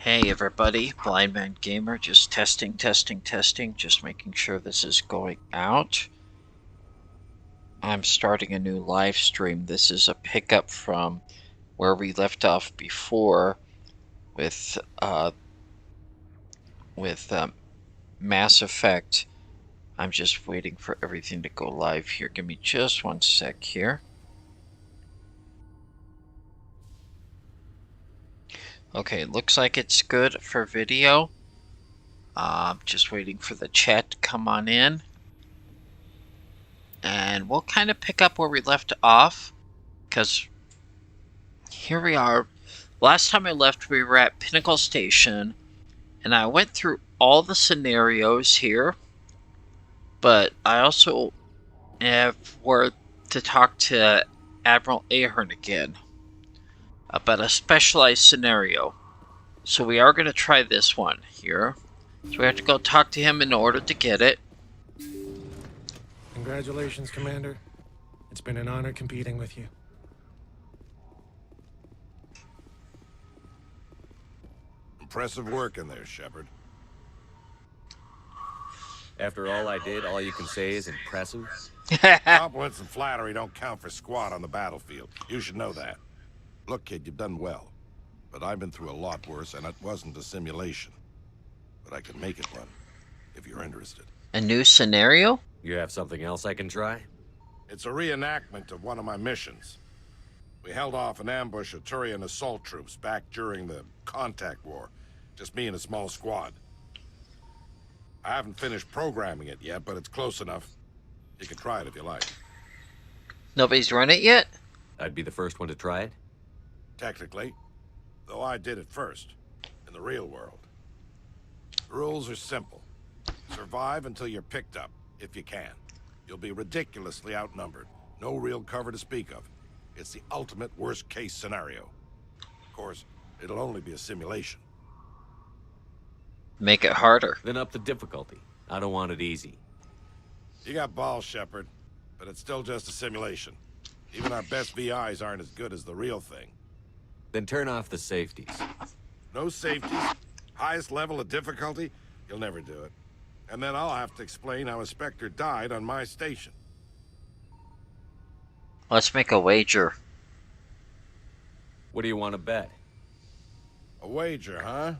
Hey everybody, Blind Man Gamer, just testing, just making sure this is going out. I'm starting a new live stream. This is a pickup from where we left off before with Mass Effect. I'm just waiting for everything to go live here. Give me just one sec here. Okay, looks like it's good for video. Just waiting for the chat to come on in. And we'll kind of pick up where we left off, because here we are. Last time I left, we were at Pinnacle Station, and I went through all the scenarios here, but I also were to talk to Admiral Ahern again about a specialized scenario. So we are going to try this one here. So we have to go talk to him in order to get it. Congratulations, Commander. It's been an honor competing with you. Impressive work in there, Shepard. After all I did, all you can say is impressive? Compliments and flattery don't count for squat on the battlefield. You should know that. Look, kid, you've done well. But I've been through a lot worse, and it wasn't a simulation. But I can make it one, if you're interested. A new scenario? You have something else I can try? It's a reenactment of one of my missions. We held off an ambush of Turian assault troops back during the Contact War. Just me and a small squad. I haven't finished programming it yet, but it's close enough. You can try it if you like. Nobody's run it yet? I'd be the first one to try it? Technically. Though I did it first. In the real world. The rules are simple. Survive until you're picked up, if you can. You'll be ridiculously outnumbered. No real cover to speak of. It's the ultimate worst-case scenario. Of course, it'll only be a simulation. Make it harder. Then up the difficulty. I don't want it easy. You got balls, Shepard, but it's still just a simulation. Even our best VIs aren't as good as the real thing. Then turn off the safeties. No safeties, highest level of difficulty, you'll never do it. And then I'll have to explain how a Spectre died on my station. Let's make a wager. What do you want to bet? A wager, huh?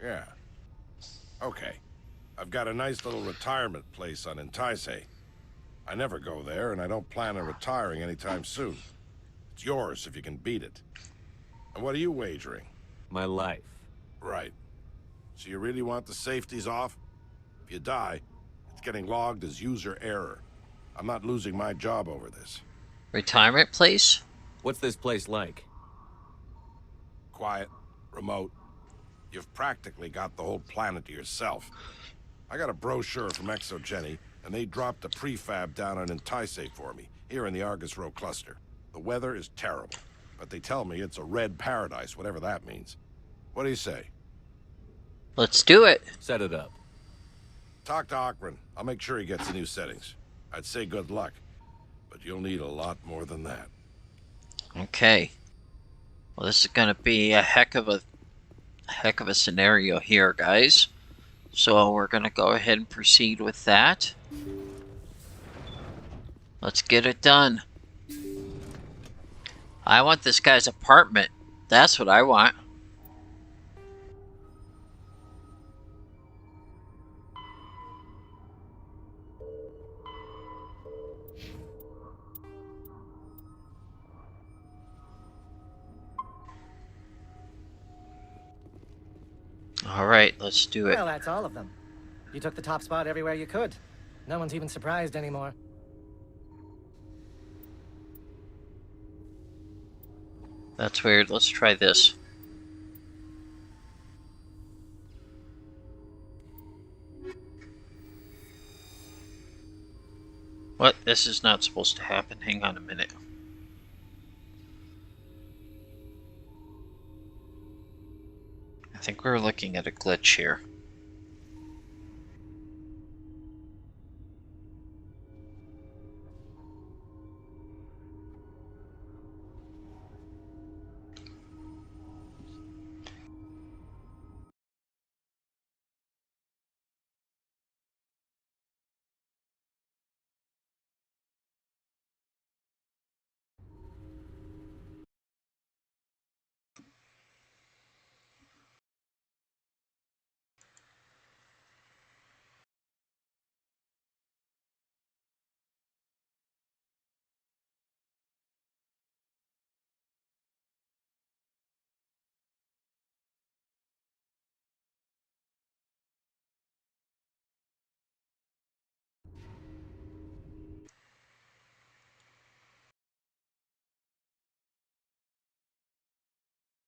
Yeah. Okay. I've got a nice little retirement place on Entice. I never go there, and I don't plan on retiring anytime soon. It's yours if you can beat it. And what are you wagering? My life. Right. So you really want the safeties off? If you die, it's getting logged as user error. I'm not losing my job over this. Retirement place? What's this place like? Quiet, remote. You've practically got the whole planet to yourself. I got a brochure from ExoGeni, and they dropped a prefab down on Entice for me, here in the Argus Row cluster. The weather is terrible, but they tell me it's a red paradise, whatever that means. What do you say? Let's do it. Set it up. Talk to Akron. I'll make sure he gets the new settings. I'd say good luck, but you'll need a lot more than that. Okay. Well, this is gonna be a heck of a scenario here, guys. So we're gonna go ahead and proceed with that. Let's get it done. I want this guy's apartment. That's what I want. All right, let's do it. Well, that's all of them. You took the top spot everywhere you could. No one's even surprised anymore. That's weird. Let's try this. What? This is not supposed to happen. Hang on a minute. I think we're looking at a glitch here.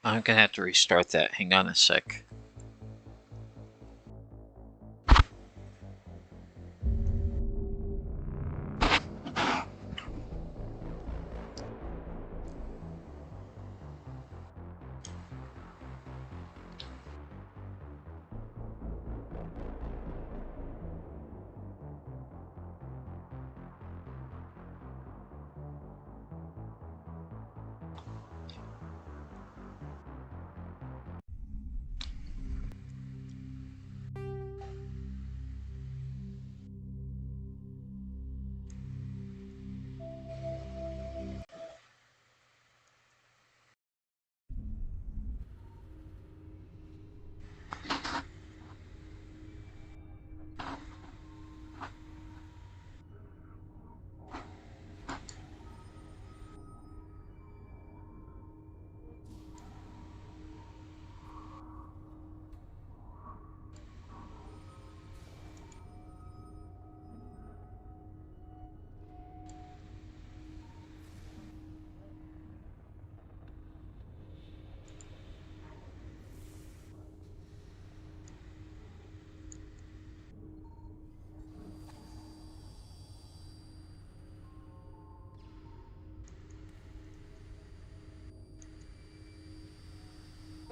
I'm gonna have to restart that. Hang on a sec.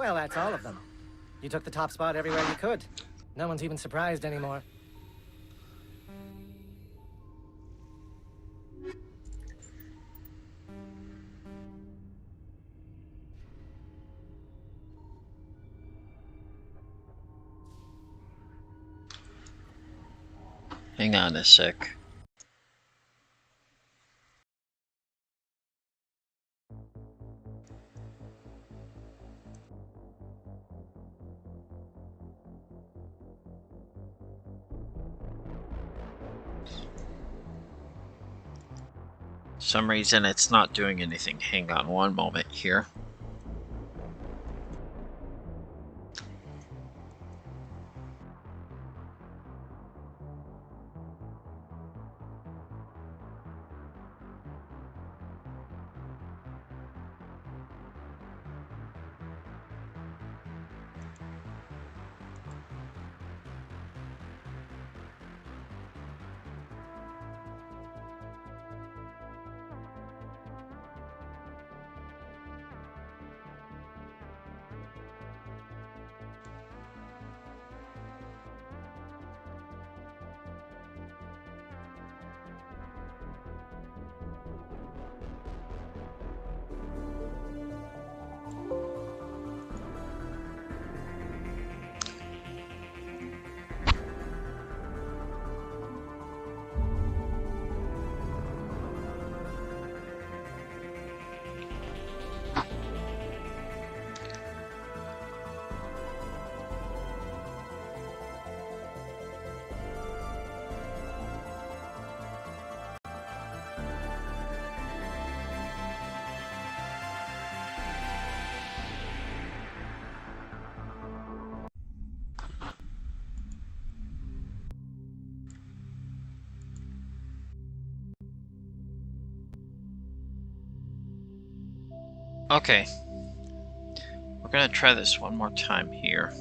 Well, that's all of them. You took the top spot everywhere you could. No one's even surprised anymore. Hang on a sec. Some reason it's not doing anything. Hang on one moment here. Okay. We're gonna try this one more time here.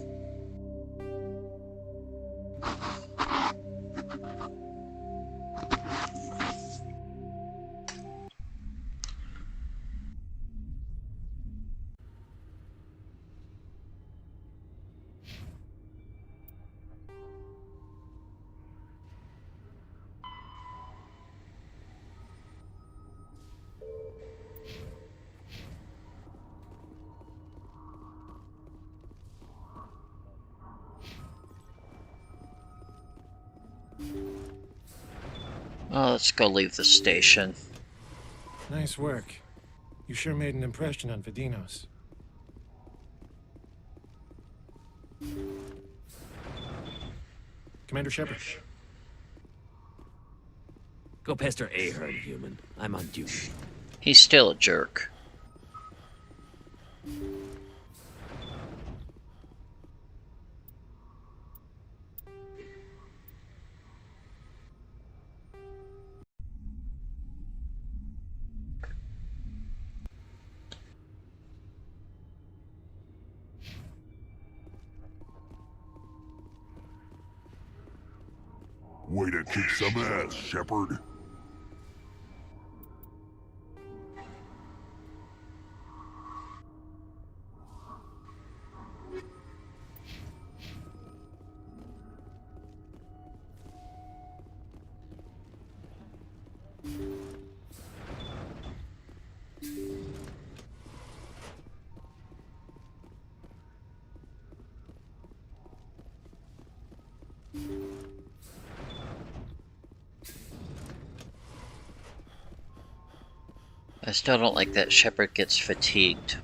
Let's go leave the station. Nice work. You sure made an impression on Vidinos. Commander Shepard. Go pester Ahern, human. I'm on duty. He's still a jerk. Way to kick some ass, Shepard. I still don't like that Shepard gets fatigued.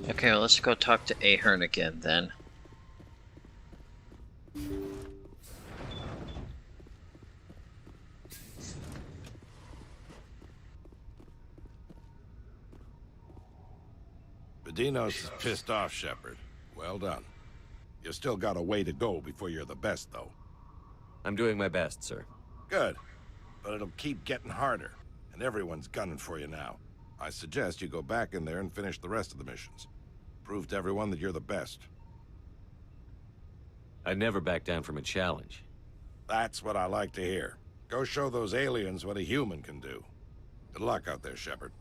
Okay, well, let's go talk to Ahern again then. Bedinos is pissed off, Shepard. Well done. You still got a way to go before you're the best, though. I'm doing my best, sir. Good. But it'll keep getting harder, and everyone's gunning for you now. I suggest you go back in there and finish the rest of the missions. Prove to everyone that you're the best. I'd never back down from a challenge. That's what I like to hear. Go show those aliens what a human can do. Good luck out there, Shepard.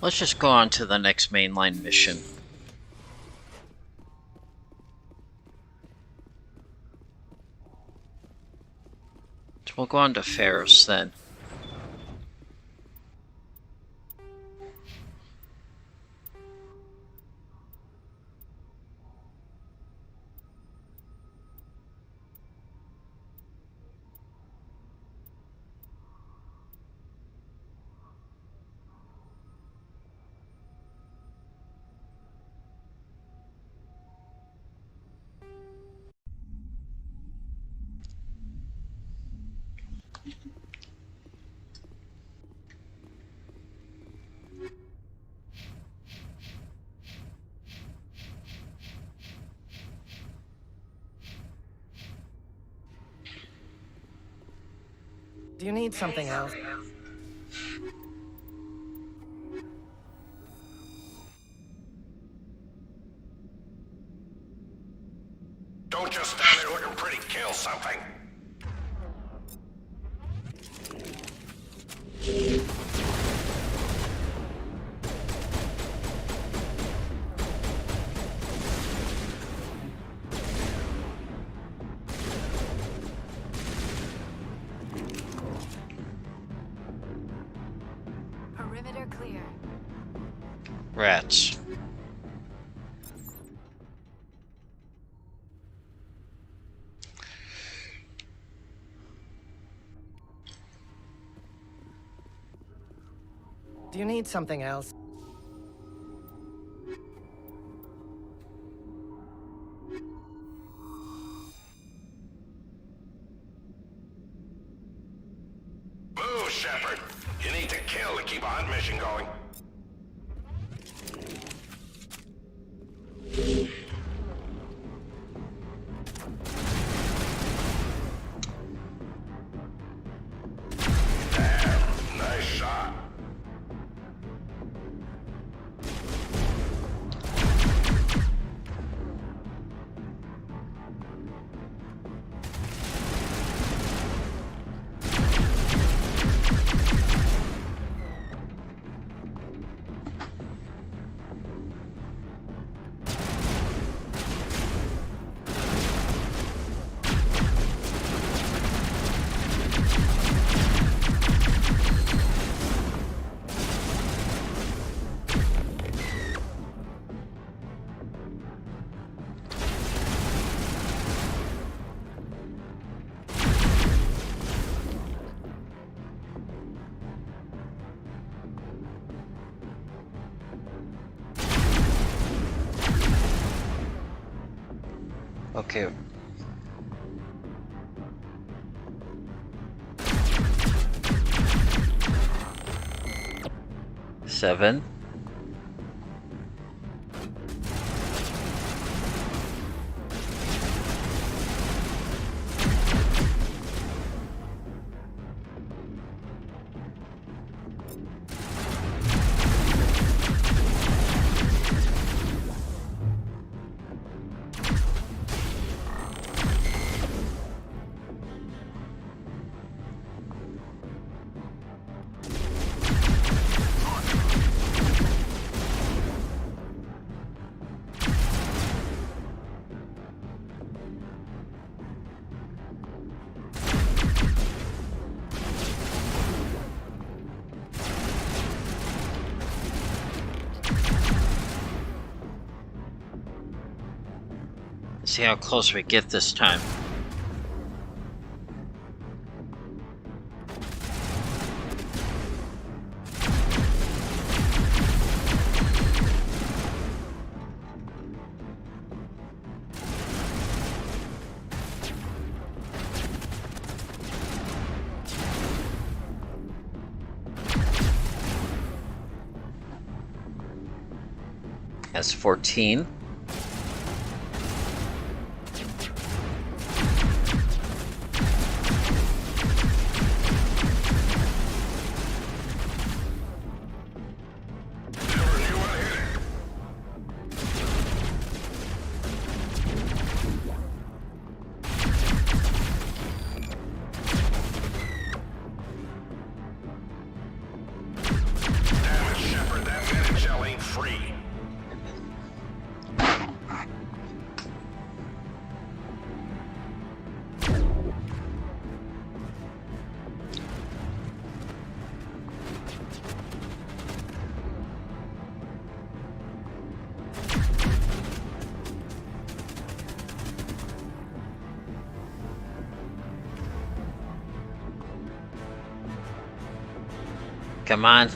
Let's just go on to the next mainline mission. So we'll go on to Ferris then. Do you need something else? Don't just stand there looking pretty. Kill something. Perimeter clear. Rats. Do you need something else? You need to kill to keep a hunt mission going. Damn, nice shot. Okay. Seven. See how close we get this time. That's 14. Damn it, Shepard, that venom shell ain't free. Come on.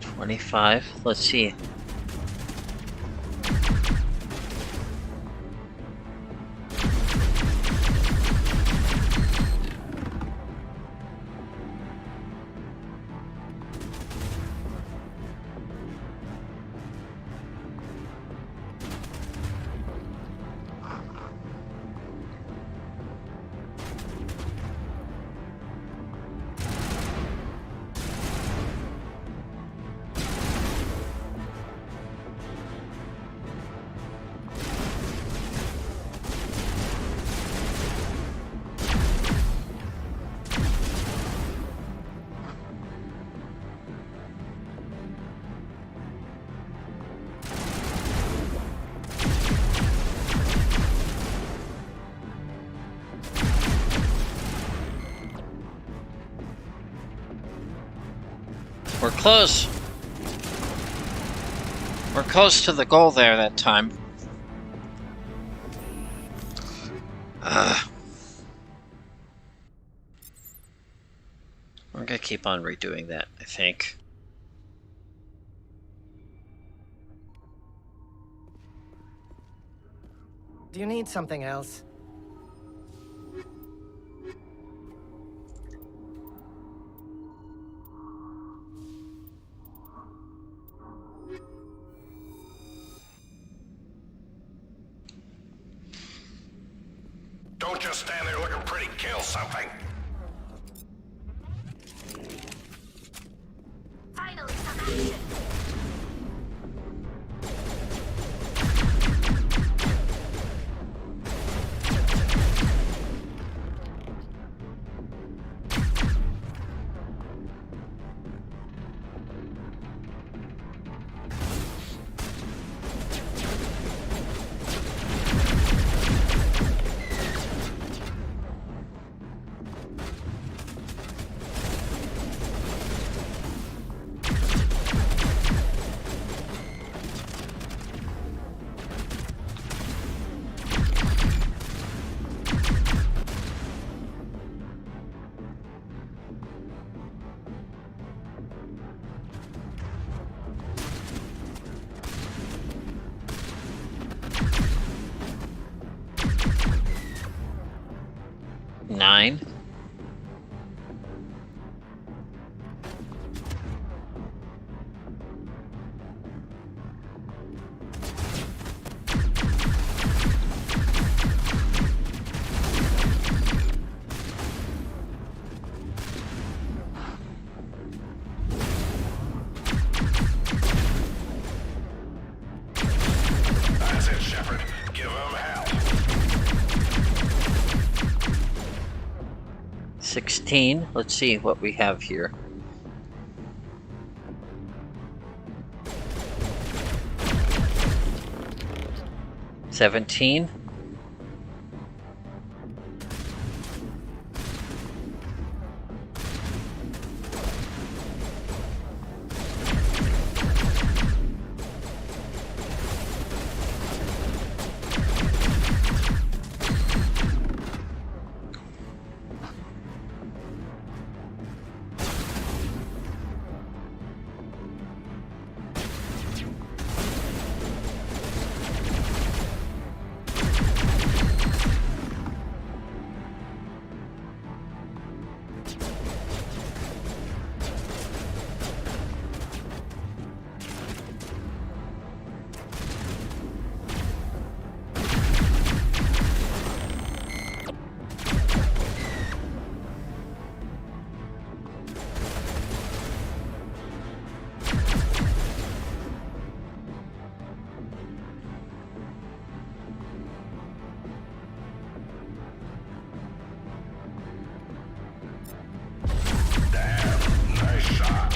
$25. Let's see. We're close. We're close to the goal there that time. Ugh. We're gonna keep on redoing that, I think. Do you need something else? Don't just stand there looking pretty. Kill something. Finally, some action. Nine. That's it, Shepard. Give him hell. 16. Let's see what we have here. $17. Damn, nice shot.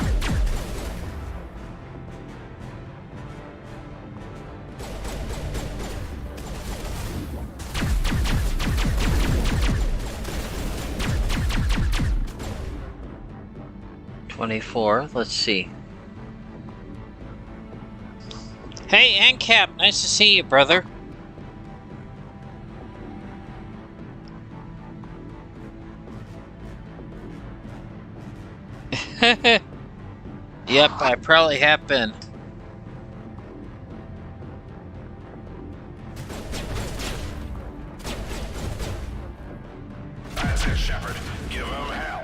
$24. Let's see. Hey, Ancap, nice to see you, brother. Yep, I probably have been. That's it, Shepard. Give him hell.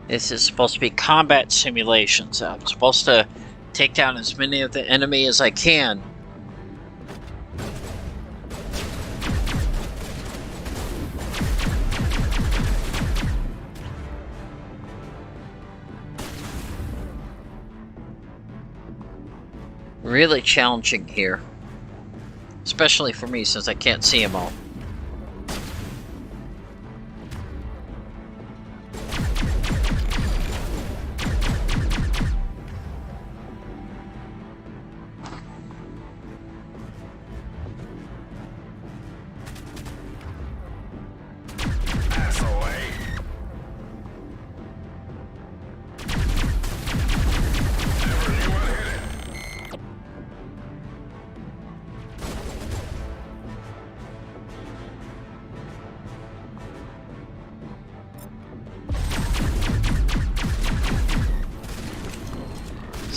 This is supposed to be combat simulations. I'm supposed to take down as many of the enemy as I can. Really challenging here. Especially for me, since I can't see them all. That's the way. Never knew what hit it.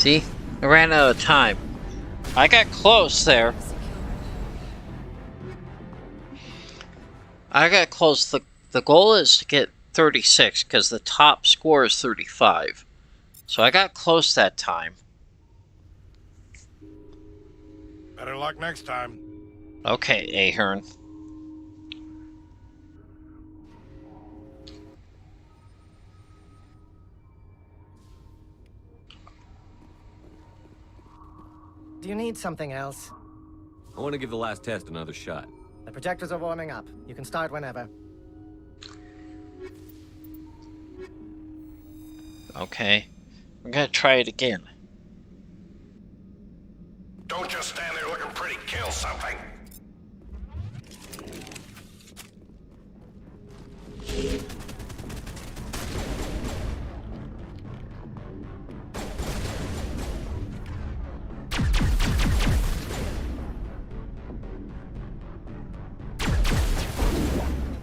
See? I ran out of time. I got close there. I got close. The goal is to get 36 because the top score is 35. So I got close that time. Better luck next time. Okay, Ahern. Do you need something else? I want to give the last test another shot. The projectors are warming up. You can start whenever. Okay. I'm gonna try it again. Don't just stand there looking pretty. Kill something.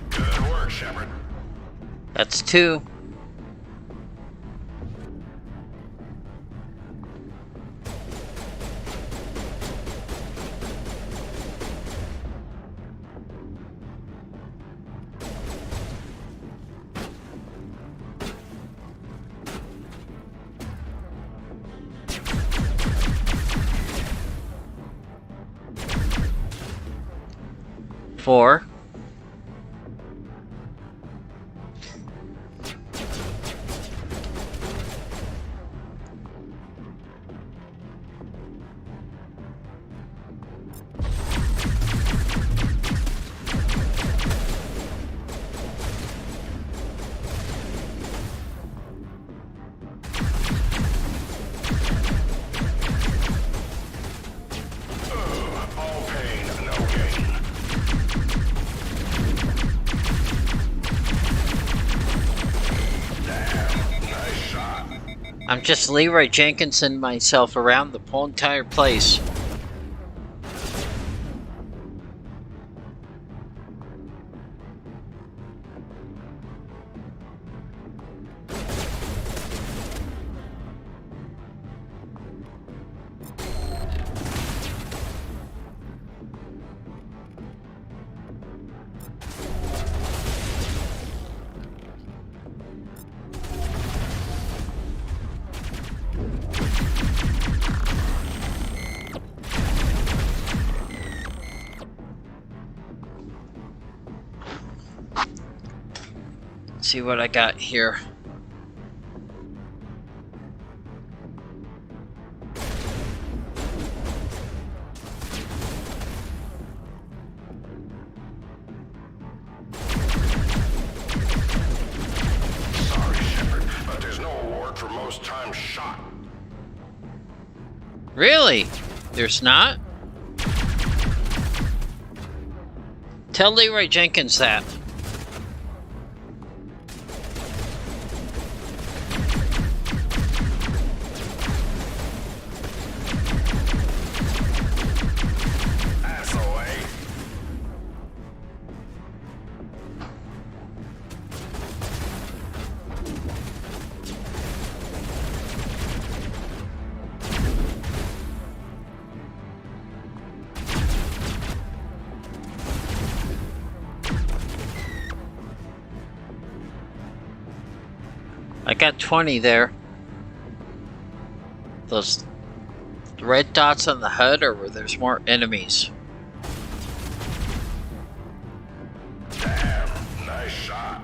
Good work, Shepard. That's 2. Four. All pain, no gain. Damn, nice shot. I'm just Leroy Jenkinson myself around the whole entire place. See what I got here. Sorry, Shepard, but there's no award for most times shot. Really? There's not? Tell Leroy Jenkins that. Asshole, eh? I got 20 there. Those red dots on the HUD or where there's more enemies? Damn, nice shot.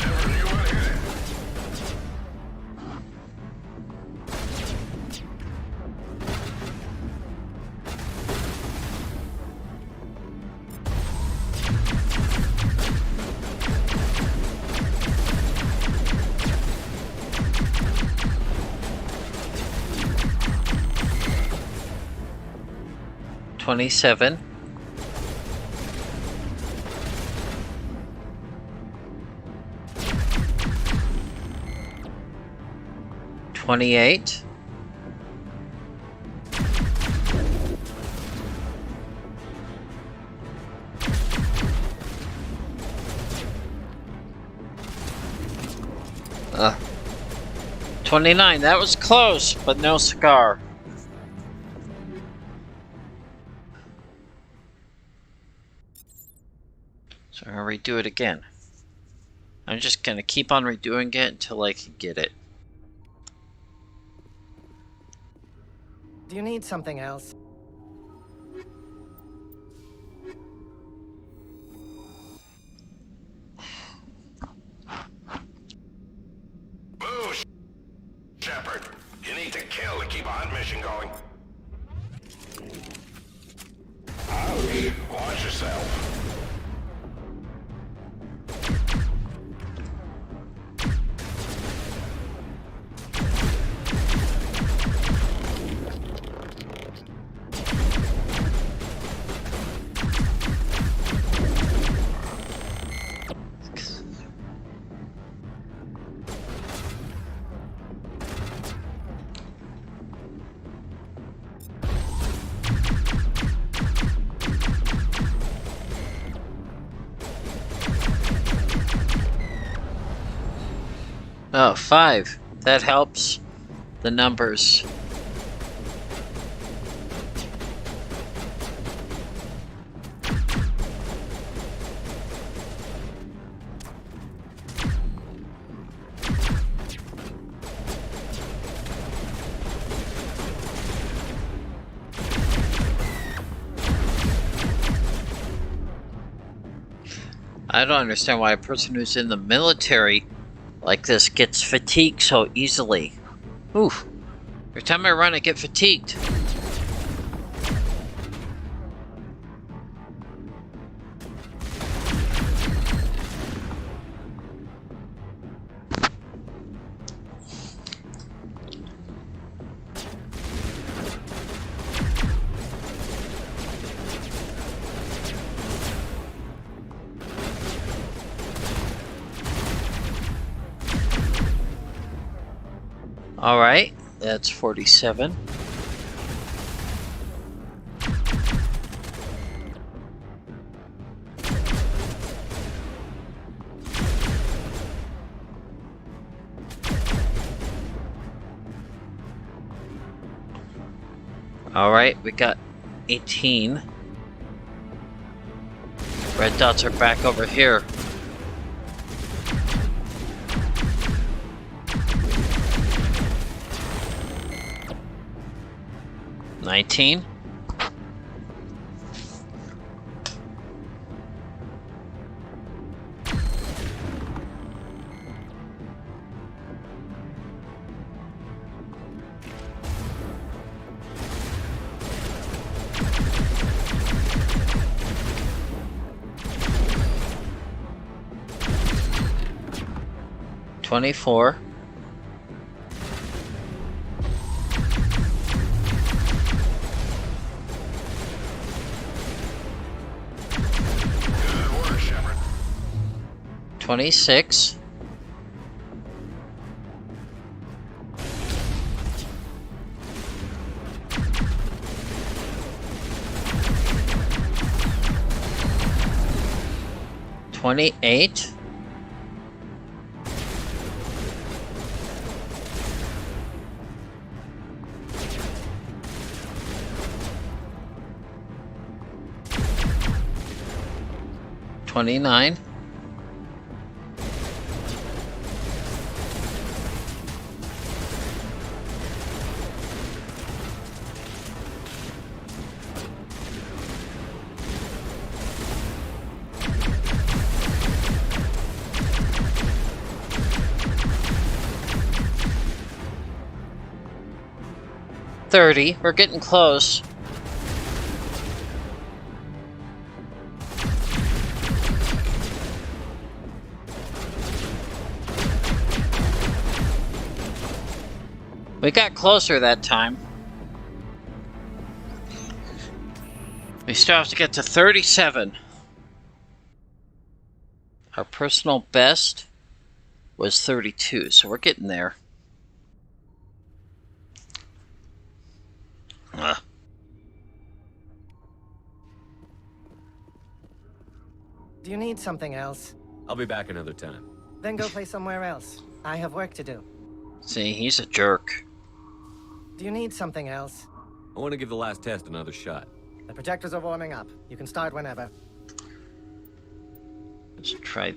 Never knew what hit it. 27. 28. Uh, 29. That was close, but no cigar. So I'm gonna redo it again. I'm just gonna keep on redoing it until I can get it. Do you need something else? Move, Shepard. You need to kill to keep a hunt mission going. Ouch. Watch yourself. Oh, 5. That helps the numbers. I don't understand why a person who's in the military like this gets fatigued so easily. Oof. Every time I run, I get fatigued. Alright, that's 47. Alright, we got 18. Red dots are back over here. $19. $24. Good work, Shepard. 26. 28. 29. 30. We're getting close. We got closer that time. We still have to get to 37. Our personal best was 32, so we're getting there. Do you need something else? I'll be back another time. Then go play somewhere else. I have work to do. See, he's a jerk. Do you need something else? I want to give the last test another shot. The projectors are warming up. You can start whenever. Let's try.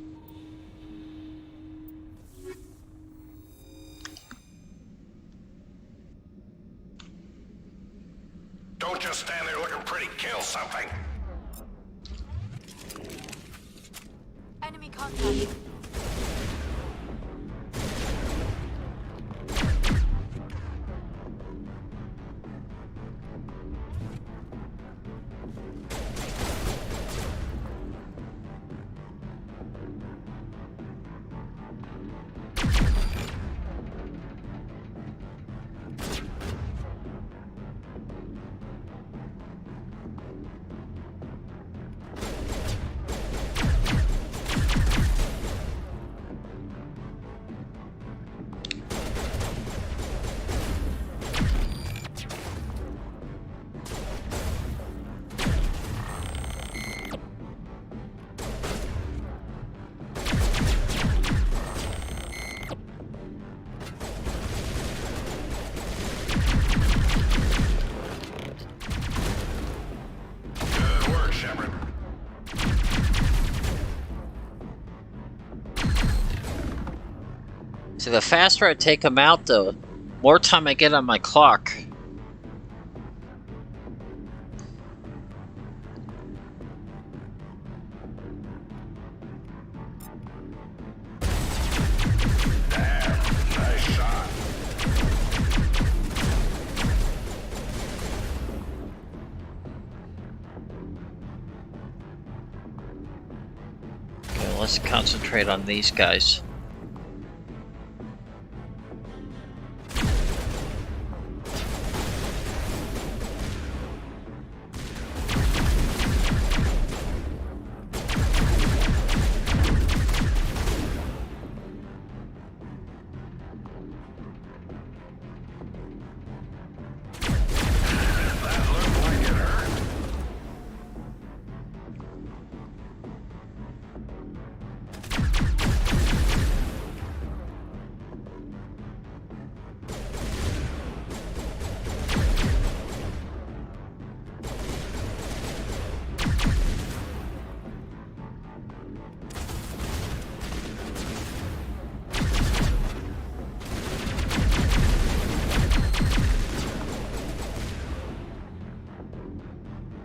Don't just stand there looking pretty. Kill something. Enemy contact. Good work, Shepard. See, the faster I take him out, the more time I get on my clock. Nice shot. Okay, let's concentrate on these guys. That looked like it hurt.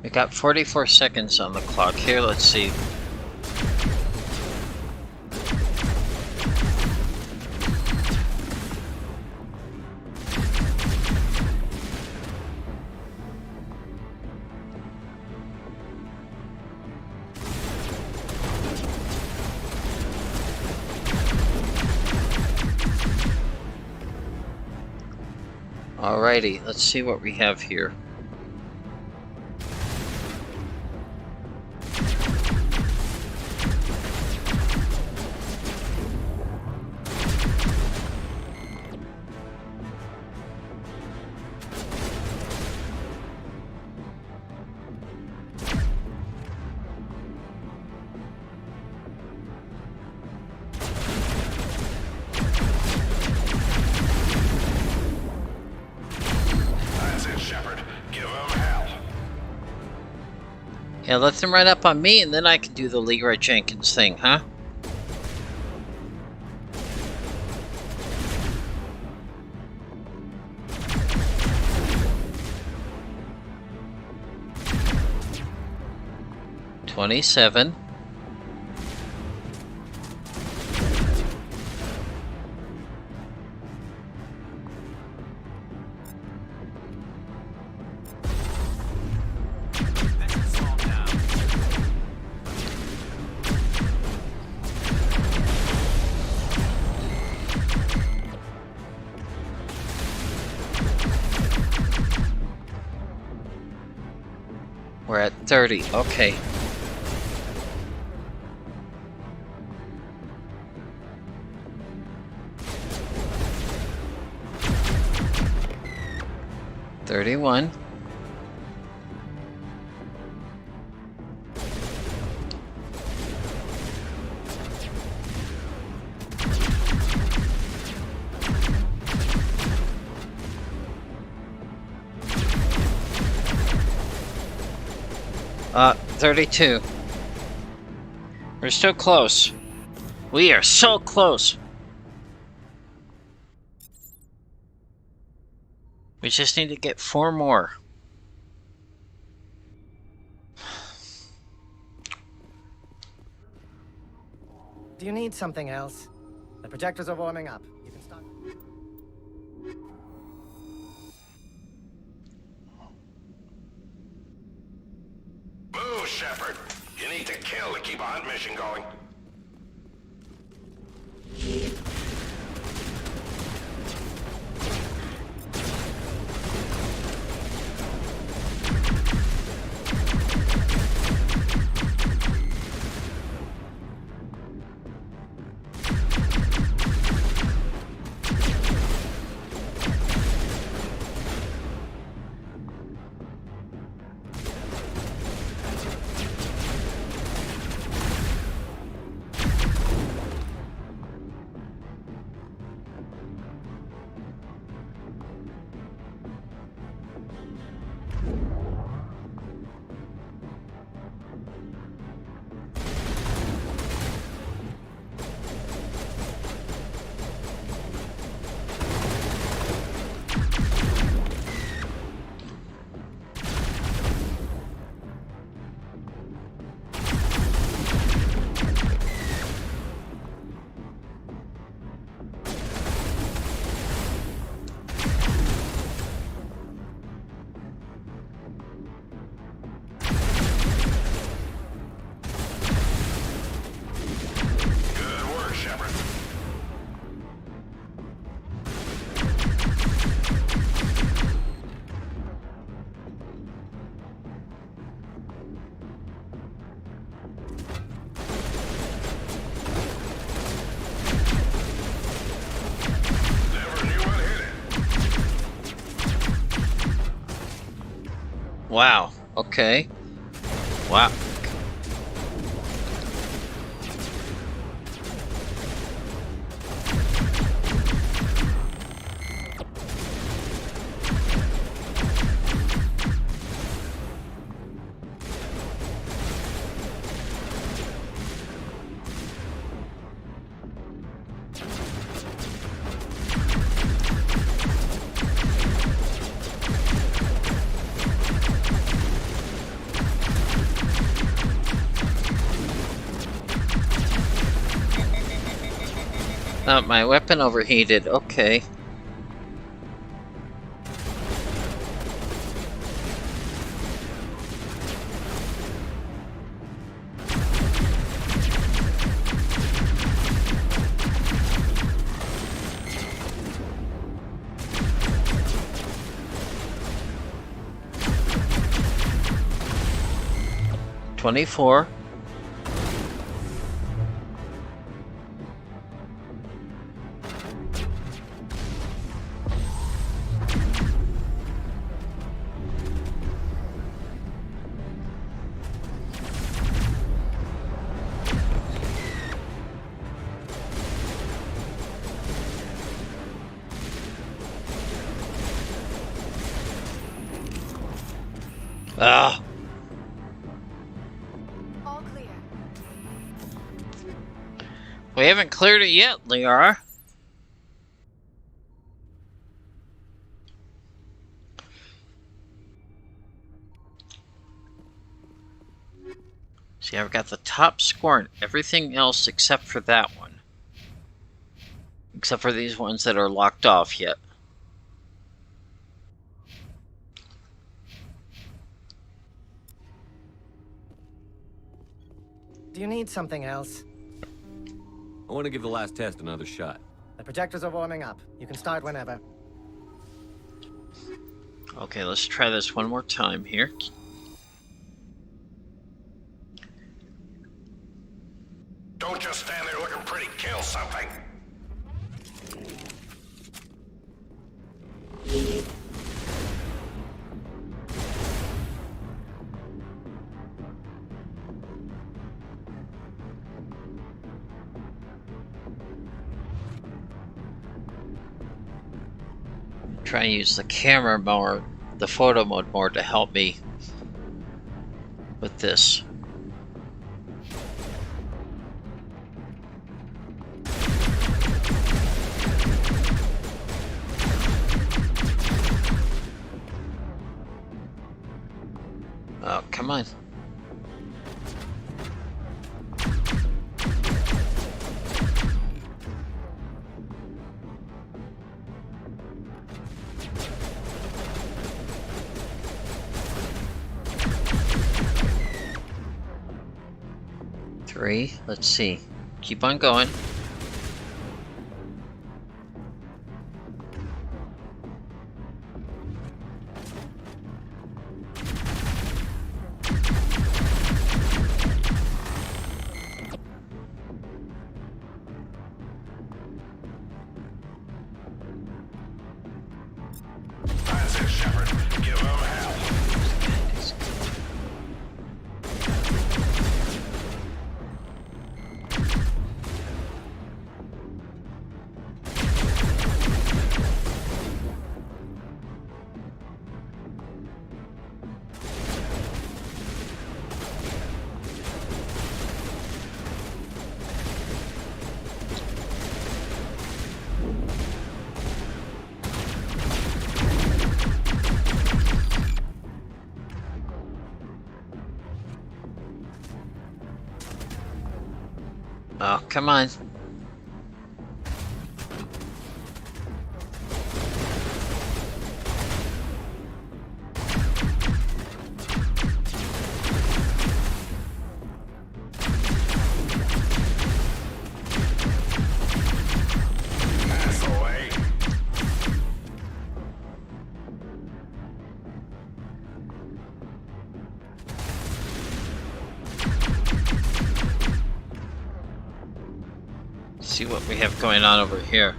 We got 44 seconds on the clock here. Let's see. Alrighty, let's see what we have here. That's it, Shepard. Give 'em hell. Yeah, let them run up on me and then I can do the Leroy Jenkins thing, huh? $27. We're at 30. Okay. $31. 32. We're still close. We are so close. We just need to get 4 more. Do you need something else? The projectors are warming up. You can start. Move, Shepard. You need to kill to keep a hunt mission going. Wow. Okay. Wow. My weapon overheated. Okay. $24. Ah. All clear. We haven't cleared it yet, Liara. See, I've got the top score and everything else except for that one. Except for these ones that are locked off yet. Do you need something else? I want to give the last test another shot. The projectors are warming up. You can start whenever. Okay, let's try this one more time here. Don't just stand there looking pretty. Kill something. Try and use the camera more, the photo mode more to help me with this. Oh, come on. Three. Let's see. Keep on going. That's it, Shepard. Give him hell. Oh, come on. Pass away. See what we have going on over here.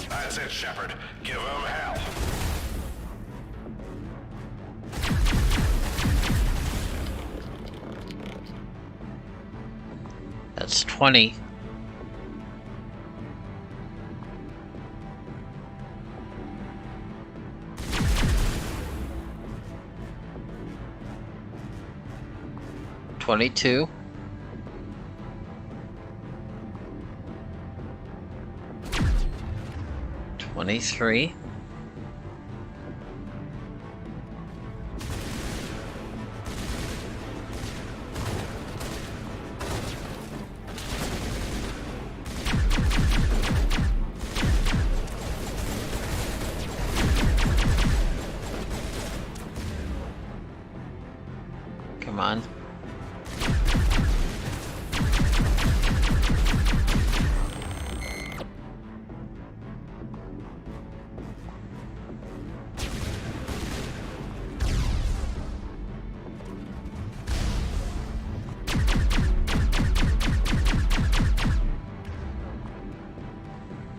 That's it, Shepard. Give him hell. That's 20. $22. 23. 'Come on.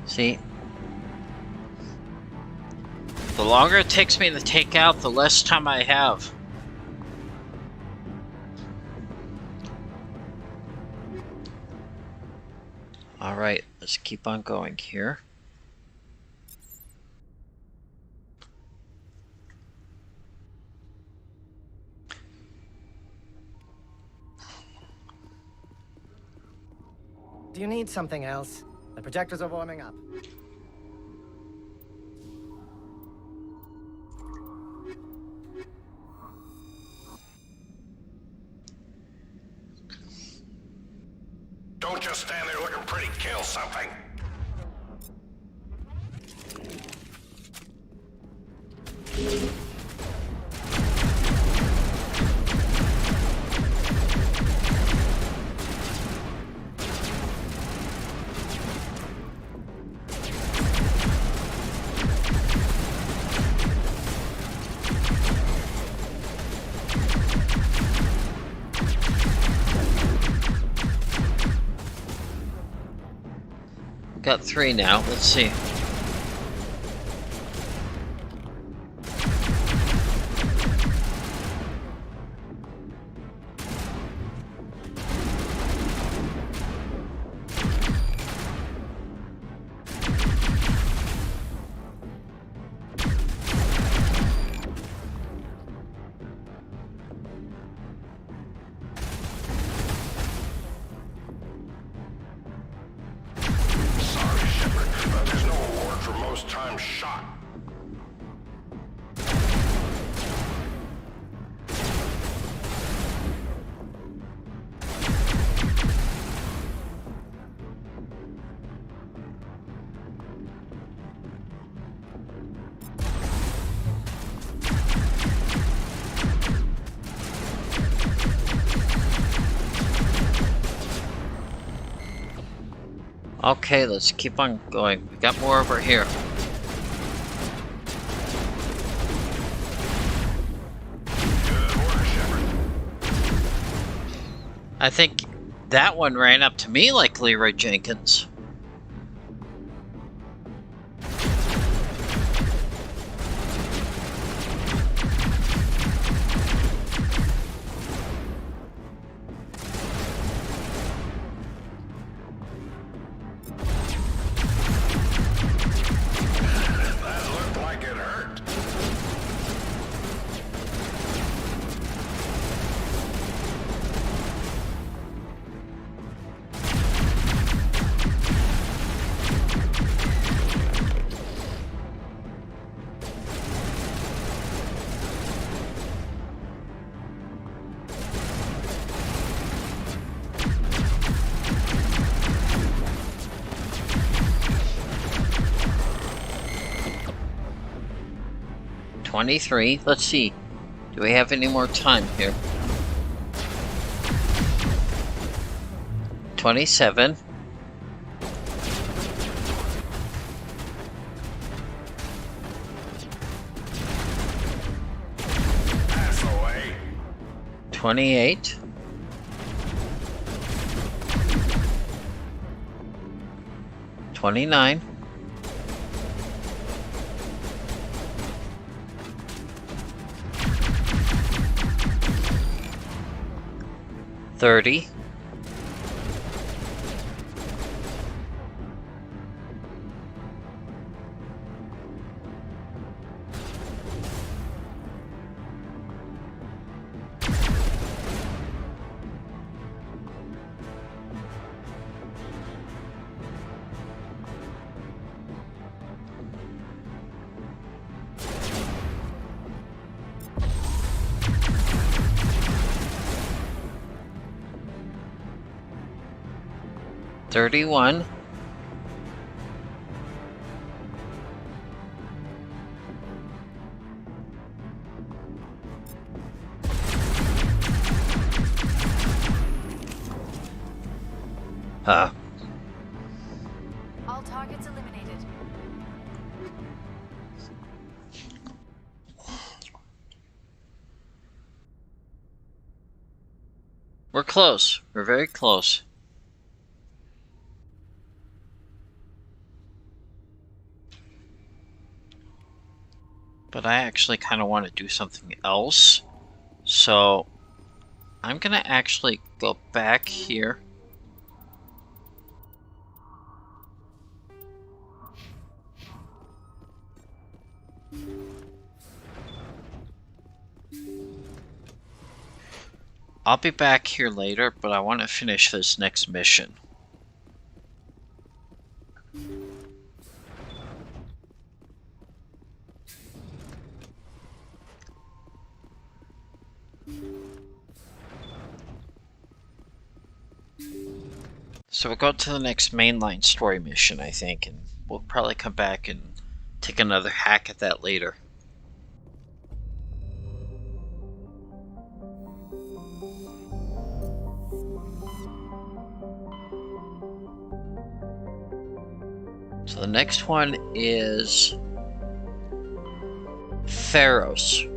See? The longer it takes me to take out, the less time I have. Alright, let's keep on going here. Do you need something else? The projectors are warming up. Don't just stand there looking pretty. Kill something. Got 3 now, let's see. Okay, let's keep on going. We got more over here. I think that one ran up to me like Leroy Jenkins. That looked like it hurt. $23. Let's see. Do we have any more time here? 27. 28. 29. 30. 31. 30. All targets eliminated. We're close. We're very close. But I actually kind of want to do something else. So I'm going to actually go back here. I'll be back here later, but I want to finish this next mission. So we'll go to the next mainline story mission, I think, and we'll probably come back and take another hack at that later. So the next one is Pharos.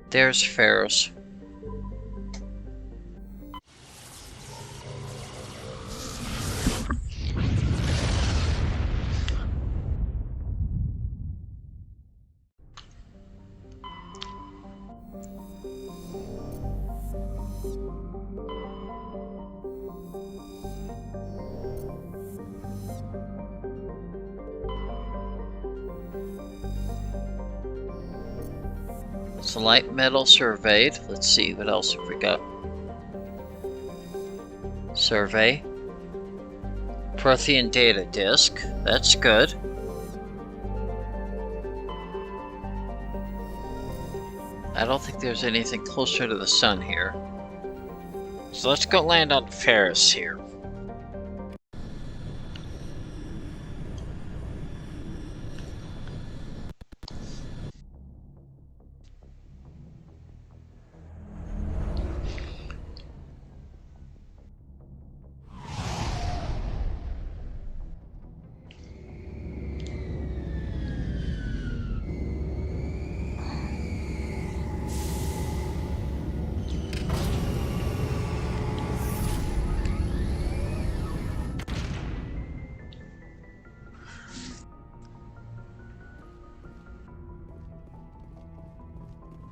There's Pharos. So light metal surveyed. Let's see, what else have we got? Survey. Prothean data disk. That's good. I don't think there's anything closer to the sun here. So let's go land on Ferris here.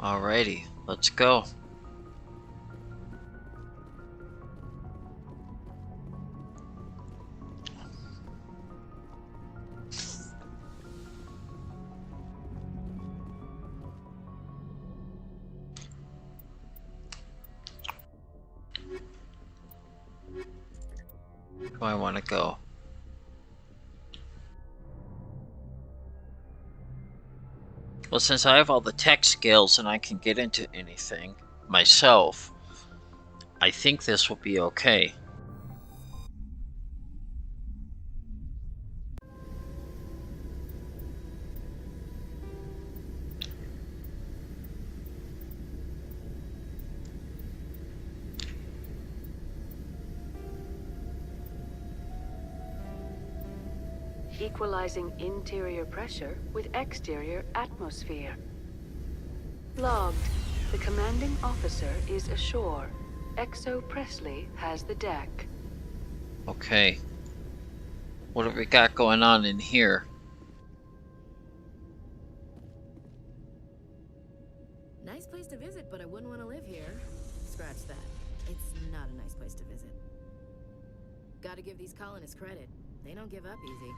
Alrighty, let's go. Where do I want to go? Well, since I have all the tech skills and I can get into anything myself, I think this will be okay. Equalizing interior pressure with exterior atmosphere. Logged. The commanding officer is ashore. Exo Presley has the deck. Okay. What have we got going on in here? Nice place to visit, but I wouldn't want to live here. Scratch that. It's not a nice place to visit. Gotta give these colonists credit. They don't give up easy.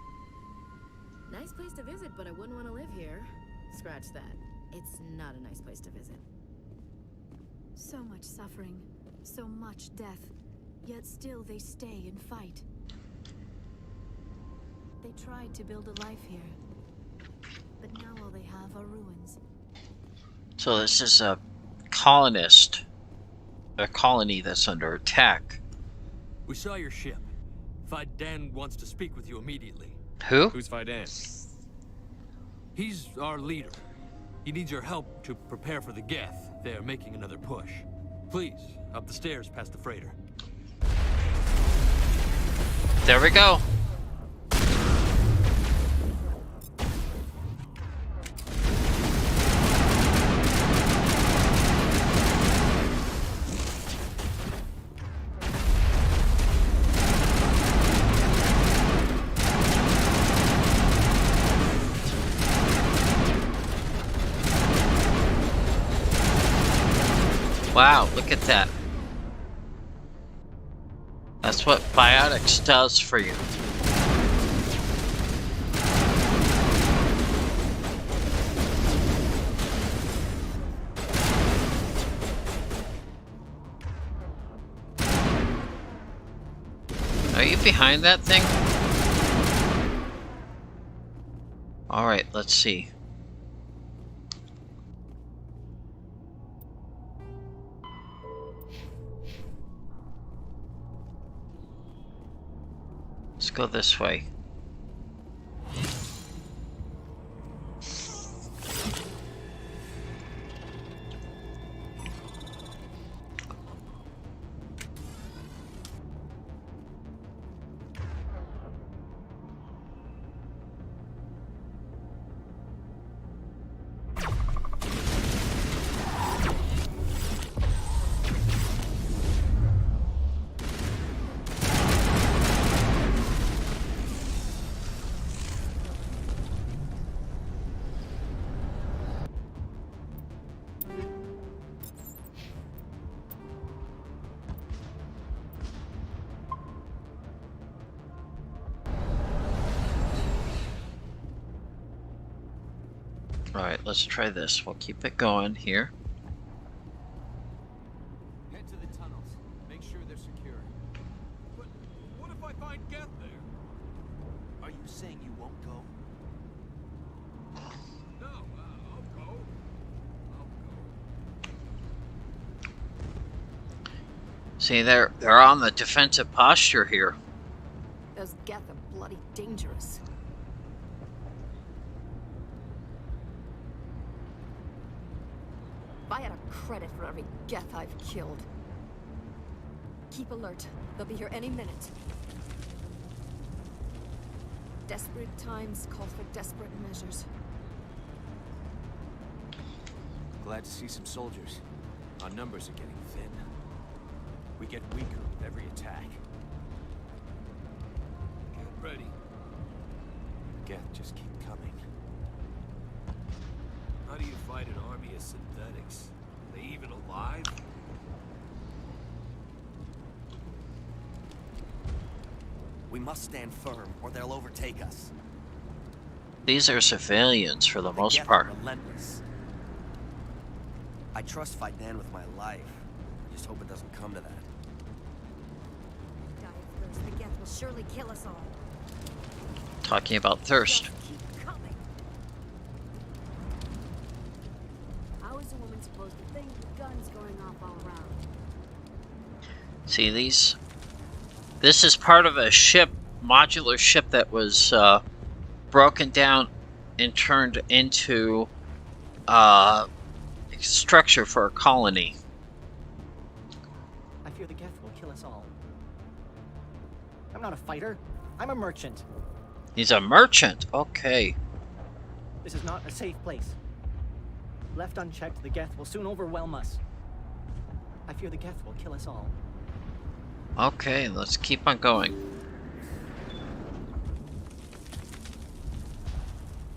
Nice place to visit, but I wouldn't want to live here. Scratch that. It's not a nice place to visit. So much suffering, so much death, yet still they stay and fight. They tried to build a life here, but now all they have are ruins. So this is a colony that's under attack. We saw your ship. Faidan wants to speak with you immediately. Who? Who's Faidan? He's our leader. He needs your help to prepare for the Geth. They're making another push. Please, up the stairs past the freighter. There we go. Wow, look at that. That's what biotics does for you. Are you behind that thing? Alright, let's see. Let's go this way. Alright, let's try this. We'll keep it going here. Head to the tunnels. Make sure they're secure. See, they're on the defensive posture here. Those Geth are bloody dangerous. If I had a credit for every Geth I've killed. Keep alert. They'll be here any minute. Desperate times call for desperate measures. Glad to see some soldiers. Our numbers are getting thin. We get weaker with every attack. Get ready. Geth just keep coming. How do you fight an army of synthetics? Are they even alive? We must stand firm, or they'll overtake us. These are civilians for the most Geth part. are relentless. I trust Faidan with my life. Just hope it doesn't come to that. Die of thirst. The Geth will surely kill us all. Talking about thirst. Keep coming. How is a woman supposed to think with guns going off all around? See these? This is part of a ship, modular ship that was broken down and turned into structure for a colony. I fear the Geth will kill us all. I'm not a fighter. I'm a merchant. He's a merchant. Okay. This is not a safe place. Left unchecked, the Geth will soon overwhelm us. I fear the Geth will kill us all. Okay, let's keep on going.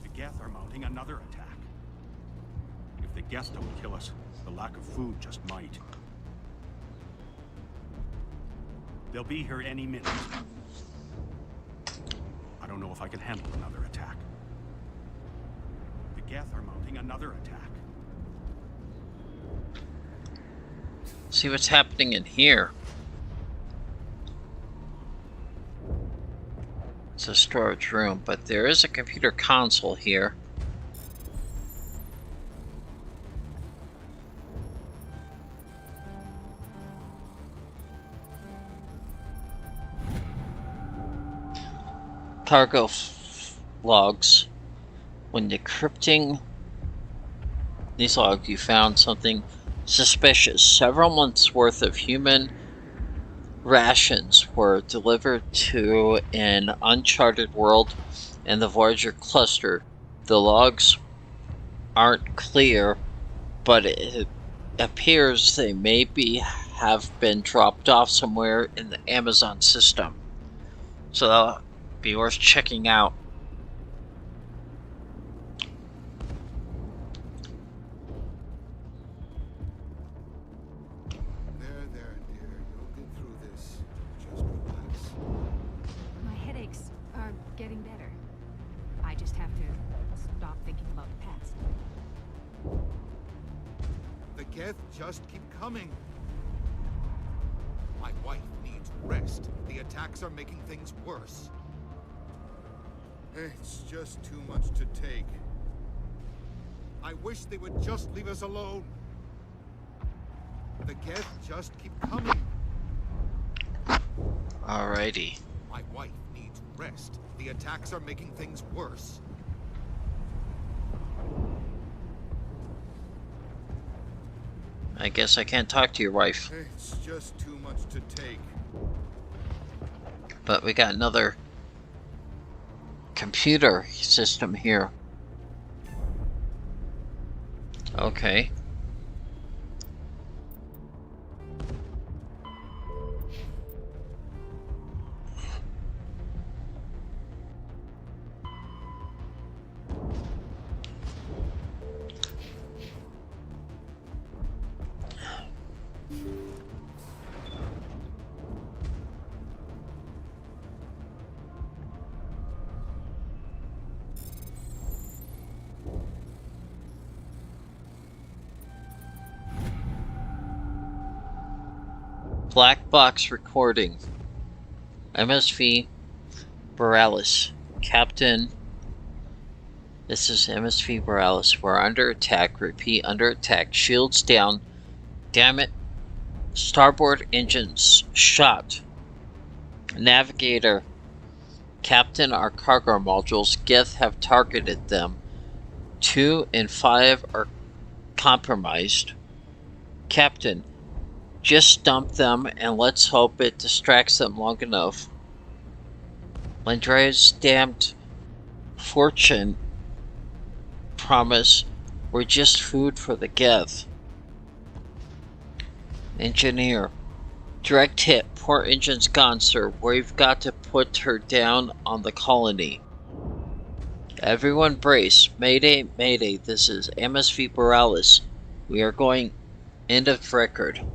The Geth are mounting another attack. If the Geth don't kill us, the lack of food just might. They'll be here any minute. I don't know if I can handle another attack. The Geth are mounting another attack. See what's happening in here. It's a storage room, but there is a computer console here. Cargo logs. When decrypting these logs, you found something suspicious. Several months' worth of human rations were delivered to an uncharted world in the Voyager cluster. The logs aren't clear, but it appears they maybe have been dropped off somewhere in the Amazon system. So that'll be worth checking out. My headaches are getting better. I just have to stop thinking about the past. The Geth just keep coming. My wife needs rest. The attacks are making things worse. It's just too much to take. I wish they would just leave us alone. The Geth just keep coming. Alrighty. My wife needs rest. The attacks are making things worse. I guess I can't talk to your wife. It's just too much to take. But we got another computer system here. Okay. Black box recording. MSV Borealis. Captain. This is MSV Borealis. We're under attack. Repeat, under attack. Shields down. Damn it. Starboard engines shot. Navigator. Captain, our cargo modules, Geth have targeted them. 2 and 5 are compromised. Captain, just dump them and let's hope it distracts them long enough. Landrea's damned fortune promise were just food for the Geth. Engineer. Direct hit. Poor engine's gone, sir. We've got to put her down on the colony. Everyone brace. Mayday, mayday. This is MSV Borealis. We are going end of record.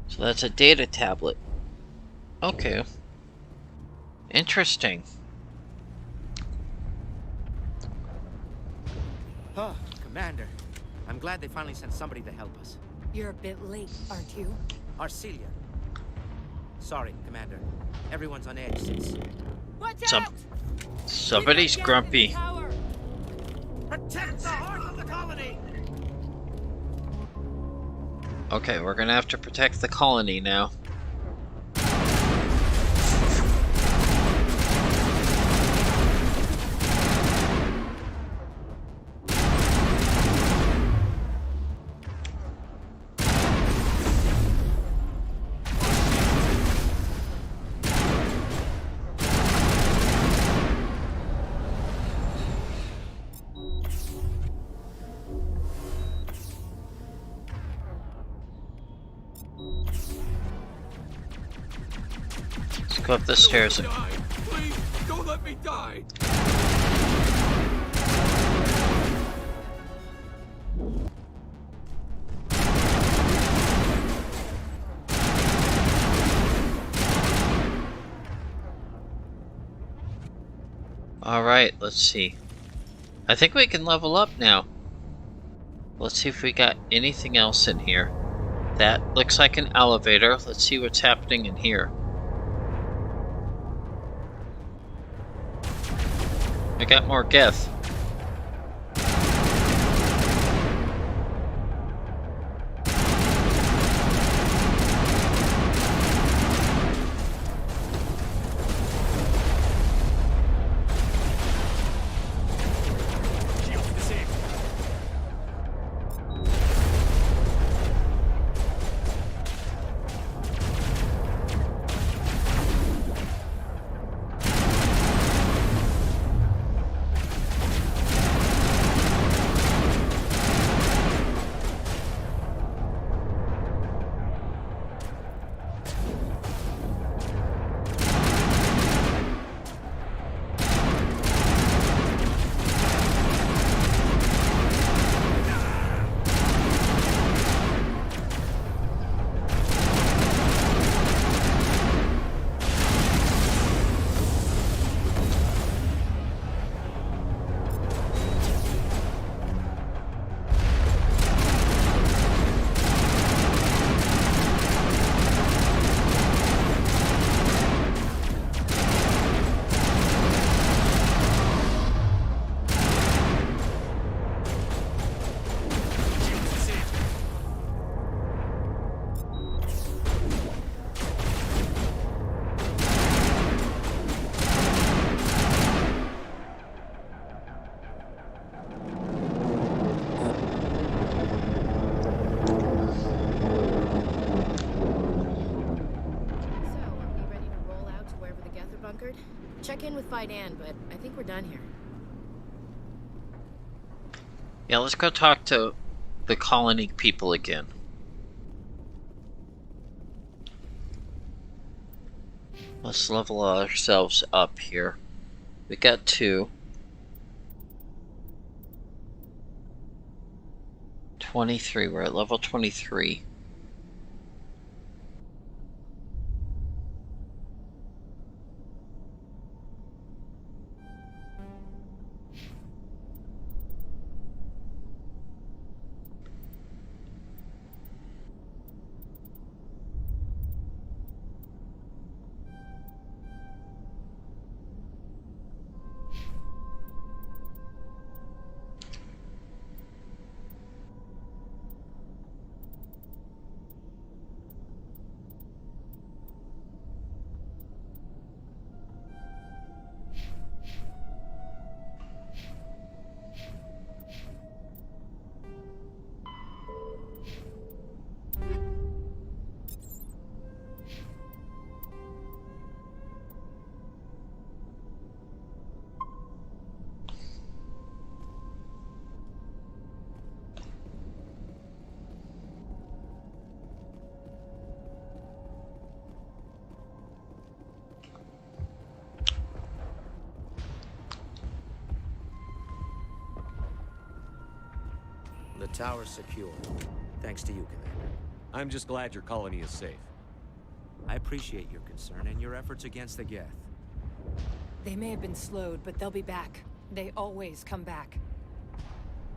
So that's a data tablet. Okay. Interesting. Oh, Commander. I'm glad they finally sent somebody to help us. You're a bit late, aren't you? Arcelia. Sorry, Commander. Everyone's on edge since... Somebody's grumpy. Protect the heart of the colony! Okay, we're gonna have to protect the colony now. Go up the stairs. Please, don't let me die. Alright, let's see. I think we can level up now. Let's see if we got anything else in here. That looks like an elevator. Let's see what's happening in here. I got more Geth. Check in with Fidan, but I think we're done here. Yeah, let's go talk to the colony people again. Let's level ourselves up here. We got 2. 23, we're at level 23. tower's secure. Thanks to you, Commander. I'm just glad your colony is safe. I appreciate your concern and your efforts against the Geth. They may have been slowed, but they'll be back. They always come back.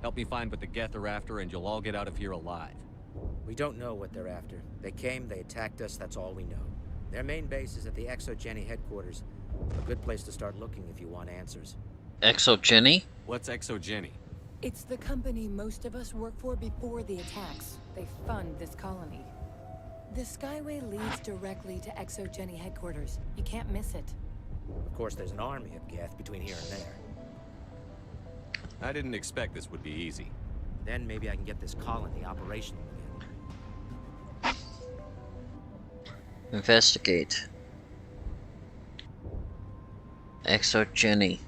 Help me find what the Geth are after, and you'll all get out of here alive. We don't know what they're after. They came, they attacked us, that's all we know. Their main base is at the Exogeny headquarters. A good place to start looking if you want answers. Exogeny? What's Exogeny? It's the company most of us work for before the attacks. They fund this colony. The Skyway leads directly to Exogeny headquarters. You can't miss it. Of course, there's an army of Geth between here and there. I didn't expect this would be easy. Then maybe I can get this colony operational again. Investigate. Exogeny.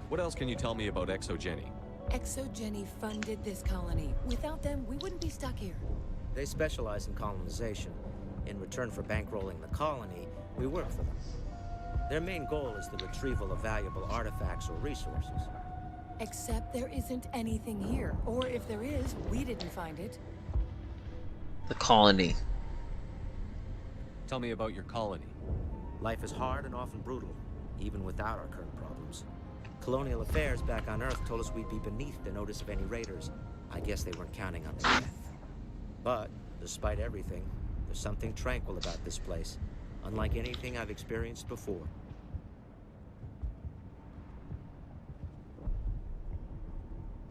What else can you tell me about Exogeny? Exogeny funded this colony. Without them, we wouldn't be stuck here. They specialize in colonization. In return for bankrolling the colony, we work for them. Their main goal is the retrieval of valuable artifacts or resources. Except there isn't anything here. Or if there is, we didn't find it. The colony. Tell me about your colony. Life is hard and often brutal, even without our current problems. Colonial affairs back on Earth told us we'd be beneath the notice of any raiders. I guess they weren't counting on their death. But, despite everything, there's something tranquil about this place, unlike anything I've experienced before.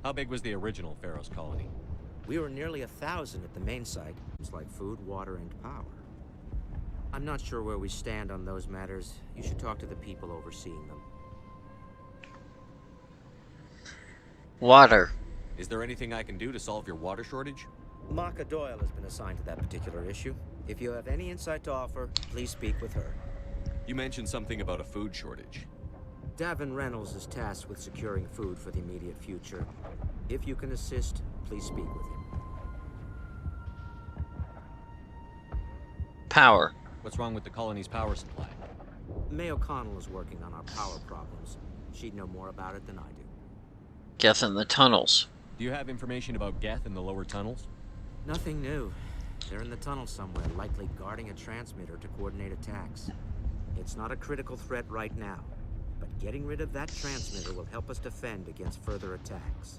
How big was the original Pharaoh's colony? We were nearly 1,000 at the main site. It's like food, water, and power. I'm not sure where we stand on those matters. You should talk to the people overseeing them. Water. Is there anything I can do to solve your water shortage? Maka Doyle has been assigned to that particular issue. If you have any insight to offer, please speak with her. You mentioned something about a food shortage. Davin Reynolds is tasked with securing food for the immediate future. If you can assist, please speak with him. Power. What's wrong with the colony's power supply? May O'Connell is working on our power problems. She'd know more about it than I do. Geth in the tunnels. Do you have information about Geth in the lower tunnels? Nothing new. They're in the tunnel somewhere, likely guarding a transmitter to coordinate attacks. It's not a critical threat right now, but getting rid of that transmitter will help us defend against further attacks.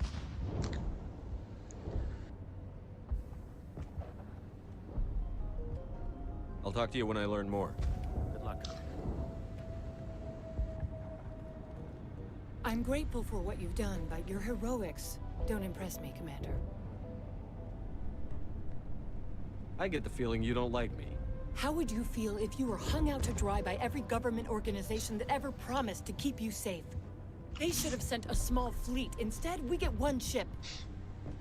I'll talk to you when I learn more. Good luck. I'm grateful for what you've done, but your heroics don't impress me, Commander. I get the feeling you don't like me. How would you feel if you were hung out to dry by every government organization that ever promised to keep you safe? They should have sent a small fleet. Instead, we get one ship.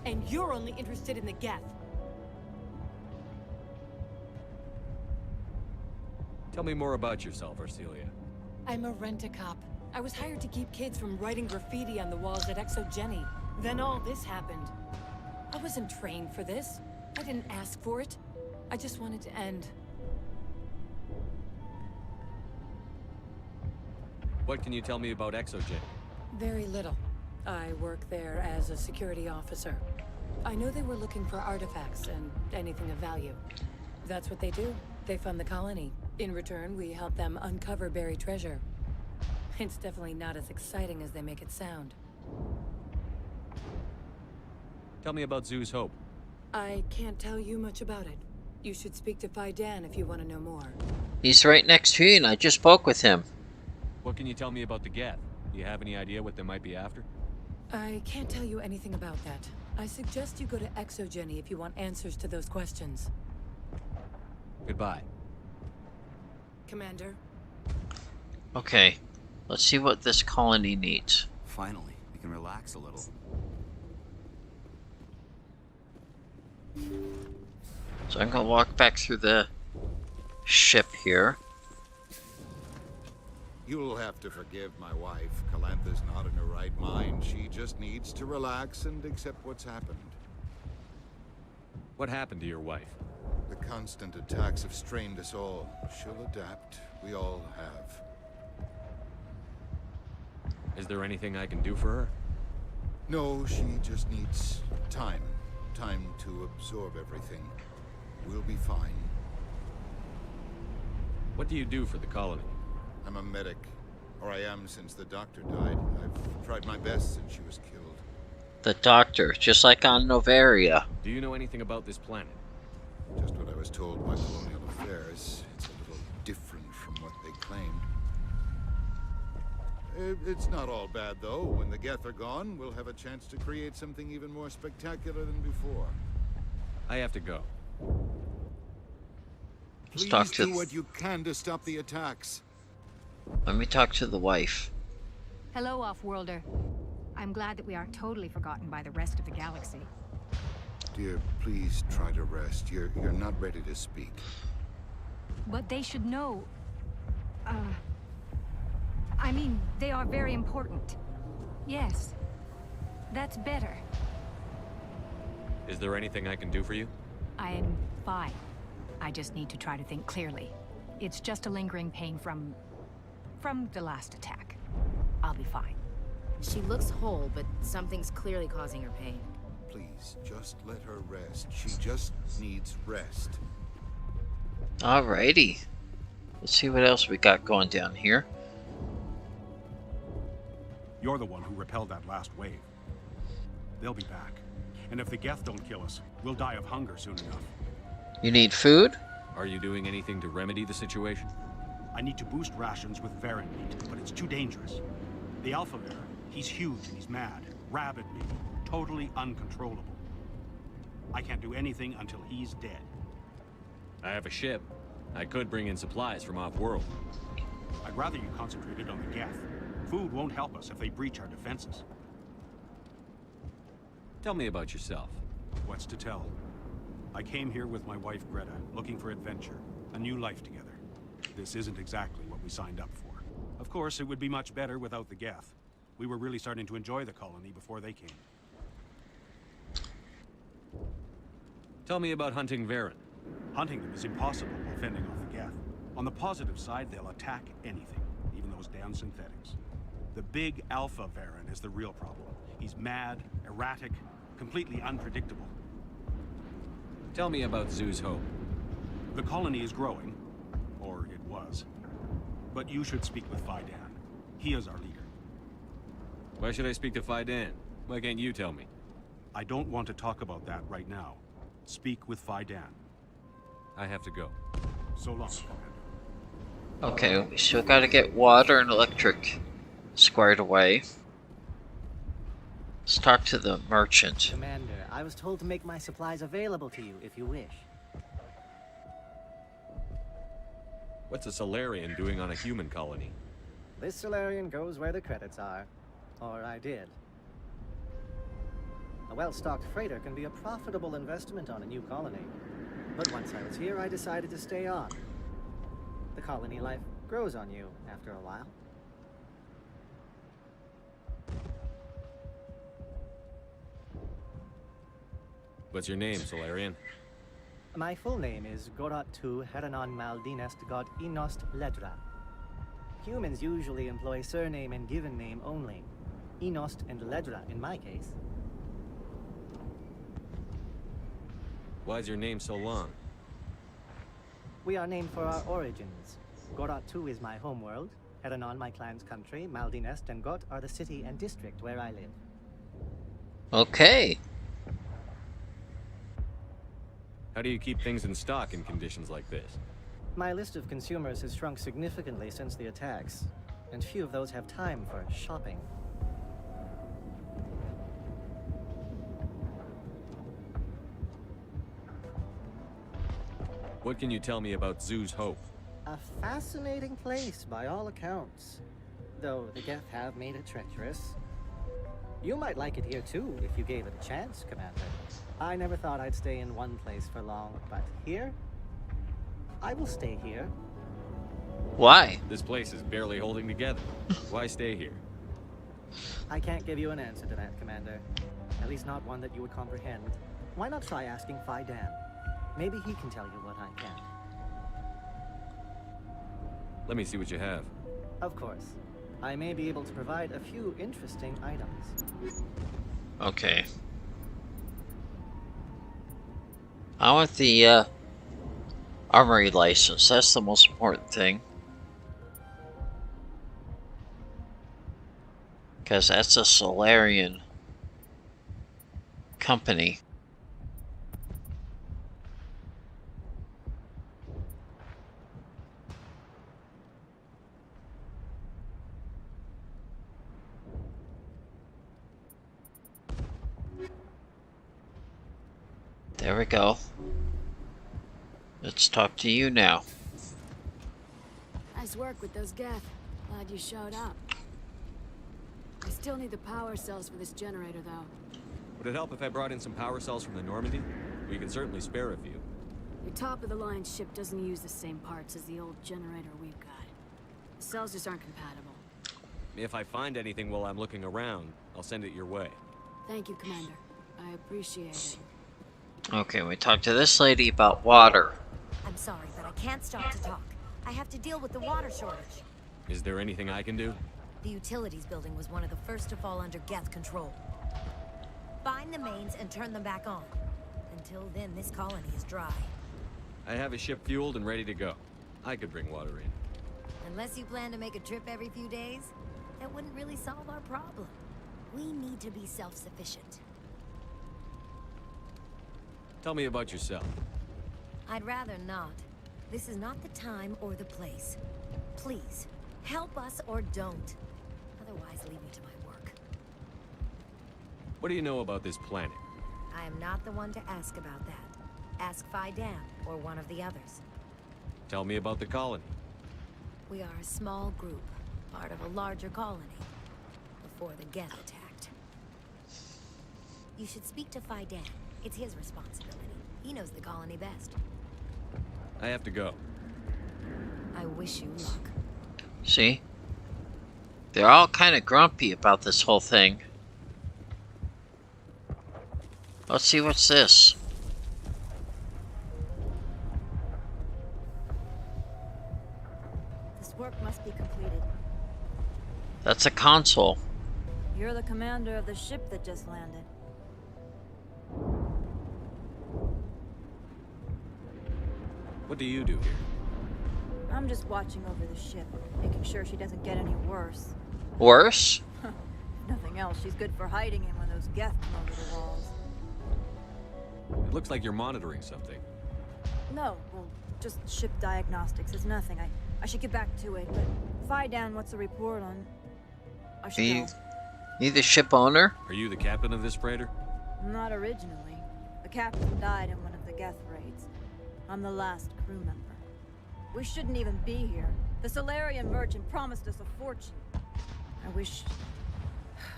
And you're only interested in the Geth. Tell me more about yourself, Arcelia. I'm a rent-a-cop. I was hired to keep kids from writing graffiti on the walls at Exogeny. Then all this happened. I wasn't trained for this. I didn't ask for it. I just wanted to end. What can you tell me about Exogeny? Very little. I work there as a security officer. I know they were looking for artifacts and anything of value. That's what they do. They fund the colony. In return, we help them uncover buried treasure. It's definitely not as exciting as they make it sound. Tell me about Zoo's Hope. I can't tell you much about it. You should speak to Phi Dan if you want to know more. He's right next to you, and I just spoke with him. What can you tell me about the Geth? Do you have any idea what they might be after? I can't tell you anything about that. I suggest you go to Exogeny if you want answers to those questions. Goodbye. Commander? Okay, let's see what this colony needs. Finally, we can relax a little. So I'm gonna walk back through the ship here. You'll have to forgive my wife. Calantha's not in her right mind. She just needs to relax and accept what's happened. What happened to your wife? The constant attacks have strained us all. She'll adapt. We all have. Is there anything I can do for her? No, she just needs time. Time to absorb everything. We'll be fine. What do you do for the colony? I'm a medic. Or I am since the doctor died. I've tried my best since she was killed. The doctor, just like on Novaria. Do you know anything about this planet? Just what I was told by Colonial Affairs. It's a little different from what they claimed. It's not all bad, though. When the Geth are gone, we'll have a chance to create something even more spectacular than before. I have to go. Please talk to- do what you can to stop the attacks. Let me talk to the wife. Hello, Off-Worlder. I'm glad that we aren't totally forgotten by the rest of the galaxy. Dear, please try to rest. You're not ready to speak. But they should know... I mean, they are very important. Yes. That's better. Is there anything I can do for you? I'm fine. I just need to try to think clearly. It's just a lingering pain from the last attack. I'll be fine. She looks whole, but something's clearly causing her pain. Please, just let her rest. She just needs rest. Alrighty. Let's see what else we got going down here. You're the one who repelled that last wave. They'll be back. And if the Geth don't kill us, we'll die of hunger soon enough. You need food? Are you doing anything to remedy the situation? I need to boost rations with Varen meat, but it's too dangerous. The Alpha Varen, he's huge and he's mad, rabid meat, totally uncontrollable. I can't do anything until he's dead. I have a ship. I could bring in supplies from off-world. I'd rather you concentrated on the Geth. Food won't help us if they breach our defenses. Tell me about yourself. What's to tell? I came here with my wife Greta, looking for adventure, a new life together. This isn't exactly what we signed up for. Of course, it would be much better without the Geth. We were really starting to enjoy the colony before they came. Tell me about hunting Varen. Hunting them is impossible while fending off the Geth. On the positive side, they'll attack anything, even those damn synthetics. The big Alpha Varen is the real problem. He's mad, erratic, completely unpredictable. Tell me about Zoo's Hope. The colony is growing, or it was. But you should speak with Faidan. He is our leader. Why should I speak to Faidan? Why can't you tell me? I don't want to talk about that right now. Speak with Faidan. I have to go. So long, Commander. Okay, we still gotta get water and electric squared away. Let's talk to the merchant. Commander, I was told to make my supplies available to you if you wish. What's a Solarian doing on a human colony? This Solarian goes where the credits are. Or I did. A well-stocked freighter can be a profitable investment on a new colony. But once I was here, I decided to stay on. The colony life grows on you after a while. What's your name, Solarian? My full name is Gorat-tu Heranon Maldinest God Inost Ledra. Humans usually employ surname and given name only. Inost and Ledra in my case. Why is your name so long? We are named for our origins. Gorat-tu is my homeworld, Heranon my clan's country, Maldinest and Got are the city and district where I live. Okay. How do you keep things in stock in conditions like this? My list of consumers has shrunk significantly since the attacks, and few of those have time for shopping. What can you tell me about Zoo's Hope? A fascinating place by all accounts, though the Geth have made it treacherous. You might like it here too, if you gave it a chance, Commander. I never thought I'd stay in one place for long, but here? I will stay here. Why? This place is barely holding together. Why stay here? I can't give you an answer to that, Commander. At least not one that you would comprehend. Why not try asking Faidan? Maybe he can tell you what I can't. Let me see what you have. Of course. I may be able to provide a few interesting items. Okay. I want the armory license. That's the most important thing. Because that's a Solarian company. There we go. Let's talk to you now. Nice work with those Geth. Glad you showed up. I still need the power cells for this generator, though. Would it help if I brought in some power cells from the Normandy? We can certainly spare a few. Your top-of-the-line ship doesn't use the same parts as the old generator we've got. The cells just aren't compatible. If I find anything while I'm looking around, I'll send it your way. Thank you, Commander. I appreciate it. Okay, we talked to this lady about water. I'm sorry, but I can't stop to talk. I have to deal with the water shortage. Is there anything I can do? The utilities building was one of the first to fall under Geth control. Find the mains and turn them back on. Until then, this colony is dry. I have a ship fueled and ready to go. I could bring water in. Unless you plan to make a trip every few days, that wouldn't really solve our problem. We need to be self-sufficient. Tell me about yourself. I'd rather not. This is not the time or the place. Please, help us or don't. Otherwise, leave me to my work. What do you know about this planet? I am not the one to ask about that. Ask Phi-Dan or one of the others. Tell me about the colony. We are a small group, part of a larger colony, before the Geth attacked. You should speak to Phi-Dan. It's his responsibility. He knows the colony best. I have to go. I wish you luck. See? They're all kind of grumpy about this whole thing. Let's see what's this. This work must be completed. That's a console. You're the commander of the ship that just landed. What do you do here? I'm just watching over the ship, making sure she doesn't get any worse. Worse? If nothing else, she's good for hiding in when those Geth come over the walls. It looks like you're monitoring something. No, well, just ship diagnostics is nothing. I should get back to it, but Phi-Dan, what's the report on? I should go. You the ship owner? Are you the captain of this freighter? Not originally. The captain died in one of the Geth raids. I'm the last crew member. We shouldn't even be here. The Solarian merchant promised us a fortune. I wish...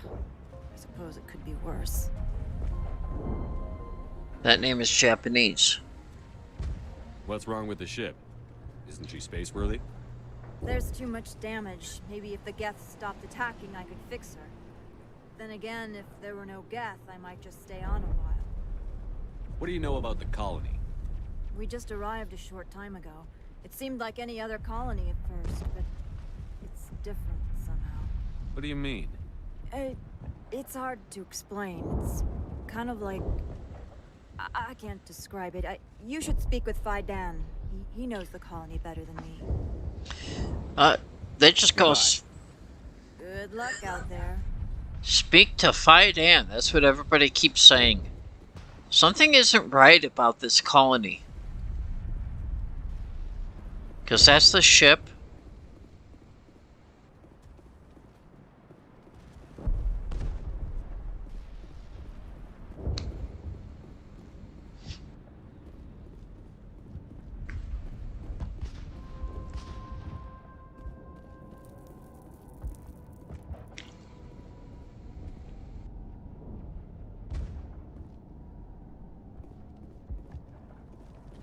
I suppose it could be worse. That name is Japanese. What's wrong with the ship? Isn't she space-worthy? There's too much damage. Maybe if the Geth stopped attacking, I could fix her. Then again, if there were no Geth, I might just stay on a while. What do you know about the colony? We just arrived a short time ago. It seemed like any other colony at first, but it's different somehow. What do you mean? It's hard to explain. It's kind of like... I can't describe it. You should speak with Phi-Dan. He knows the colony better than me. They just go... Good luck out there. Speak to Phi-Dan. That's what everybody keeps saying. Something isn't right about this colony. Because that's the ship.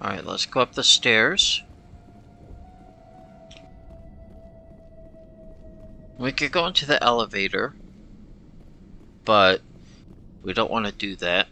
Alright, let's go up the stairs. We could go into the elevator, but we don't want to do that.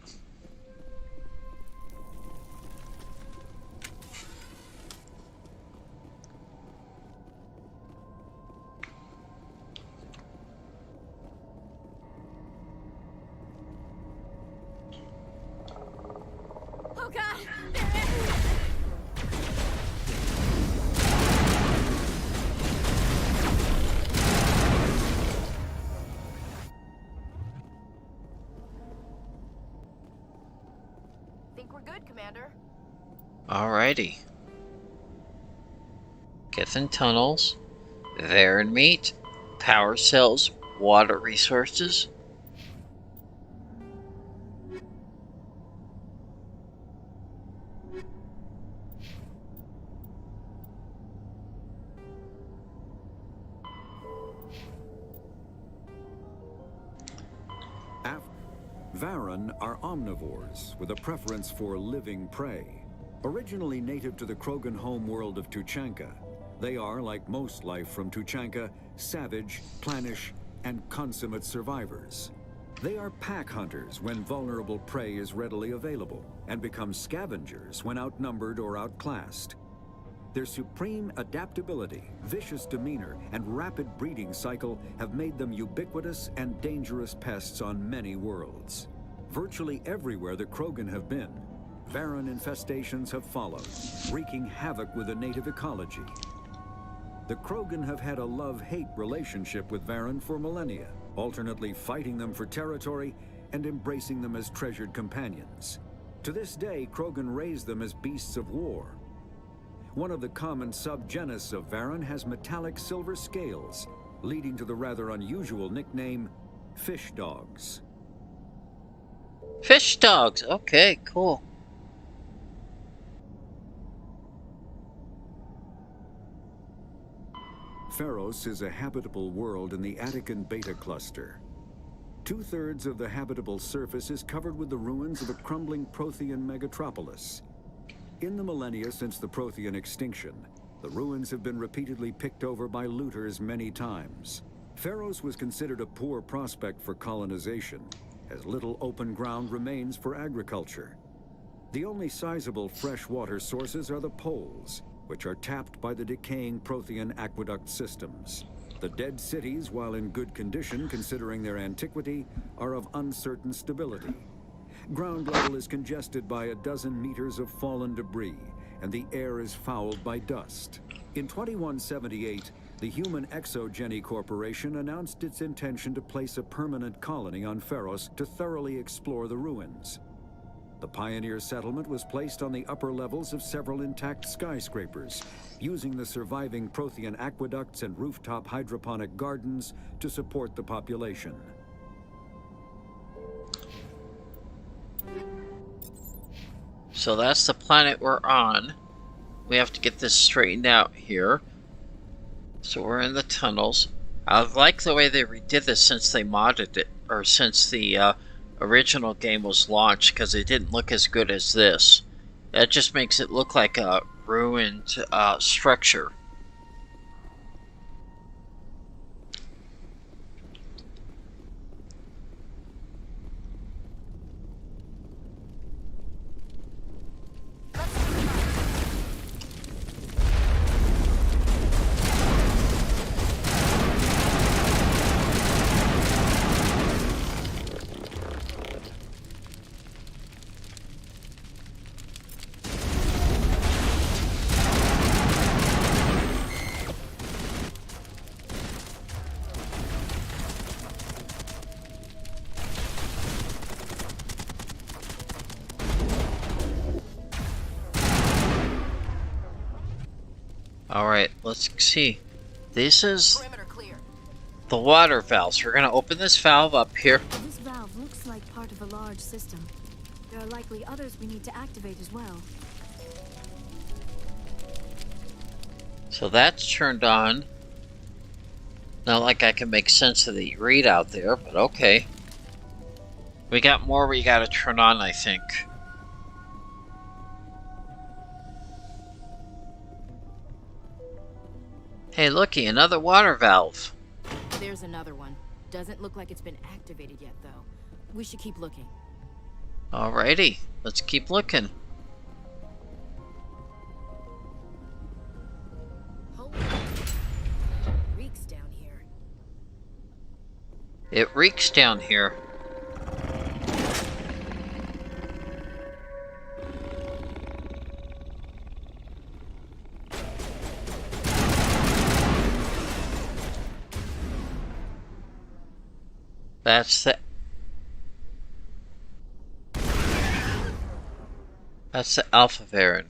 ahead, Commander. Alrighty. Gethin tunnels, Varen meat, power cells, water resources. Varen are omnivores with a preference for living prey. Originally native to the Krogan homeworld of Tuchanka, they are, like most life from Tuchanka, savage, clannish, and consummate survivors. They are pack hunters when vulnerable prey is readily available, and become scavengers when outnumbered or outclassed. Their supreme adaptability, vicious demeanor, and rapid breeding cycle have made them ubiquitous and dangerous pests on many worlds. Virtually everywhere the Krogan have been, Varen infestations have followed, wreaking havoc with the native ecology. The Krogan have had a love-hate relationship with Varen for millennia, alternately fighting them for territory and embracing them as treasured companions. To this day, Krogan raise them as beasts of war. One of the common subgenus of Varen has metallic silver scales, leading to the rather unusual nickname, fish dogs. Fish dogs! Okay, cool. Pharos is a habitable world in the Attican Beta Cluster. 2/3 of the habitable surface is covered with the ruins of a crumbling Prothean megatropolis. In the millennia since the Prothean extinction, the ruins have been repeatedly picked over by looters many times. Pharos was considered a poor prospect for colonization, as little open ground remains for agriculture. The only sizable freshwater sources are the poles, which are tapped by the decaying Prothean aqueduct systems. The dead cities, while in good condition considering their antiquity, are of uncertain stability. Ground level is congested by a dozen meters of fallen debris, and the air is fouled by dust. In 2178, the Human Exogeny Corporation announced its intention to place a permanent colony on Pharos to thoroughly explore the ruins. The pioneer settlement was placed on the upper levels of several intact skyscrapers, using the surviving Prothean aqueducts and rooftop hydroponic gardens to support the population. So that's the planet we're on. We have to get this straightened out here. So we're in the tunnels. I like the way they redid this since they modded it, or since the original game was launched, because it didn't look as good as this. That just makes it look like a ruined structure. Alright, let's see. This is the water valves. We're going to open this valve up here. This valve looks like part of a large system. There are likely others we need to activate as well. So that's turned on. Not like I can make sense of the readout there, but okay. We got more we got to turn on, I think. Hey, looky, another water valve. There's another one. Doesn't look like it's been activated yet, though. We should keep looking. Alrighty, let's keep looking. Reeks down here. It reeks down here. That's the... That's the Alpha Baron.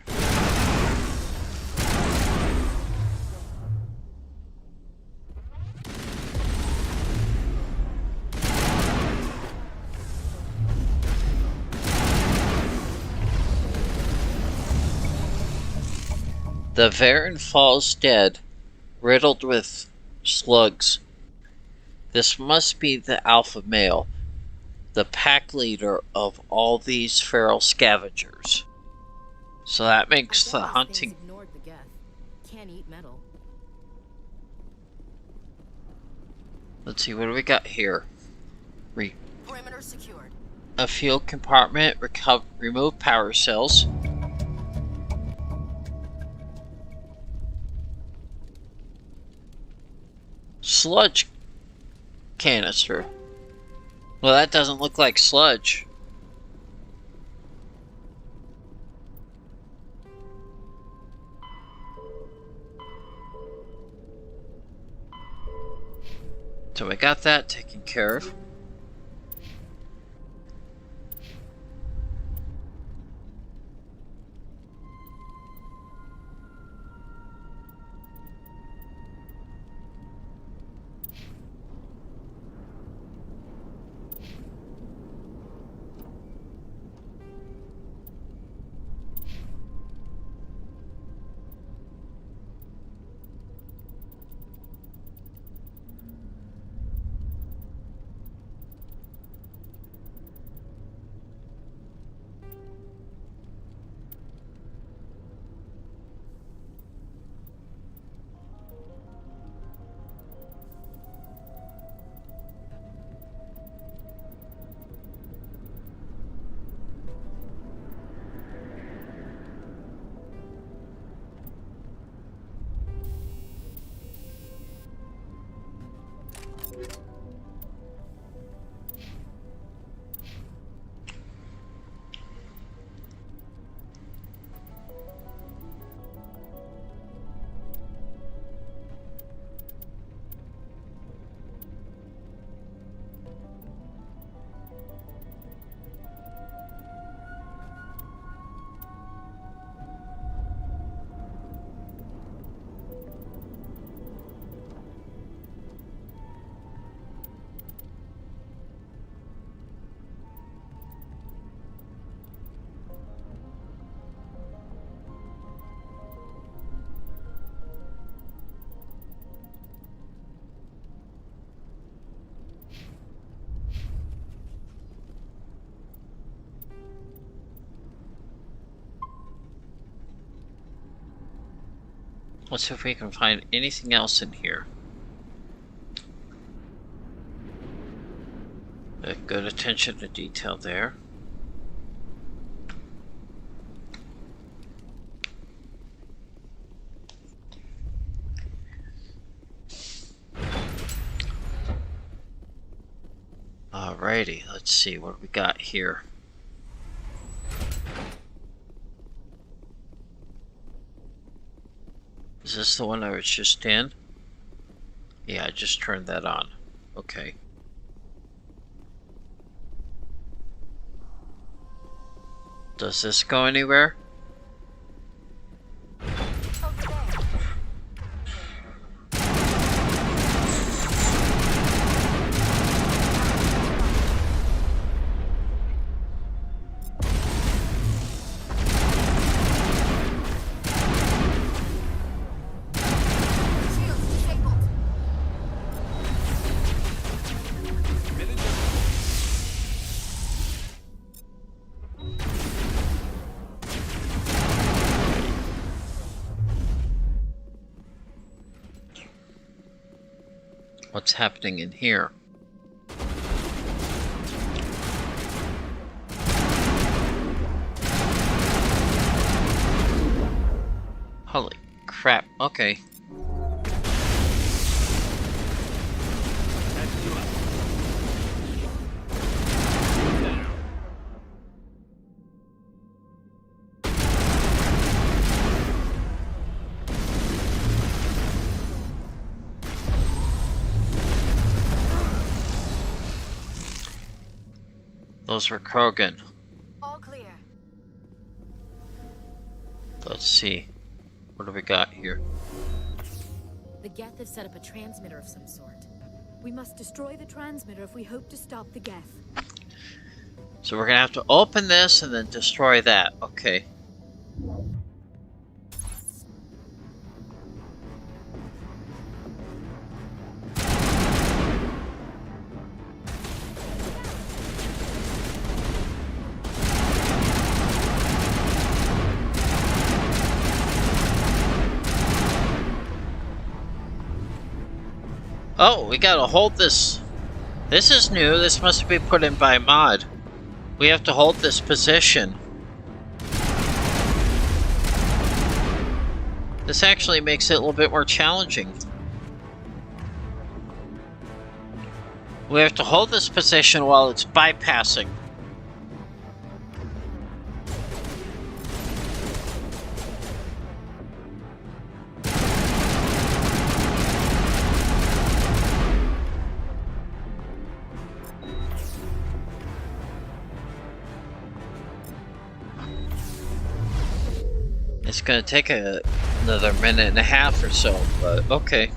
The Varen falls dead, riddled with slugs. This must be the alpha male, the pack leader of all these feral scavengers. So that makes the hunting. Ignored the Geth. Can't eat metal. Let's see, what do we got here? Perimeter secured. A fuel compartment, remove power cells. Sludge canister. Well, that doesn't look like sludge. So we got that taken care of. Let's see if we can find anything else in here. Good attention to detail there. Alrighty, let's see what we got here. Is this the one I was just in? Yeah, I just turned that on. Okay. Does this go anywhere? What's happening in here? Holy crap, okay. Those were Krogan. All clear. see. What do we got here? The Geth have set up a transmitter of some sort. We must destroy the transmitter if we hope to stop the Geth. So we're gonna have to open this and then destroy that. Okay. Oh, we gotta hold this. This is new. This must be put in by mod. We have to hold this position. This actually makes it a little bit more challenging. We have to hold this position while it's bypassing. It's gonna take another minute and a half or so, but okay.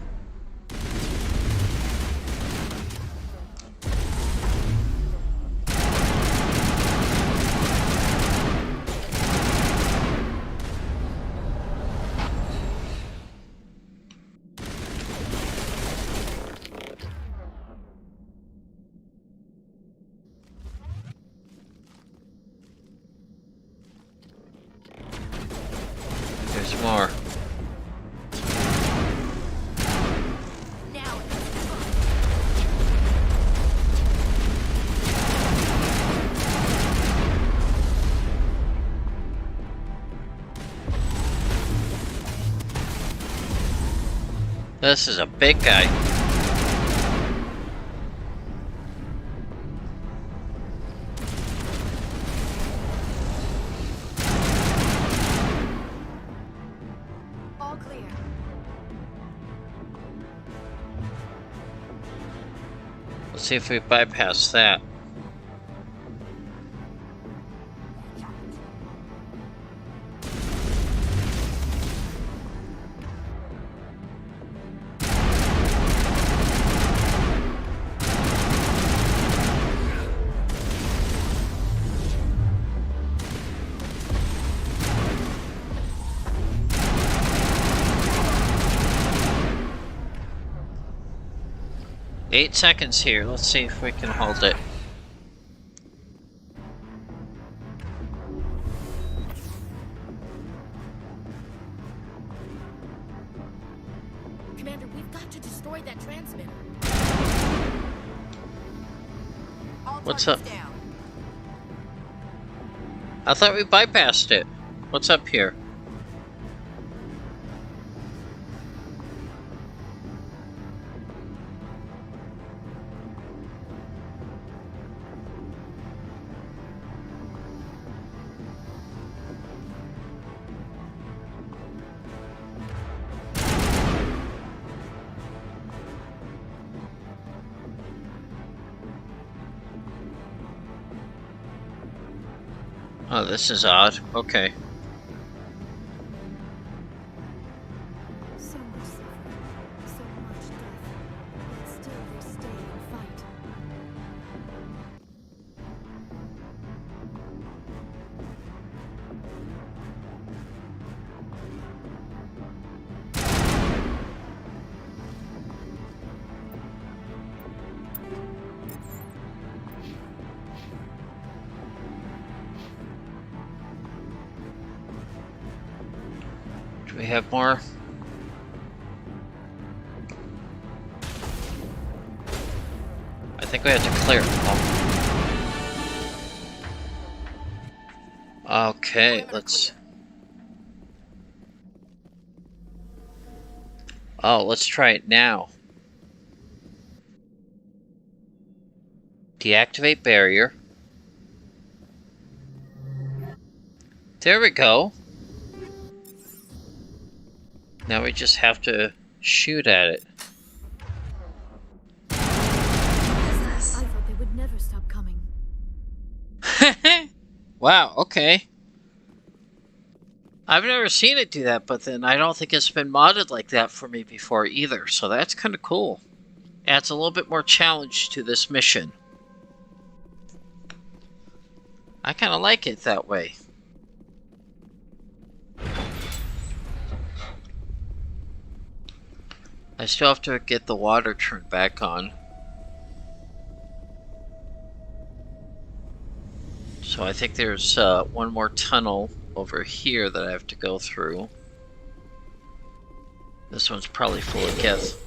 There's more. This is a big guy. All clear. Let's see if we bypass that. Eight seconds here. Let's see if we can hold it. Commander, we've got to destroy that transmitter. What's up? I thought we bypassed it. What's up here? Oh, this is odd. Okay. So much suffering, so much death, yet still they stay and fight. Do we have more? I think we have to clear. Oh. Okay, let's... Oh, let's try it now. Deactivate barrier. There we go. Now we just have to shoot at it. I thought they would never stop coming. Wow, okay. I've never seen it do that, but then I don't think it's been modded like that for me before either, so that's kind of cool. Adds a little bit more challenge to this mission. I kind of like it that way. I still have to get the water turned back on. So I think there's one more tunnel over here that I have to go through. This one's probably full of geth.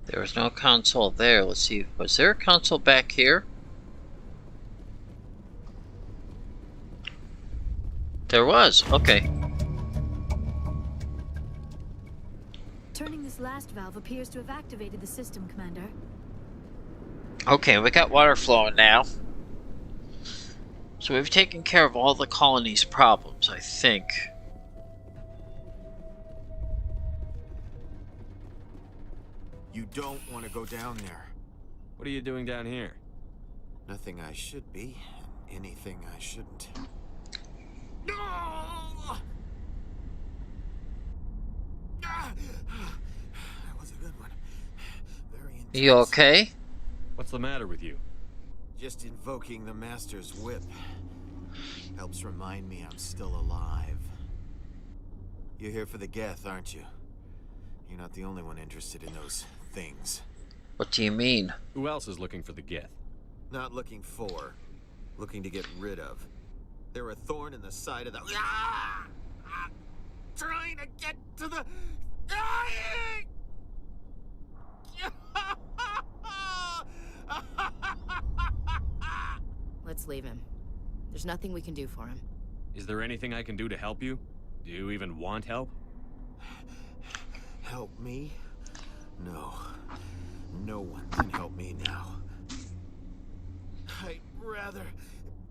There was no console there. Let's see. Was there a console back here? There was. Okay. Turning this last valve appears to have activated the system, Commander. Okay, we got water flowing now. So we've taken care of all the colony's problems, I think. You don't want to go down there. What are you doing down here? Nothing I should be, and anything I shouldn't. No! That was a good one. Very intense. You okay? What's the matter with you? Just invoking the Master's whip helps remind me I'm still alive. You're here for the Geth, aren't you? You're not the only one interested in those things. What do you mean? Who else is looking for the Geth? Not looking for, looking to get rid of. They're a thorn in the side of the... Ah! Trying to get to the... Let's leave him. There's nothing we can do for him. Is there anything I can do to help you? Do you even want help? Help me? No. No one can help me now. I'd rather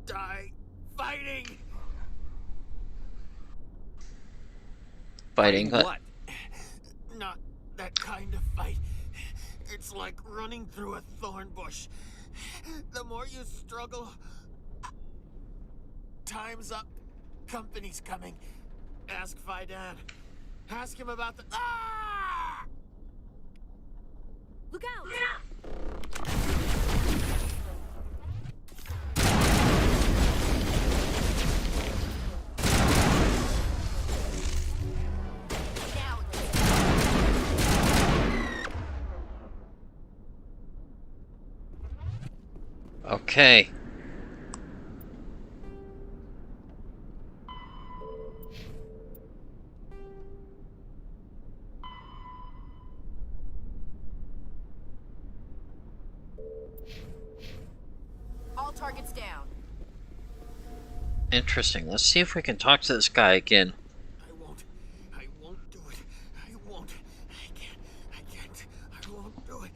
die fighting! Fighting what? Not that kind of fight. It's like running through a thorn bush. The more you struggle... Time's up. Company's coming. Ask Faidan. Ask him about the... Ah! Look out! Okay. All targets down. Interesting. Let's see if we can talk to this guy again. I won't do it. I won't. I can't. I won't do it.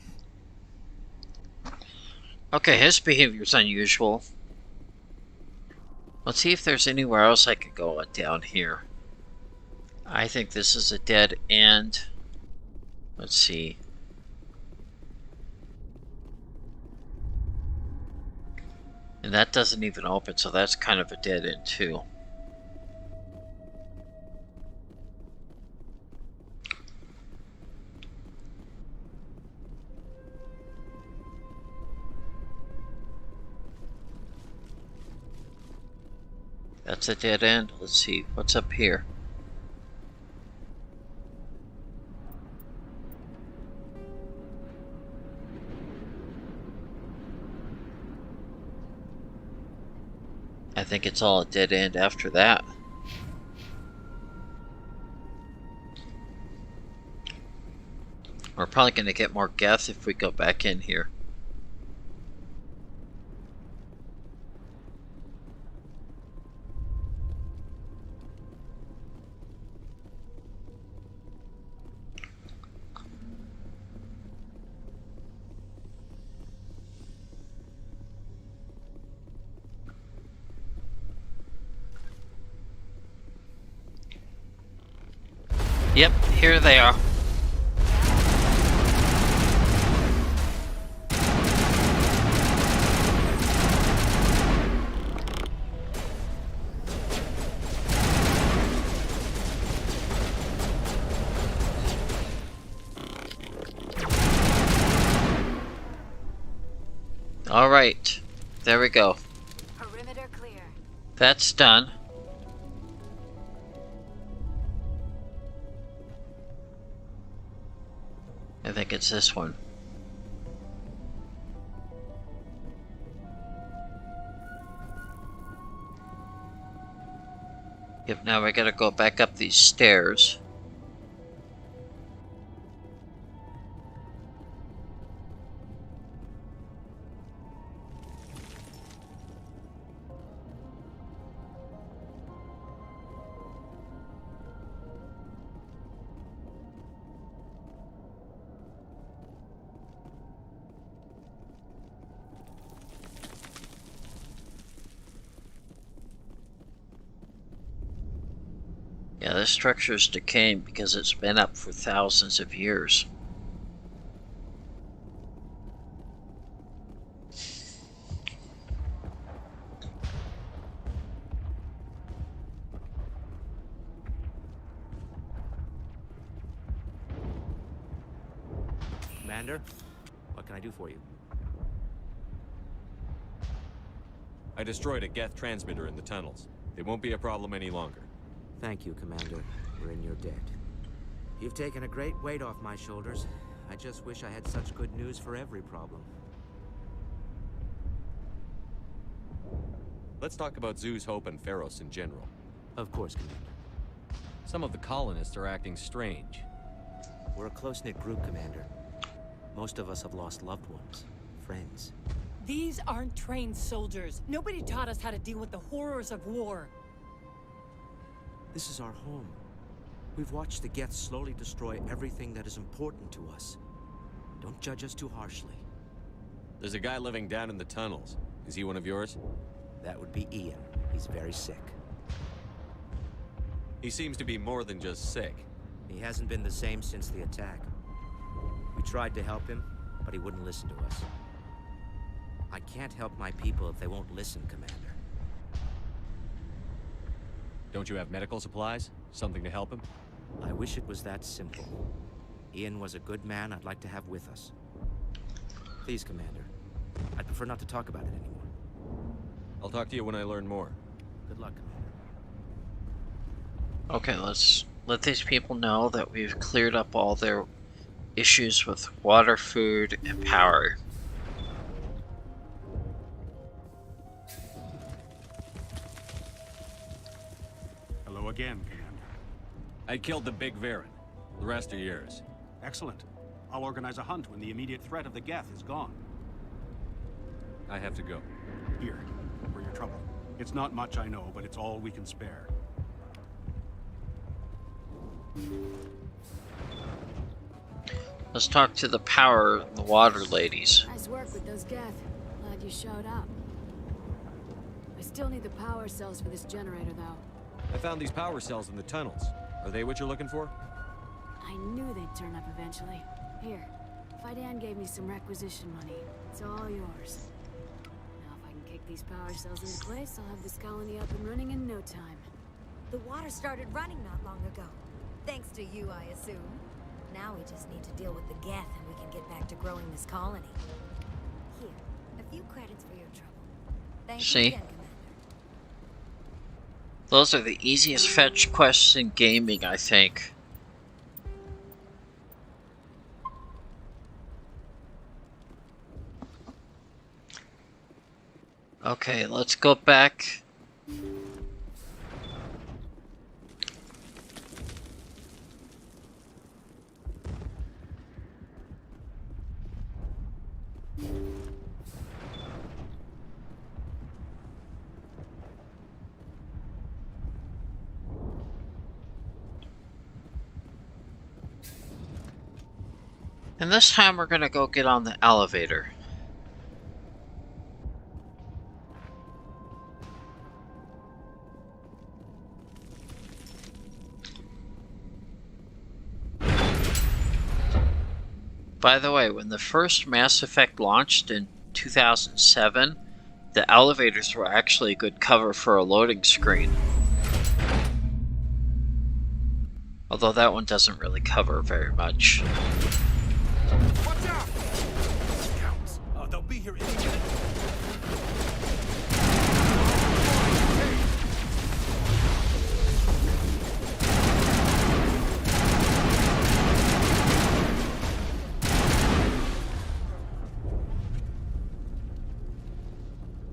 Okay, his behavior's unusual. Let's see if there's anywhere else I could go down here. I think this is a dead end. Let's see. And that doesn't even open, so that's kind of a dead end too. That's a dead end. Let's see, what's up here? I think it's all a dead end after that. We're probably going to get more geth if we go back in here. Yep, here they are. All right, there we go. Perimeter clear. That's done. I think it's this one. Yep, now we gotta go back up these stairs. Yeah, this structure is decaying because it's been up for thousands of years. Commander, what can I do for you? I destroyed a Geth transmitter in the tunnels. It won't be a problem any longer. Thank you, Commander. We're in your debt. You've taken a great weight off my shoulders. I just wish I had such good news for every problem. Let's talk about Zoo's Hope and Pharos in general. Of course, Commander. Some of the colonists are acting strange. We're a close-knit group, Commander. Most of us have lost loved ones, friends. These aren't trained soldiers. Nobody taught us how to deal with the horrors of war. This is our home. We've watched the Geth slowly destroy everything that is important to us. Don't judge us too harshly. There's a guy living down in the tunnels. Is he one of yours? That would be Ian. He's very sick. He seems to be more than just sick. He hasn't been the same since the attack. We tried to help him, but he wouldn't listen to us. I can't help my people if they won't listen, Commander. Don't you have medical supplies? Something to help him? I wish it was that simple. Ian was a good man I'd like to have with us. Please, Commander. I'd prefer not to talk about it anymore. I'll talk to you when I learn more. Good luck, Commander. Okay, let's let these people know that we've cleared up all their issues with water, food, and power. Hello again, Commander. I killed the big Varen. The rest are yours. Excellent. I'll organize a hunt when the immediate threat of the Geth is gone. I have to go. Here, for your trouble. It's not much, I know, but it's all we can spare. Let's talk to the power and the water ladies. Nice work with those Geth. Glad you showed up. I still need the power cells for this generator, though. I found these power cells in the tunnels. Are they what you're looking for? I knew they'd turn up eventually. Here, Fidan gave me some requisition money. It's all yours. Now if I can kick these power cells into place, I'll have this colony up and running in no time. The water started running not long ago. Thanks to you, I assume. Now we just need to deal with the Geth and we can get back to growing this colony. Here, a few credits for your trouble. Thank you again, Commander. Those are the easiest fetch quests in gaming, I think. Okay, let's go back. And this time we're gonna go get on the elevator. By the way, when the first Mass Effect launched in 2007, the elevators were actually a good cover for a loading screen. Although that one doesn't really cover very much. Watch out! Scouts. Oh, they'll be here any minute.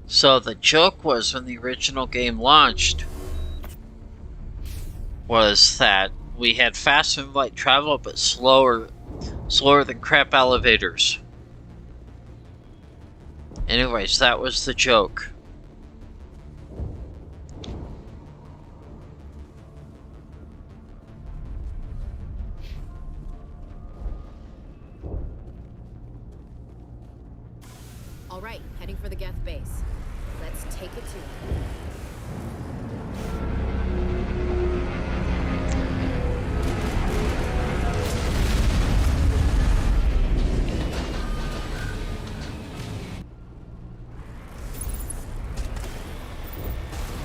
So the joke was, when the original game launched, was that we had fast and light travel, but slower than crap elevators. Anyways, that was the joke. All right, heading for the Geth base. Let's take it to them.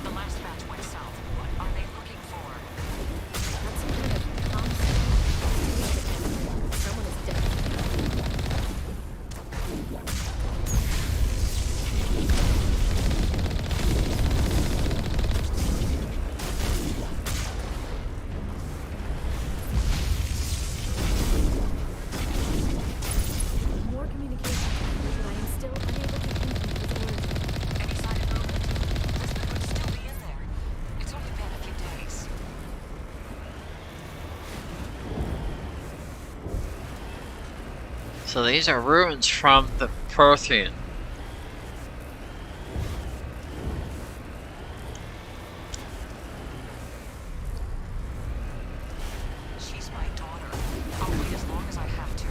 The last batch went south. What are they looking for? That's some kind of comms. Someone is dead. More communication, but I am still unable to pinpoint its origin. Any sign of movement? Lisbon would still be in there. It's only been a few days. So these are ruins from the Prothean. She's my daughter. I'll wait as long as I have to.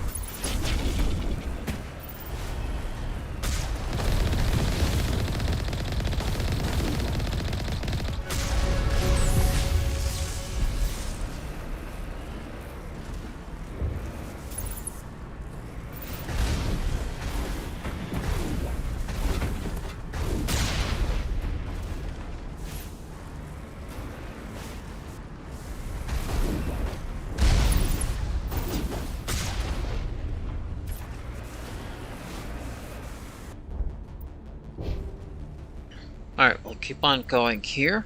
Alright, we'll keep on going here.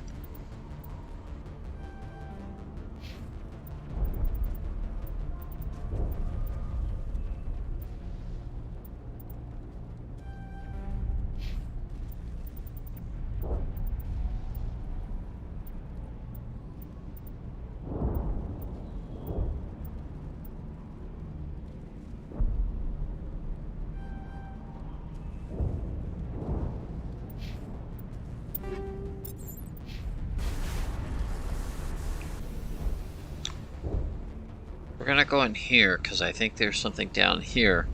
We're gonna go in here, because I think there's something down here.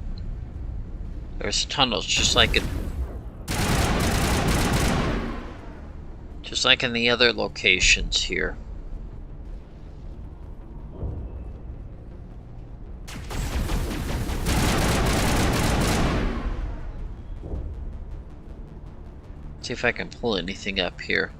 There's tunnels, just like in the other locations here. See if I can pull anything up here.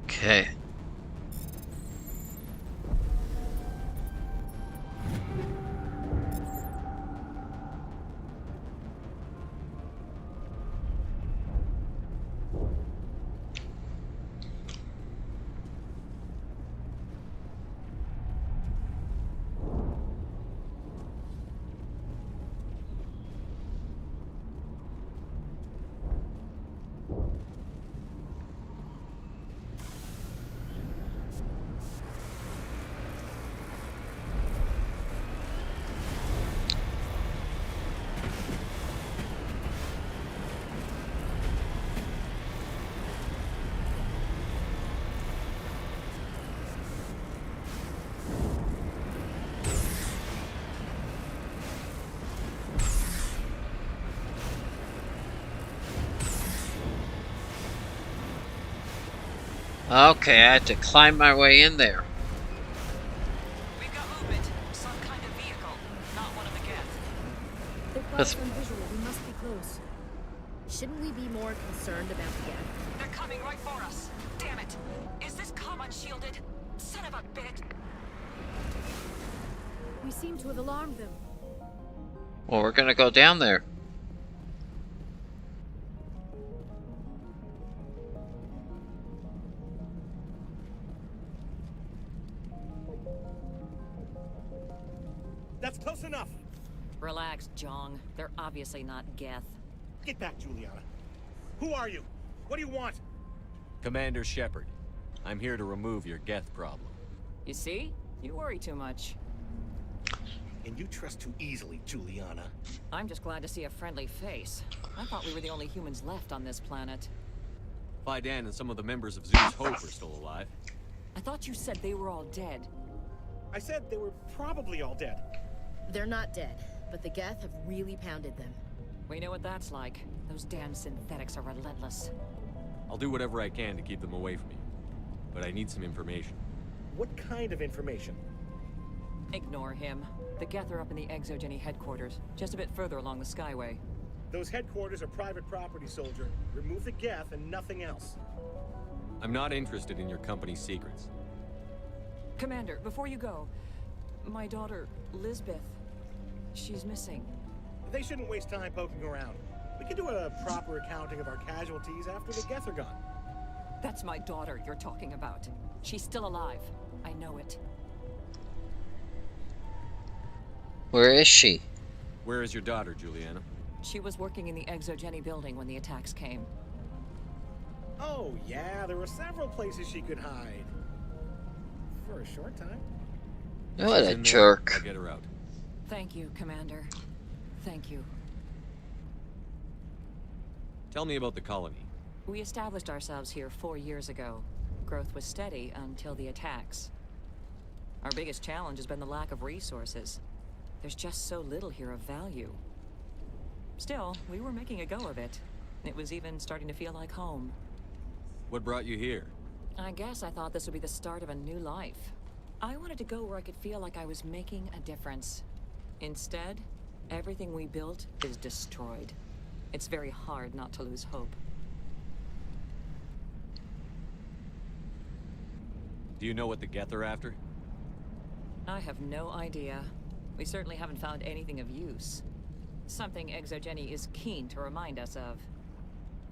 Okay. Okay, I had to climb my way in there. We've got movement. Some kind of vehicle, not one of the Geth. They've got us on visual. We must be close. Shouldn't we be more concerned about the Geth? They're coming right for us. Damn it! Is this comm unshielded? Son of a bitch! We seem to have alarmed them. Well, we're gonna go down there. That's close enough. Relax, Jong. They're obviously not Geth. Get back, Juliana. Who are you? What do you want? Commander Shepard, I'm here to remove your Geth problem. You see? You worry too much. And you trust too easily, Juliana. I'm just glad to see a friendly face. I thought we were the only humans left on this planet. Fidan and some of the members of Zeus Hope are still alive. I thought you said they were all dead. I said they were probably all dead. They're not dead, but the Geth have really pounded them. We know what that's like. Those damn synthetics are relentless. I'll do whatever I can to keep them away from you. But I need some information. What kind of information? Ignore him. The Geth are up in the Exogeny headquarters, just a bit further along the Skyway. Those headquarters are private property, soldier. Remove the Geth and nothing else. I'm not interested in your company's secrets. Commander, before you go, my daughter, Lisbeth, she's missing. They shouldn't waste time poking around. We can do a proper accounting of our casualties after the Geth are gone. That's my daughter you're talking about. She's still alive. I know it. Where is she? Where is your daughter, Juliana? She was working in the Exogeny building when the attacks came. Oh, yeah, there were several places she could hide. For a short time. What a jerk. I'll get her out. Thank you, Commander. Thank you. Tell me about the colony. We established ourselves here 4 years ago. Growth was steady until the attacks. Our biggest challenge has been the lack of resources. There's just so little here of value. Still, we were making a go of it. It was even starting to feel like home. What brought you here? I guess I thought this would be the start of a new life. I wanted to go where I could feel like I was making a difference. Instead, everything we built is destroyed. It's very hard not to lose hope. Do you know what the Geth are after? I have no idea. We certainly haven't found anything of use. Something Exogeny is keen to remind us of.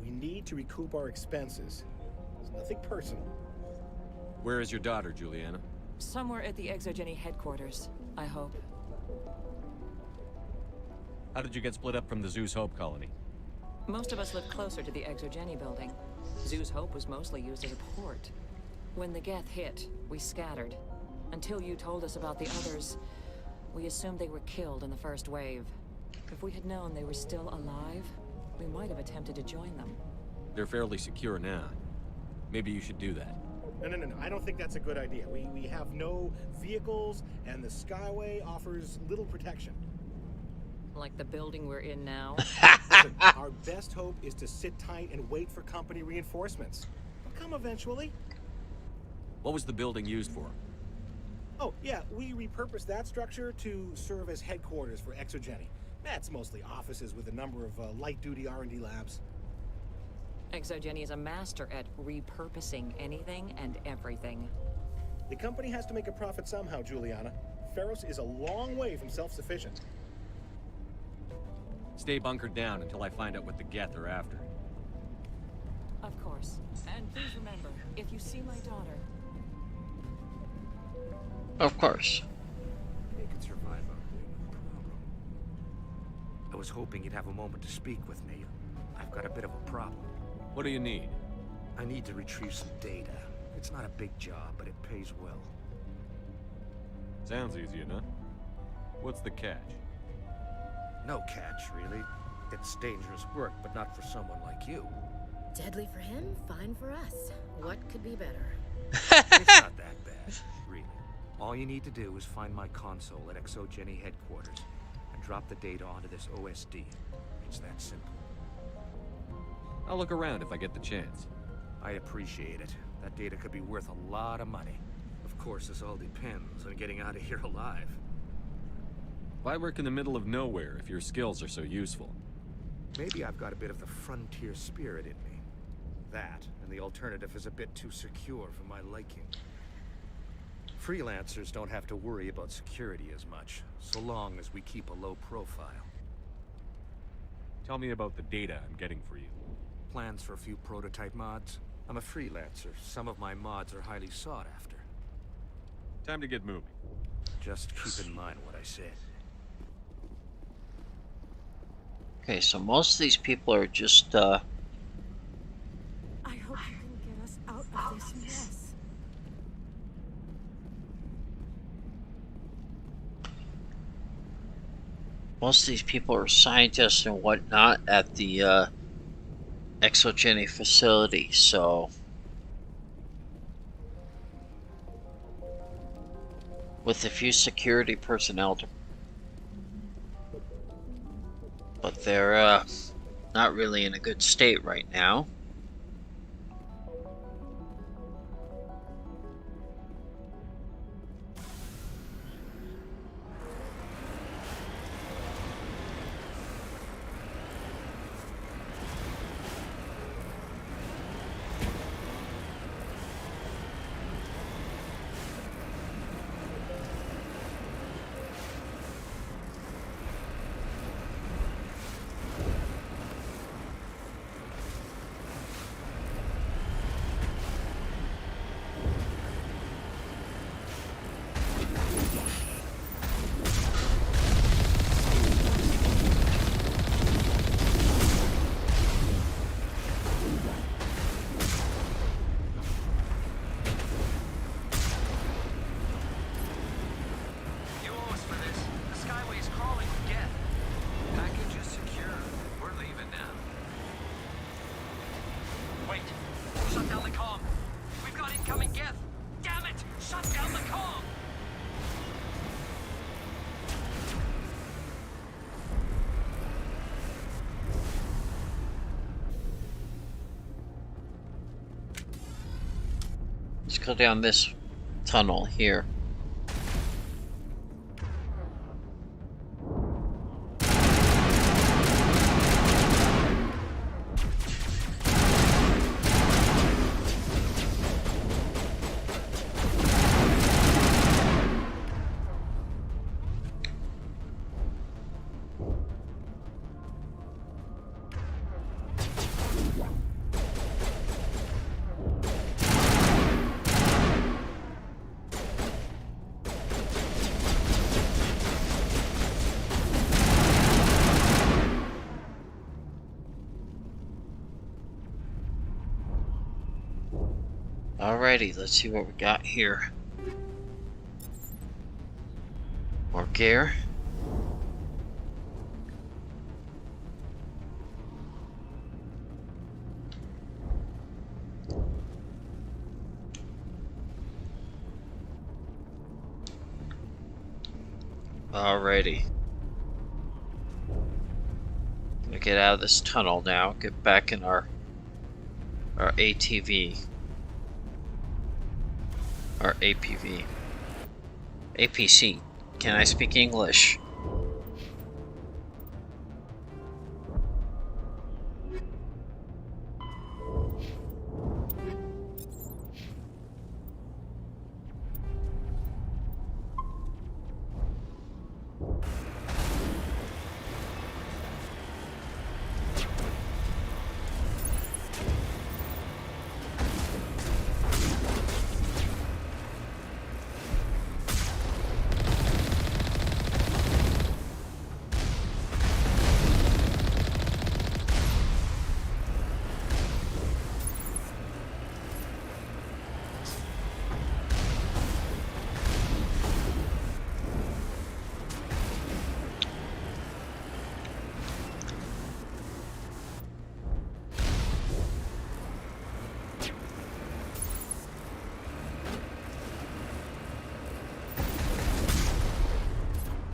We need to recoup our expenses. It's nothing personal. Where is your daughter, Juliana? Somewhere at the Exogeny headquarters, I hope. How did you get split up from the Zeus Hope colony? Most of us lived closer to the Exogeny building. Zeus Hope was mostly used as a port. When the Geth hit, we scattered. Until you told us about the others, we assumed they were killed in the first wave. If we had known they were still alive, we might have attempted to join them. They're fairly secure now. Maybe you should do that. No. I don't think that's a good idea. We have no vehicles, and the Skyway offers little protection. Like the building we're in now? Listen, our best hope is to sit tight and wait for company reinforcements. They'll come eventually. What was the building used for? Oh, yeah, we repurposed that structure to serve as headquarters for Exogeny. That's mostly offices with a number of light-duty R&D labs. Exogeny is a master at repurposing anything and everything. The company has to make a profit somehow, Juliana. Feros is a long way from self-sufficient. Stay bunkered down until I find out what the Geth are after. Of course. And please remember, if you see my daughter... Of course. They could survive out there, no problem. I was hoping you'd have a moment to speak with me. I've got a bit of a problem. What do you need? I need to retrieve some data. It's not a big job, but it pays well. Sounds easy enough. What's the catch? No catch, really. It's dangerous work, but not for someone like you. Deadly for him, fine for us. What could be better? It's not that bad, really. All you need to do is find my console at Exogeny headquarters and drop the data onto this OSD. It's that simple. I'll look around if I get the chance. I appreciate it. That data could be worth a lot of money. Of course, this all depends on getting out of here alive. Why work in the middle of nowhere if your skills are so useful? Maybe I've got a bit of the frontier spirit in me. That, and the alternative is a bit too secure for my liking. Freelancers don't have to worry about security as much, so long as we keep a low profile. Tell me about the data I'm getting for you. Plans for a few prototype mods? I'm a freelancer. Some of my mods are highly sought after. Time to get moving. Just keep in mind what I said. Okay, so most of these people are just, I hope you can get us out of this mess. most of these people are scientists and whatnot at the exogeny facility, so with a few security personnel but they're not really in a good state right now. Let's go down this tunnel here. Alrighty, let's see what we got here. More gear. Alrighty. Gonna get out of this tunnel now, get back in our ATV. Or APV. APC. Can I speak English?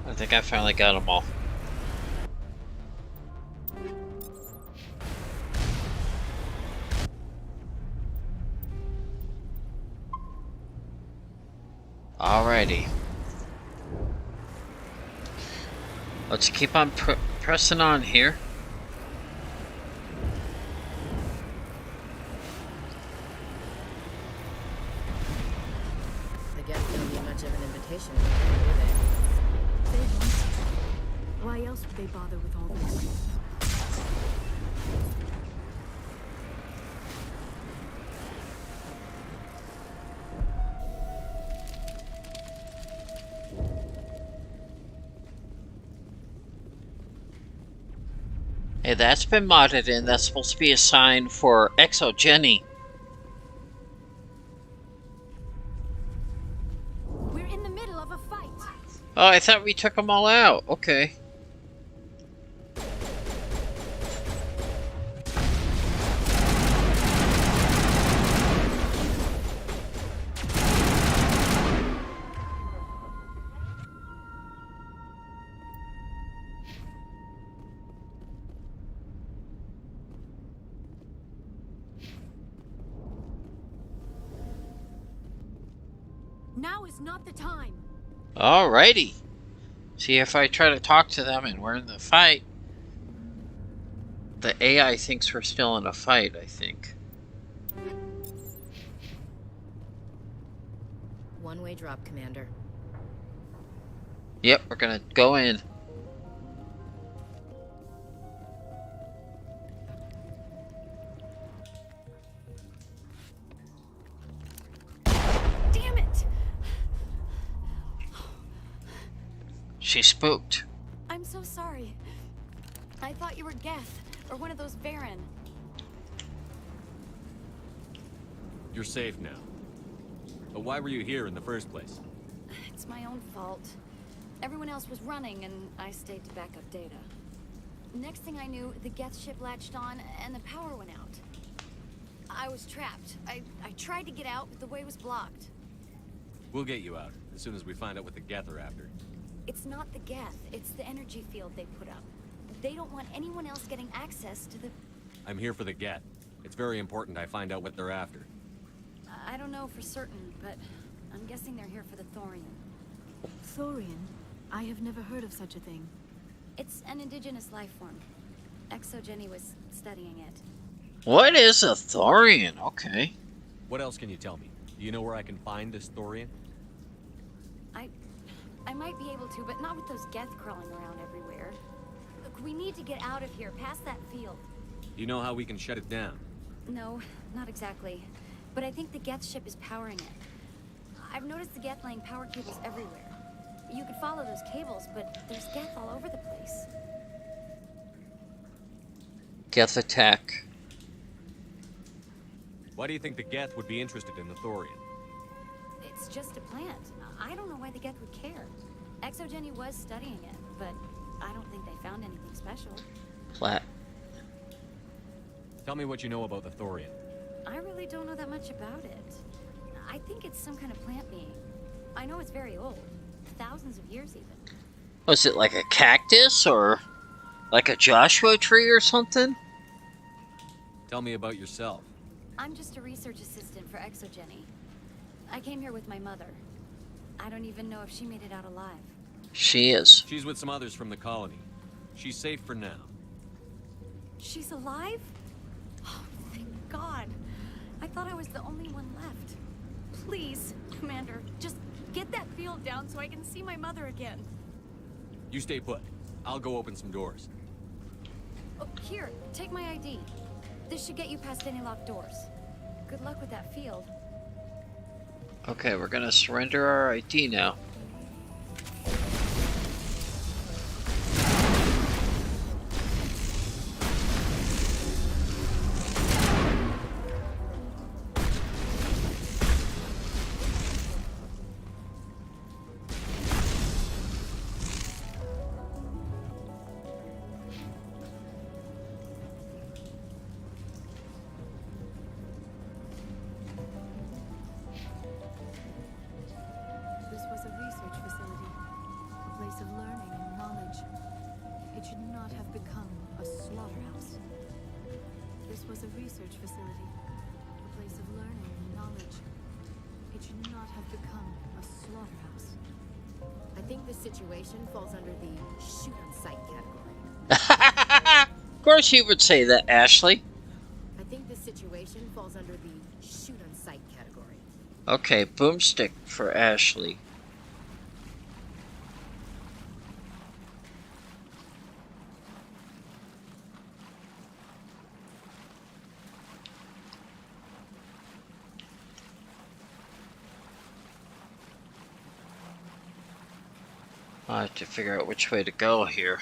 I think I finally got them all. Alrighty. Let's keep on pressing on here. The guests don't need much of an invitation, do they? They want to. Why else would they bother with all this? Hey, that's been modded in. That's supposed to be a sign for Exogeny. We're in the middle of a fight. Oh, I thought we took them all out. Okay. Now is not the time. Alrighty. See, if I try to talk to them and we're in the fight, the AI thinks we're still in a fight, I think. One-way drop, Commander. Yep, we're gonna go in. Damn it! She's spooked. I'm so sorry. I thought you were Geth, or one of those Varen. You're safe now. But why were you here in the first place? It's my own fault. Everyone else was running, and I stayed to back up data. Next thing I knew, the Geth ship latched on, and the power went out. I was trapped. I tried to get out, but the way was blocked. We'll get you out, as soon as we find out what the Geth are after. It's not the Geth, it's the energy field they put up. They don't want anyone else getting access to the... I'm here for the Geth. It's very important I find out what they're after. I don't know for certain, but I'm guessing they're here for the Thorian. Thorian? I have never heard of such a thing. It's an indigenous life form. Exogeny was studying it. What is a Thorian? Okay. What else can you tell me? Do you know where I can find this Thorian? I might be able to, but not with those Geth crawling around everywhere. Look, we need to get out of here, past that field. Do you know how we can shut it down? No, not exactly. But I think the Geth ship is powering it. I've noticed the Geth laying power cables everywhere. You could follow those cables, but there's Geth all over the place. Geth attack. Why do you think the Geth would be interested in the Thorian? It's just a plant. I don't know why the Geth would care. Exogeny was studying it, but I don't think they found anything special. Flat. Tell me what you know about the Thorian. I really don't know that much about it. I think it's some kind of plant being. I know it's very old. Thousands of years even. Was it like a cactus or like a Joshua tree or something? Tell me about yourself. I'm just a research assistant for Exogeny. I came here with my mother. I don't even know if she made it out alive. She is. She's with some others from the colony. She's safe for now. She's alive? Oh, thank God. I thought I was the only one left. Please, Commander, just get that field down so I can see my mother again. You stay put. I'll go open some doors. Oh, here, take my ID. This should get you past any locked doors. Good luck with that field. Okay, we're gonna surrender our ID now. This was a research facility, a place of learning and knowledge. It should not have become a slaughterhouse. This was a research facility, a place of learning and knowledge. It should not have become a slaughterhouse. situation falls under the shoot-on-sight category. Of course you would say that, Ashley. I think this situation falls under the shoot-on-sight category. Okay, boomstick for Ashley. I have to figure out which way to go here.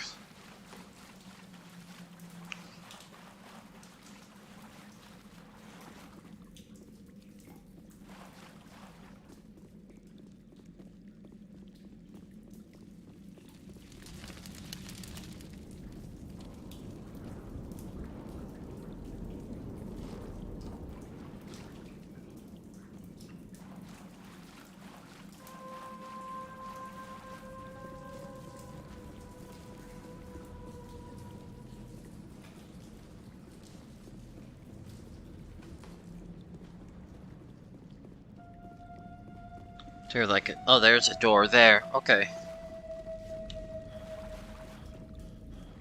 They're like, oh, there's a door there. Okay.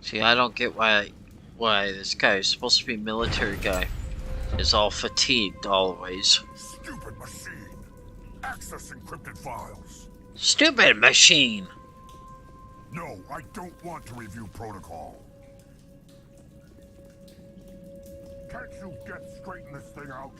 See, I don't get why this guy is supposed to be a military guy is all fatigued always. Stupid machine. Access encrypted files. Stupid machine. No, I don't want to review protocol. Can't you straighten this thing out?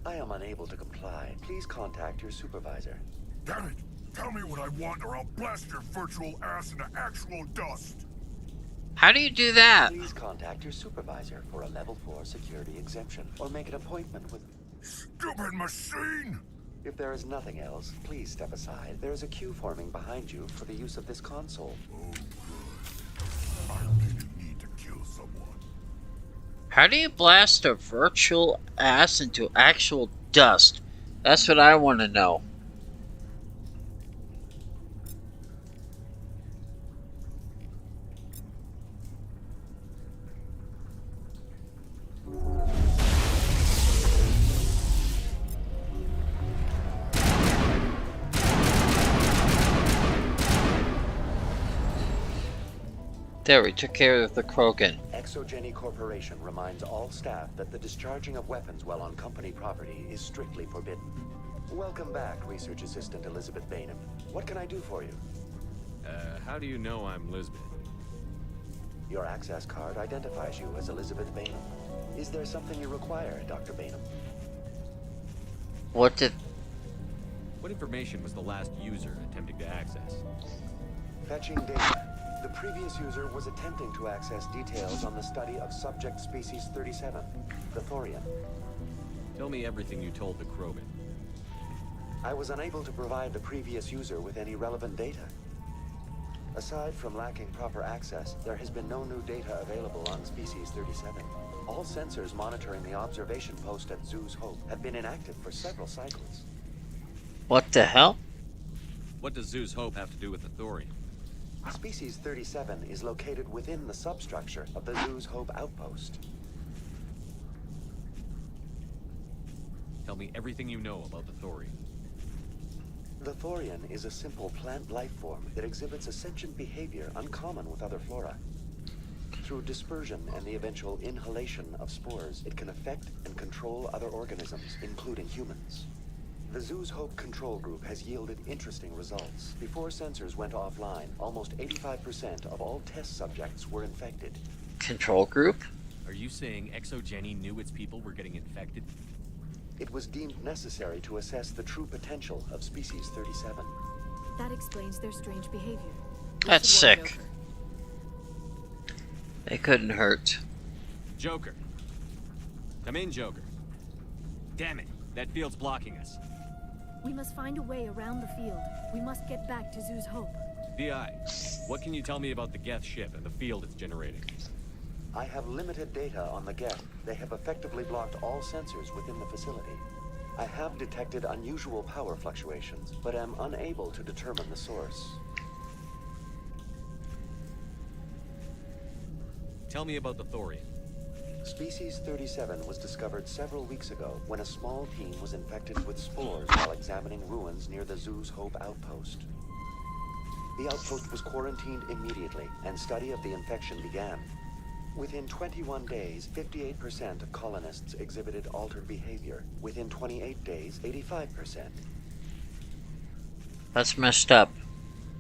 I am unable to comply. Please contact your supervisor. Damn it! Tell me what I want or I'll blast your virtual ass into actual dust! How do you do that? Please contact your supervisor for a level 4 security exemption or make an appointment with... Stupid machine! If there is nothing else, please step aside. There is a queue forming behind you for the use of this console. Oh, good. I really need to kill someone. How do you blast a virtual ass into actual dust? That's what I want to know. There, we took care of the Krogan. Exogeny Corporation reminds all staff that the discharging of weapons while on company property is strictly forbidden. Welcome back, Research Assistant Elizabeth Bainham. What can I do for you? How do you know I'm Lisbeth? Your access card identifies you as Elizabeth Bainham. Is there something you require, Dr. Bainham? What information was the last user attempting to access? Fetching data. The previous user was attempting to access details on the study of subject species 37, the Thorian. Tell me everything you told the Krogan. I was unable to provide the previous user with any relevant data. Aside from lacking proper access, there has been no new data available on species 37. All sensors monitoring the observation post at Zoo's Hope have been inactive for several cycles. What the hell? What does Zoo's Hope have to do with the Thorian? Species 37 is located within the substructure of the Zoo's Hope outpost. Tell me everything you know about the Thorian. The Thorian is a simple plant life form that exhibits a sentient behavior uncommon with other flora. Through dispersion and the eventual inhalation of spores, it can affect and control other organisms, including humans. The Zoo's Hope control group has yielded interesting results. Before sensors went offline, almost 85% of all test subjects were infected. Control group? Are you saying Exogeny knew its people were getting infected? It was deemed necessary to assess the true potential of species 37. That explains their strange behavior. That's sick. They couldn't hurt. Joker. Come in, Joker. Damn it, that field's blocking us. We must find a way around the field. We must get back to Zoo's Hope. DI, what can you tell me about the Geth ship and the field it's generating? I have limited data on the Geth. They have effectively blocked all sensors within the facility. I have detected unusual power fluctuations, but am unable to determine the source. Tell me about the Thorian. Species 37 was discovered several weeks ago when a small team was infected with spores while examining ruins near the zoo's Hope outpost. The outpost was quarantined immediately, and study of the infection began. Within 21 days, 58% of colonists exhibited altered behavior. Within 28 days, 85%. That's messed up.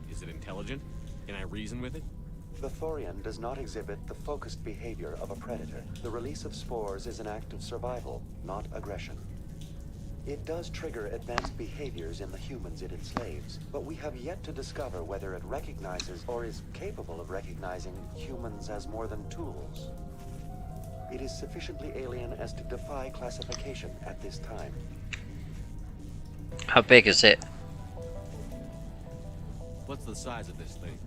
Is it intelligent? Can I reason with it? The Thorian does not exhibit the focused behavior of a predator. The release of spores is an act of survival, not aggression. It does trigger advanced behaviors in the humans it enslaves, but we have yet to discover whether it recognizes or is capable of recognizing humans as more than tools. It is sufficiently alien as to defy classification at this time. How big is it? What's the size of this thing?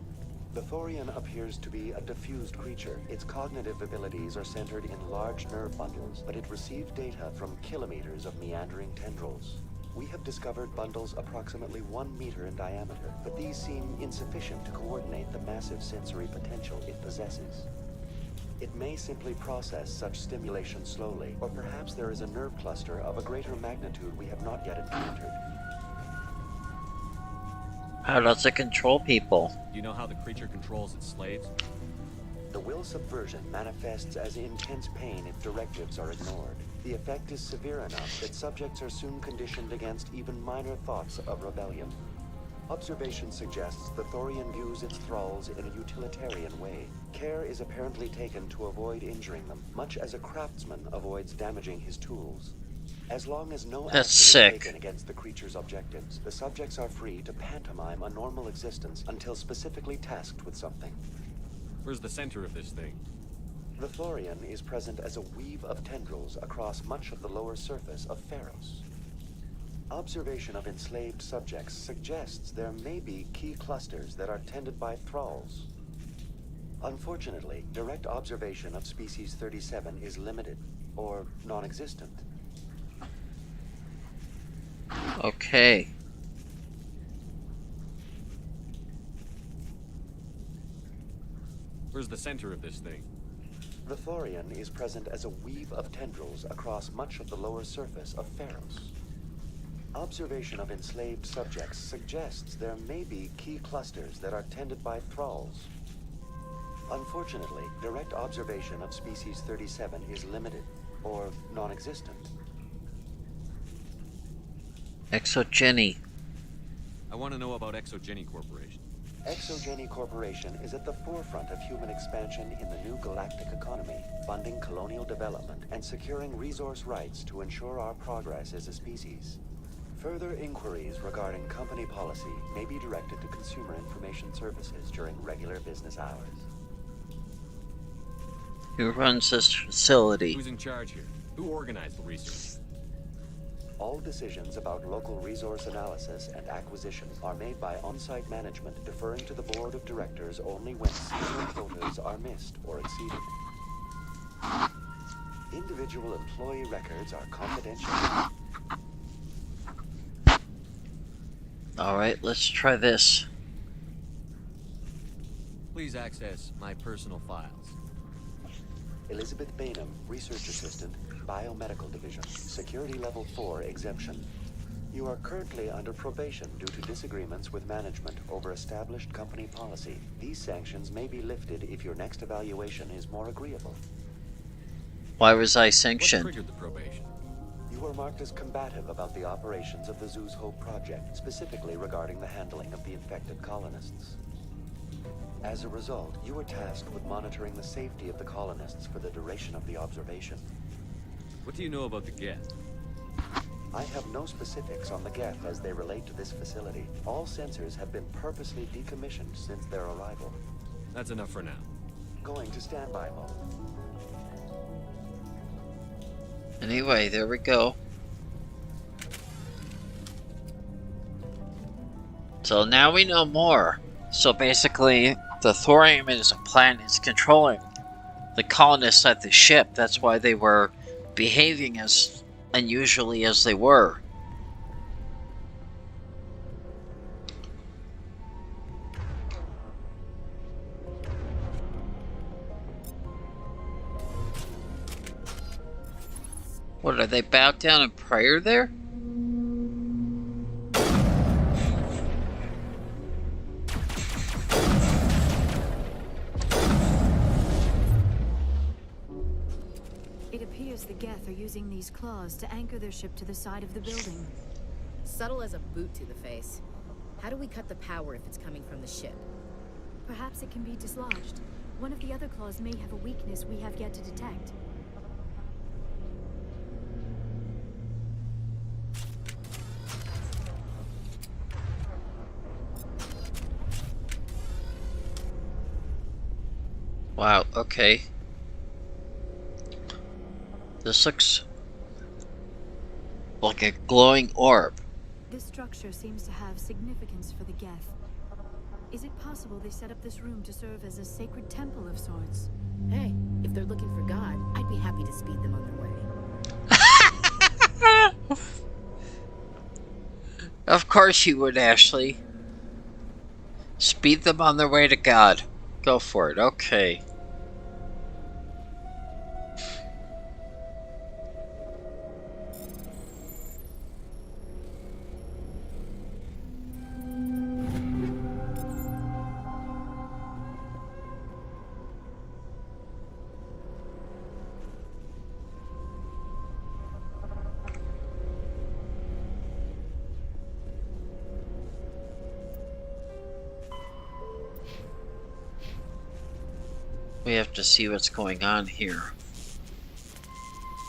The Thorian appears to be a diffused creature. Its cognitive abilities are centered in large nerve bundles, but it receives data from kilometers of meandering tendrils. We have discovered bundles approximately 1 meter in diameter, but these seem insufficient to coordinate the massive sensory potential it possesses. It may simply process such stimulation slowly, or perhaps there is a nerve cluster of a greater magnitude we have not yet encountered. How does it control people? Do you know how the creature controls its slaves? The will subversion manifests as intense pain if directives are ignored. The effect is severe enough that subjects are soon conditioned against even minor thoughts of rebellion. Observation suggests the Thorian views its thralls in a utilitarian way. Care is apparently taken to avoid injuring them, much as a craftsman avoids damaging his tools. As long as no action is taken against the creature's objectives, the subjects are free to pantomime a normal existence until specifically tasked with something. Where's the center of this thing? The Thorian is present as a weave of tendrils across much of the lower surface of Pharos. Observation of enslaved subjects suggests there may be key clusters that are tended by thralls. Unfortunately, direct observation of species 37 is limited, or non-existent. Okay. Where's the center of this thing? The Thorian is present as a weave of tendrils across much of the lower surface of Pharos. Observation of enslaved subjects suggests there may be key clusters that are tended by thralls. Unfortunately, direct observation of species 37 is limited, or non-existent. Exogeny. I want to know about Exogeny Corporation. Exogeny Corporation is at the forefront of human expansion in the new galactic economy, funding colonial development and securing resource rights to ensure our progress as a species. Further inquiries regarding company policy may be directed to Consumer Information Services during regular business hours. Who runs this facility? Who's in charge here? Who organized the research? All decisions about local resource analysis and acquisition are made by on-site management, deferring to the board of directors only when seasonal quotas are missed or exceeded. Individual employee records are confidential. Alright, let's try this. Please access my personal files. Elizabeth Bainham, Research Assistant, Biomedical Division, Security Level 4 exemption. You are currently under probation due to disagreements with management over established company policy. These sanctions may be lifted if your next evaluation is more agreeable. Why was I sanctioned? What triggered the probation? You were marked as combative about the operations of the Zoo's Hope project, specifically regarding the handling of the infected colonists. As a result, you were tasked with monitoring the safety of the colonists for the duration of the observation. What do you know about the Geth? I have no specifics on the Geth as they relate to this facility. All sensors have been purposely decommissioned since their arrival. That's enough for now. Going to standby mode. Anyway, there we go. So now we know more. So basically, the thorium is a plant is controlling the colonists at the ship. That's why they were behaving as unusually as they were. What, are they bowed down in prayer there? It appears the Geth are using these claws to anchor their ship to the side of the building. Subtle as a boot to the face. How do we cut the power if it's coming from the ship? Perhaps it can be dislodged. One of the other claws may have a weakness we have yet to detect. Wow, okay. This looks like a glowing orb. This structure seems to have significance for the Geth. Is it possible they set up this room to serve as a sacred temple of sorts? Hey, if they're looking for God, I'd be happy to speed them on their way. Of course you would, Ashley. Speed them on their way to God. Go for it, okay. We have to see what's going on here.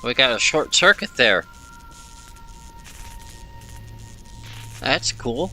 We got a short circuit there. That's cool.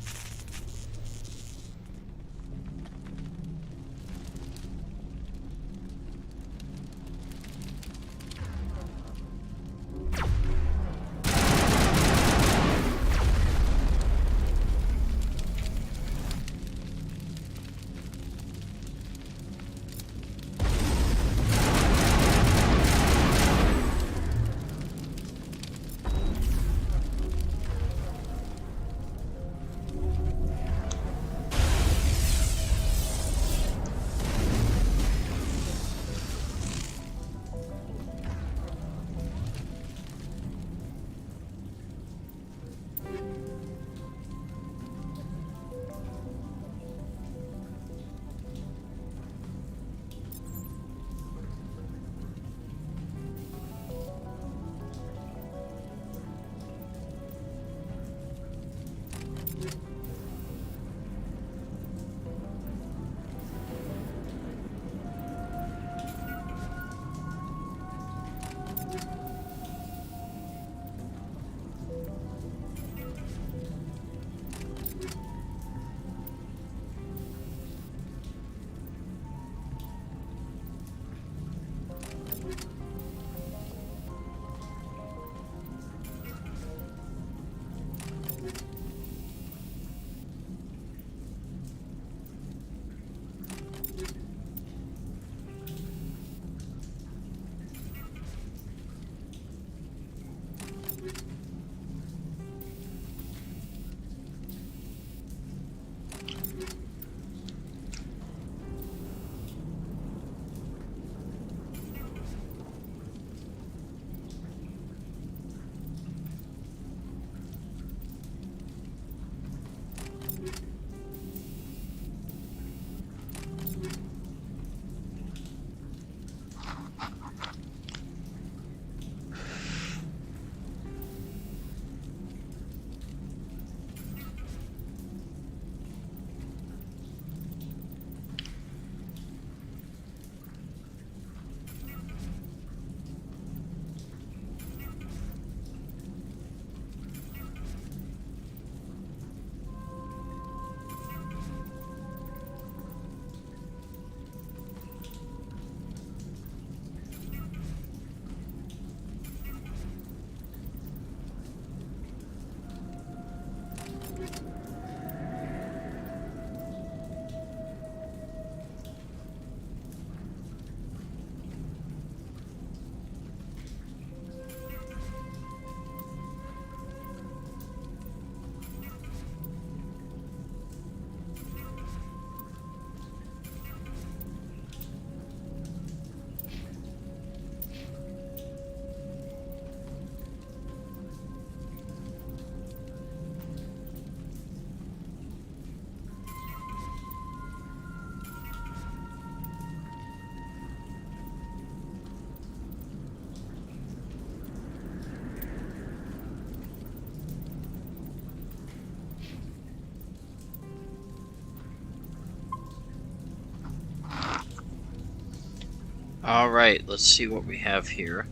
Alright, let's see what we have here.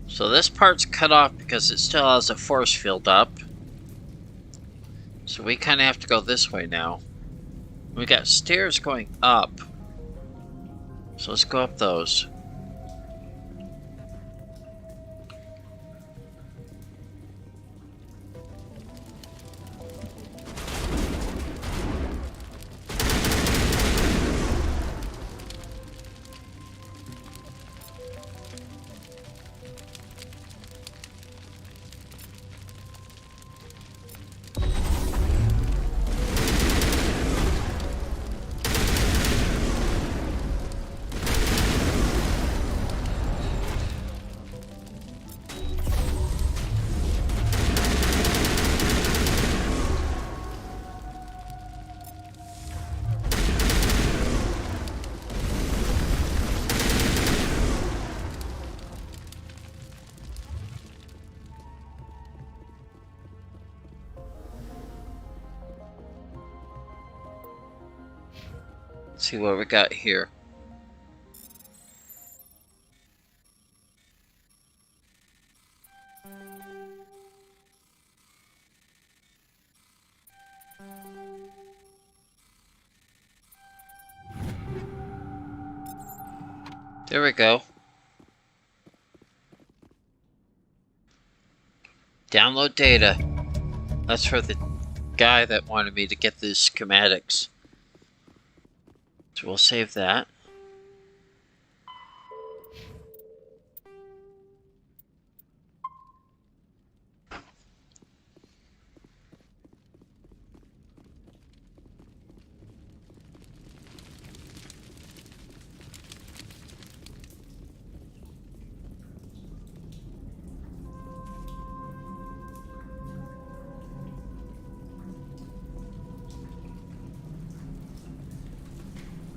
So this part's cut off because it still has a force field up. So we kind of have to go this way now. We got stairs going up. So let's go up those. Let's see what we got here. There we go. Download data. That's for the guy that wanted me to get the schematics. So we'll save that.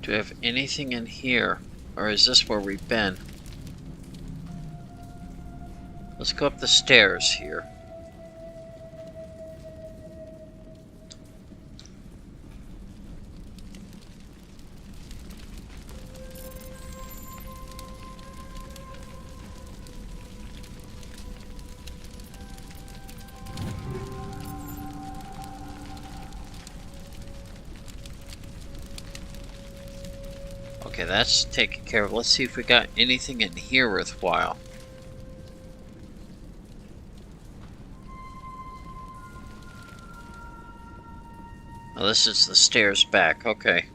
Do we have anything in here? Or is this where we've been? Let's go up the stairs here. Okay, that's taken care of. Let's see if we got anything in here worthwhile. Oh, this is the stairs back. Okay.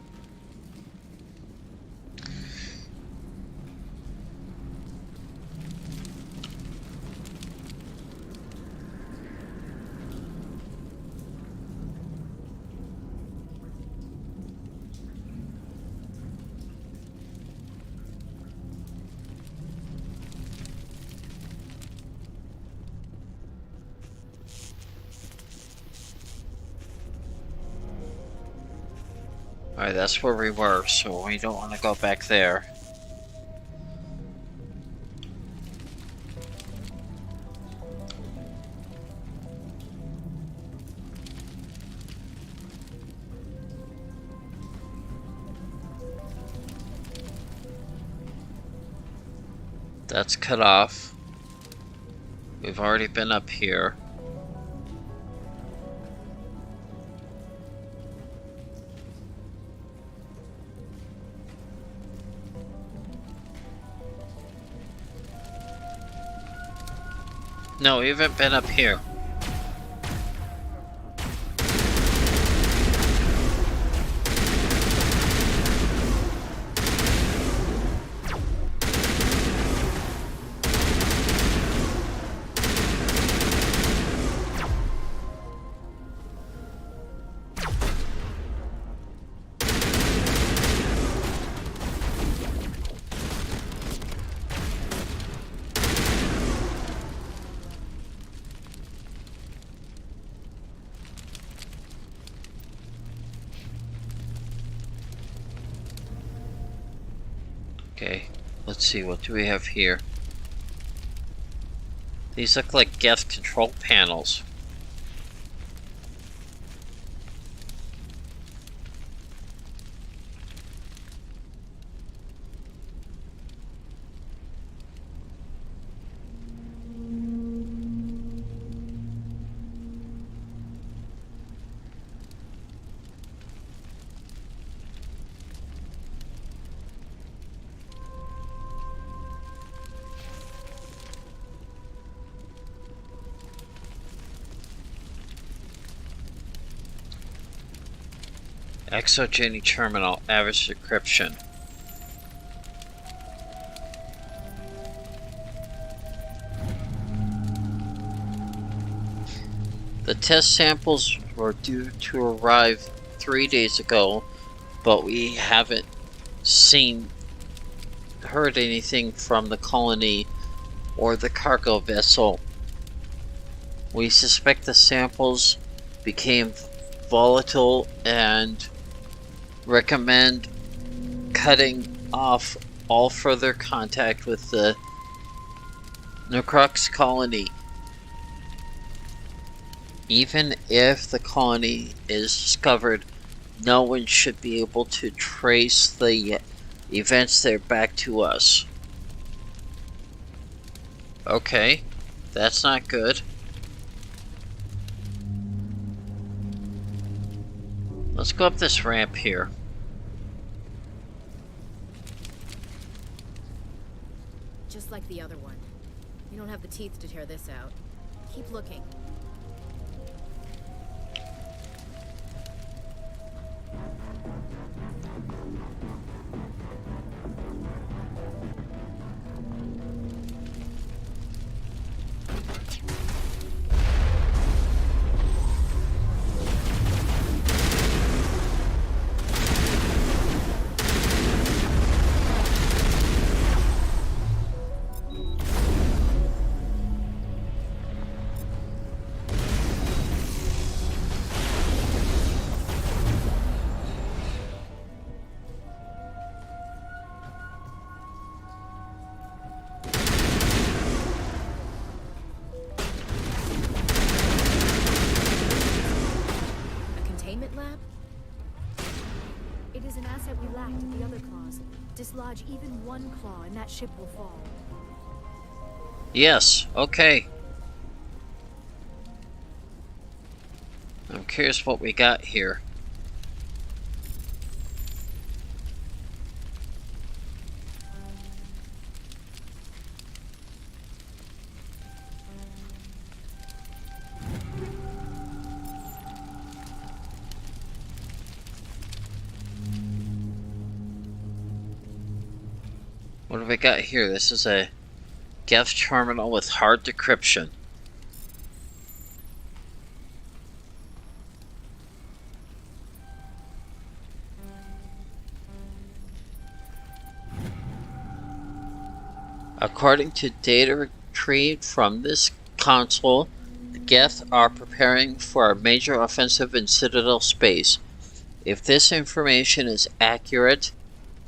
Alright, that's where we were, so we don't want to go back there. That's cut off. We've already been up here. No, we haven't been up here. Okay, let's see, what do we have here? These look like Geth control panels. Exogeny terminal, average decryption. The test samples were due to arrive 3 days ago, but we haven't heard anything from the colony or the cargo vessel. We suspect the samples became volatile and recommend cutting off all further contact with the Necrox colony. Even if the colony is discovered, no one should be able to trace the events there back to us. Okay, that's not good. Let's go up this ramp here. Just like the other one. You don't have the teeth to tear this out. Keep looking. Dislodge even one claw and that ship will fall. Yes, okay. I'm curious what we got here. What have we got here? This is a Geth terminal with hard decryption. According to data retrieved from this console, the Geth are preparing for a major offensive in Citadel space. If this information is accurate,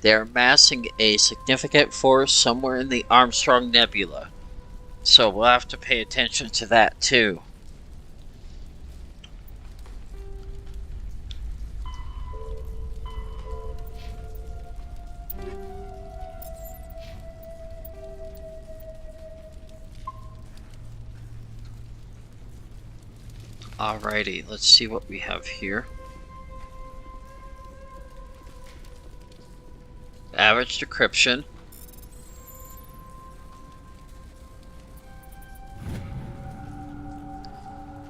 they're amassing a significant force somewhere in the Armstrong Nebula. So we'll have to pay attention to that too. Alrighty, let's see what we have here. Average decryption.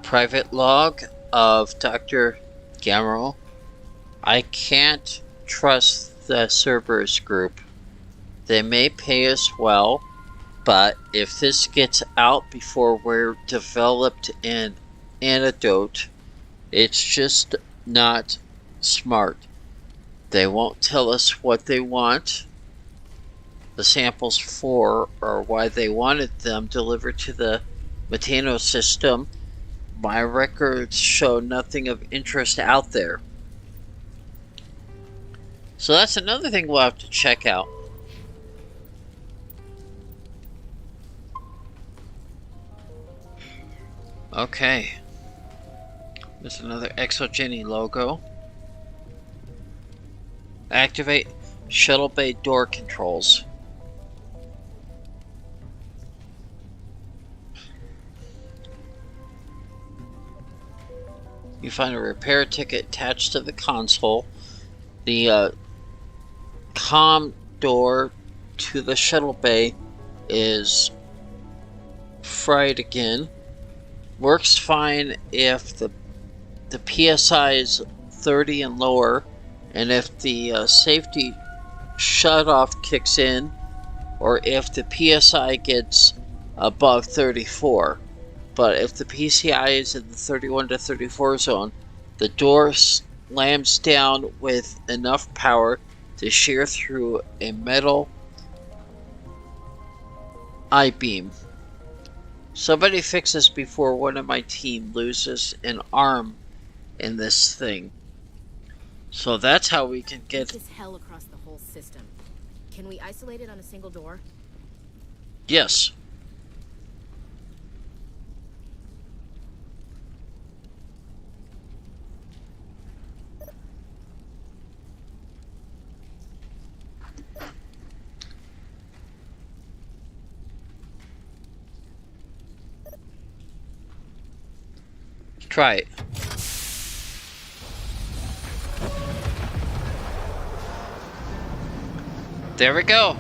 Private log of Dr. Gamero. I can't trust the Cerberus group. They may pay us well, but if this gets out before we're developed an antidote, it's just not smart. They won't tell us what they want the samples for or why they wanted them delivered to the Metano system. My records show nothing of interest out there. So that's another thing we'll have to check out. Okay. There's another Exogeny logo. Activate shuttle bay door controls. You find a repair ticket attached to the console. The comm door to the shuttle bay is fried again. Works fine if the PSI is 30 and lower. And if the safety shutoff kicks in, or if the PSI gets above 34. But if the PCI is in the 31 to 34 zone, the door slams down with enough power to shear through a metal I-beam. Somebody fix this before one of my team loses an arm in this thing. So that's how we can get... This is hell across the whole system. Can we isolate it on a single door? Yes. Try it. There we go.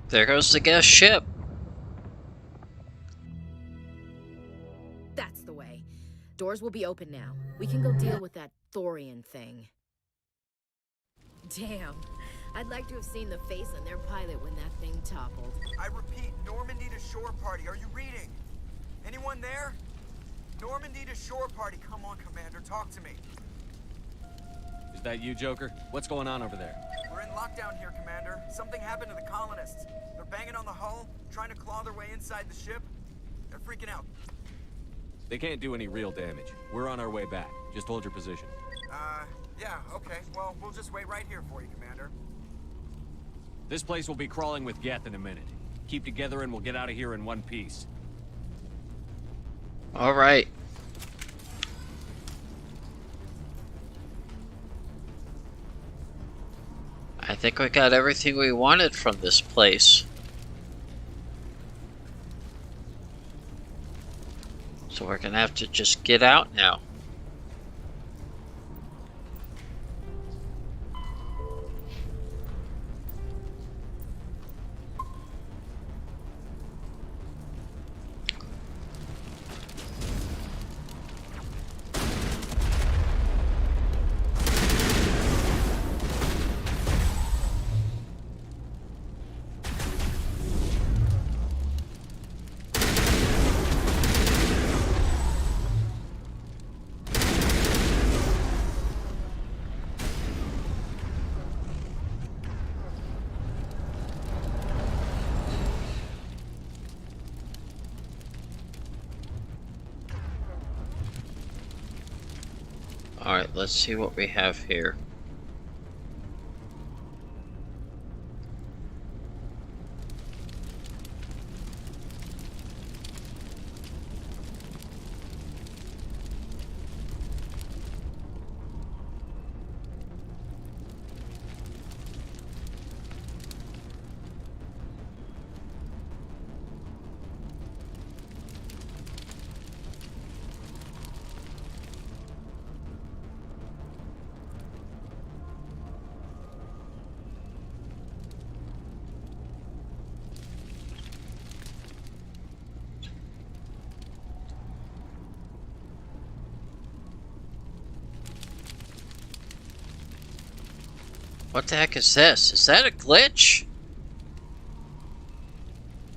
There goes the guest ship. That's the way. Doors will be open now. We can go deal with that Thorian thing. Damn. I'd like to have seen the face on their pilot when that thing toppled. I repeat, Normandy to shore party. Are you reading? Anyone there? Normandy to shore party. Come on, Commander. Talk to me. Is that you, Joker? What's going on over there? We're in lockdown here, Commander. Something happened to the colonists. They're banging on the hull, trying to claw their way inside the ship. They're freaking out. They can't do any real damage. We're on our way back. Just hold your position. Yeah, okay. Well, we'll just wait right here for you, Commander. This place will be crawling with Geth in a minute. Keep together and we'll get out of here in one piece. All right. I think we got everything we wanted from this place. So we're gonna have to just get out now. Alright, let's see what we have here. What the heck is this? Is that a glitch?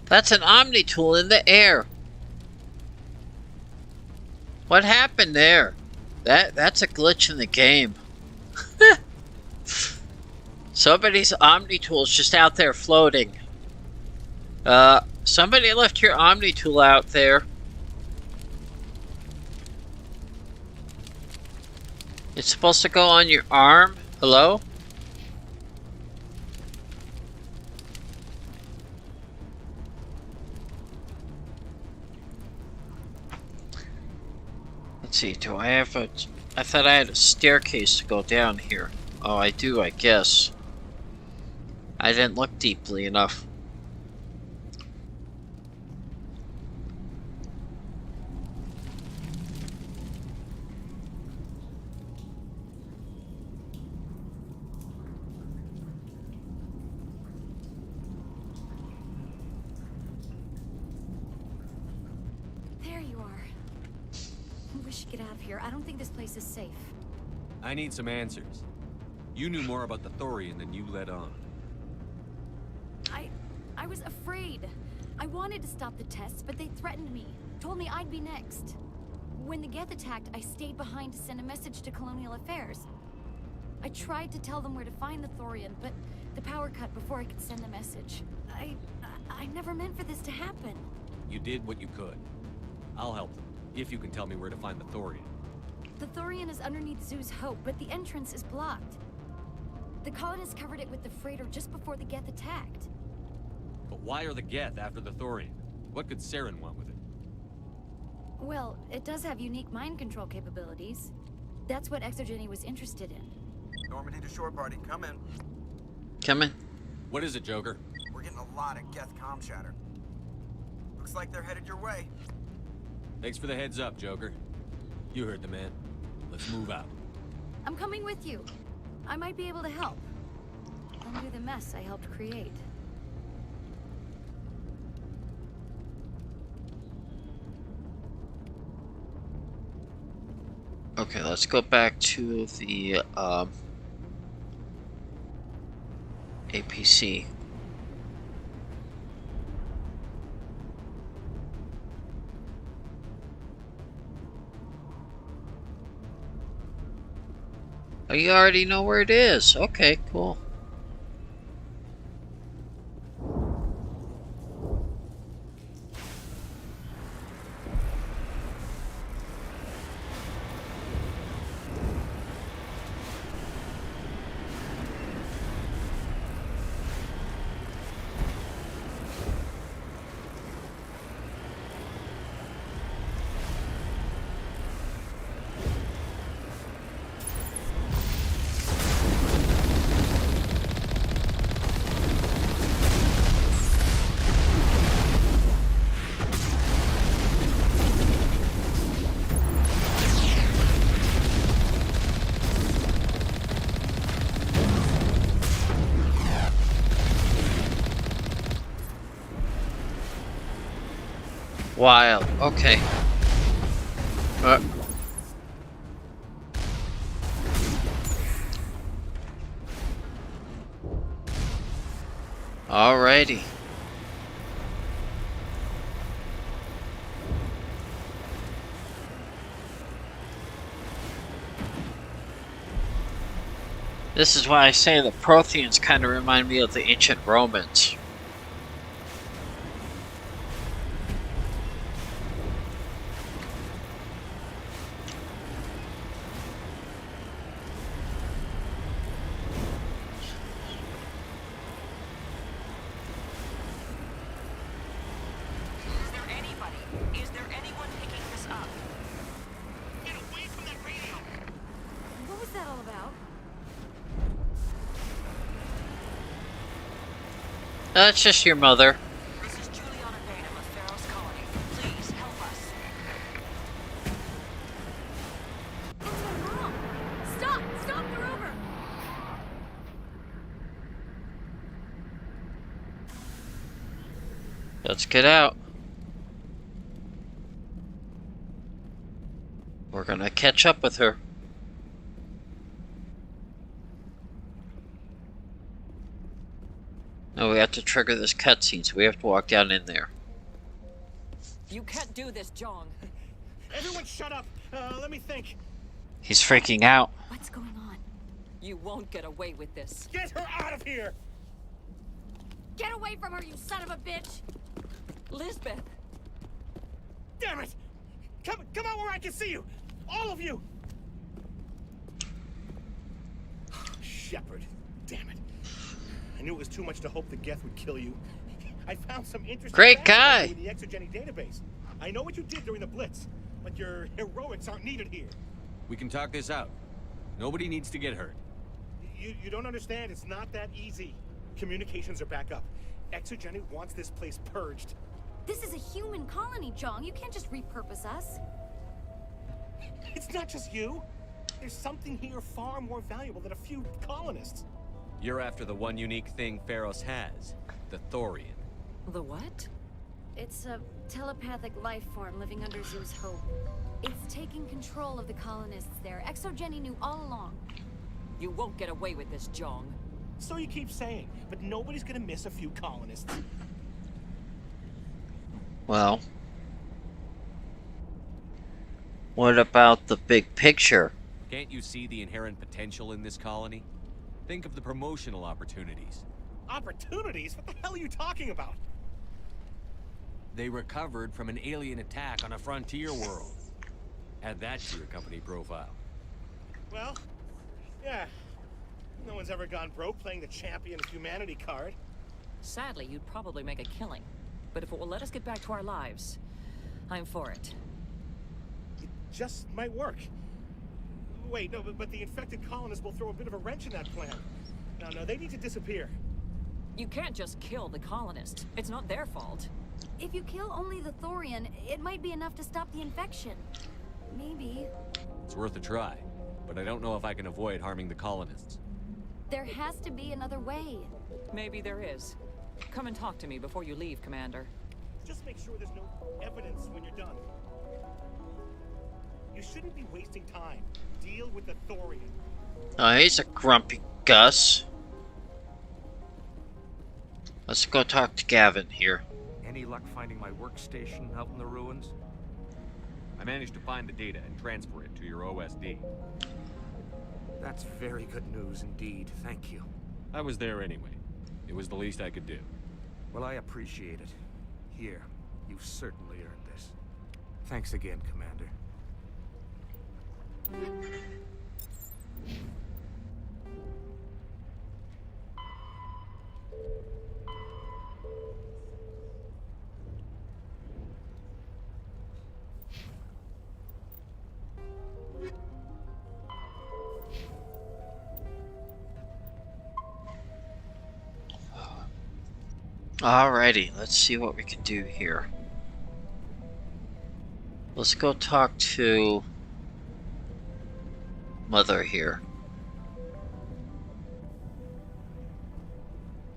That's an Omni tool in the air. What happened there? That's a glitch in the game. Somebody's Omni tool's just out there floating. Somebody left your Omni tool out there. It's supposed to go on your arm. Hello? Let's see, do I have a... I thought I had a staircase to go down here. Oh, I do, I guess. I didn't look deeply enough. should get out of here. I don't think this place is safe. I need some answers. You knew more about the Thorian than you let on. I was afraid. I wanted to stop the tests, but they threatened me. Told me I'd be next. When the Geth attacked, I stayed behind to send a message to Colonial Affairs. I tried to tell them where to find the Thorian, but the power cut before I could send the message. I never meant for this to happen. You did what you could. I'll help them, if you can tell me where to find the Thorian. The Thorian is underneath Zoo's Hope, but the entrance is blocked. The colonists covered it with the freighter just before the Geth attacked. But why are the Geth after the Thorian? What could Saren want with it? Well, it does have unique mind control capabilities. That's what Exogeny was interested in. Normandy to shore party, come in. Come in. What is it, Joker? We're getting a lot of Geth comm chatter. Looks like they're headed your way. Thanks for the heads up, Joker. You heard the man. Let's move out. I'm coming with you. I might be able to help. Undo the mess I helped create. Okay, let's go back to the APC. Oh, you already know where it is. Okay, cool. Wild. Okay. Alrighty. This is why I say the Protheans kind of remind me of the ancient Romans. That's just your mother. This is Juliana Beta of Pharaoh's colony. Please help us. What's wrong? Stop! Stop! They're over! Let's get out. We're gonna catch up with her. No, we have to trigger this cutscene, so we have to walk down in there. You can't do this, John. Everyone shut up! Let me think. He's freaking out. What's going on? You won't get away with this. Get her out of here! Get away from her, you son of a bitch! Lisbeth! Damn it! Come out where I can see you! All of you! Shepard, damn it. I knew it was too much to hope the Geth would kill you. I found some interesting Great facts about guy. you in the Exogeny database. I know what you did during the Blitz, but your heroics aren't needed here. We can talk this out. Nobody needs to get hurt. You don't understand. It's not that easy. Communications are back up. Exogeny wants this place purged. This is a human colony, Jong. You can't just repurpose us. It's not just you. There's something here far more valuable than a few colonists. You're after the one unique thing Pharaoh's has, the Thorian. The what? It's a telepathic life form living under Zeus Hope. It's taking control of the colonists there. ExoGeni knew all along. You won't get away with this, Jong. So you keep saying, but nobody's gonna miss a few colonists. Well, what about the big picture? Can't you see the inherent potential in this colony? Think of the promotional opportunities. Opportunities? What the hell are you talking about? They recovered from an alien attack on a frontier world. Add that to your company profile. Well, yeah. No one's ever gone broke playing the champion of humanity card. Sadly, you'd probably make a killing. But if it will let us get back to our lives, I'm for it. It just might work. Wait, no, but the infected colonists will throw a bit of a wrench in that plan. No, they need to disappear. You can't just kill the colonists. It's not their fault. If you kill only the Thorian, it might be enough to stop the infection. Maybe. It's worth a try, but I don't know if I can avoid harming the colonists. There has to be another way. Maybe there is. Come and talk to me before you leave, Commander. Just make sure there's no evidence when you're done. You shouldn't be wasting time. Deal with the Thorian. Oh, he's a grumpy Gus. Let's go talk to Gavin here. Any luck finding my workstation out in the ruins? I managed to find the data and transfer it to your OSD. That's very good news indeed. Thank you. I was there anyway. It was the least I could do. Well, I appreciate it. Here, you've certainly earned this. Thanks again, Commander. Alrighty, let's see what we can do here. Let's go talk to Mother here.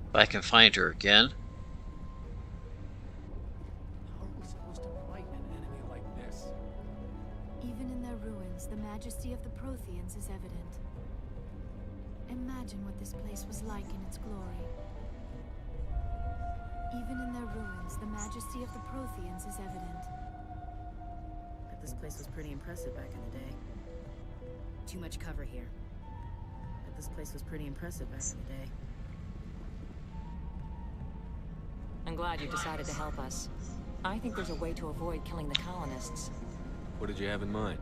If I can find her again. How are we supposed to fight an enemy like this? Even in their ruins, the majesty of the Protheans is evident. Imagine what this place was like in its glory. Even in their ruins, the majesty of the Protheans is evident. Bet this place was pretty impressive back in the day. Too much cover here. Bet this place was pretty impressive back in the day. I'm glad you decided to help us. I think there's a way to avoid killing the colonists. What did you have in mind?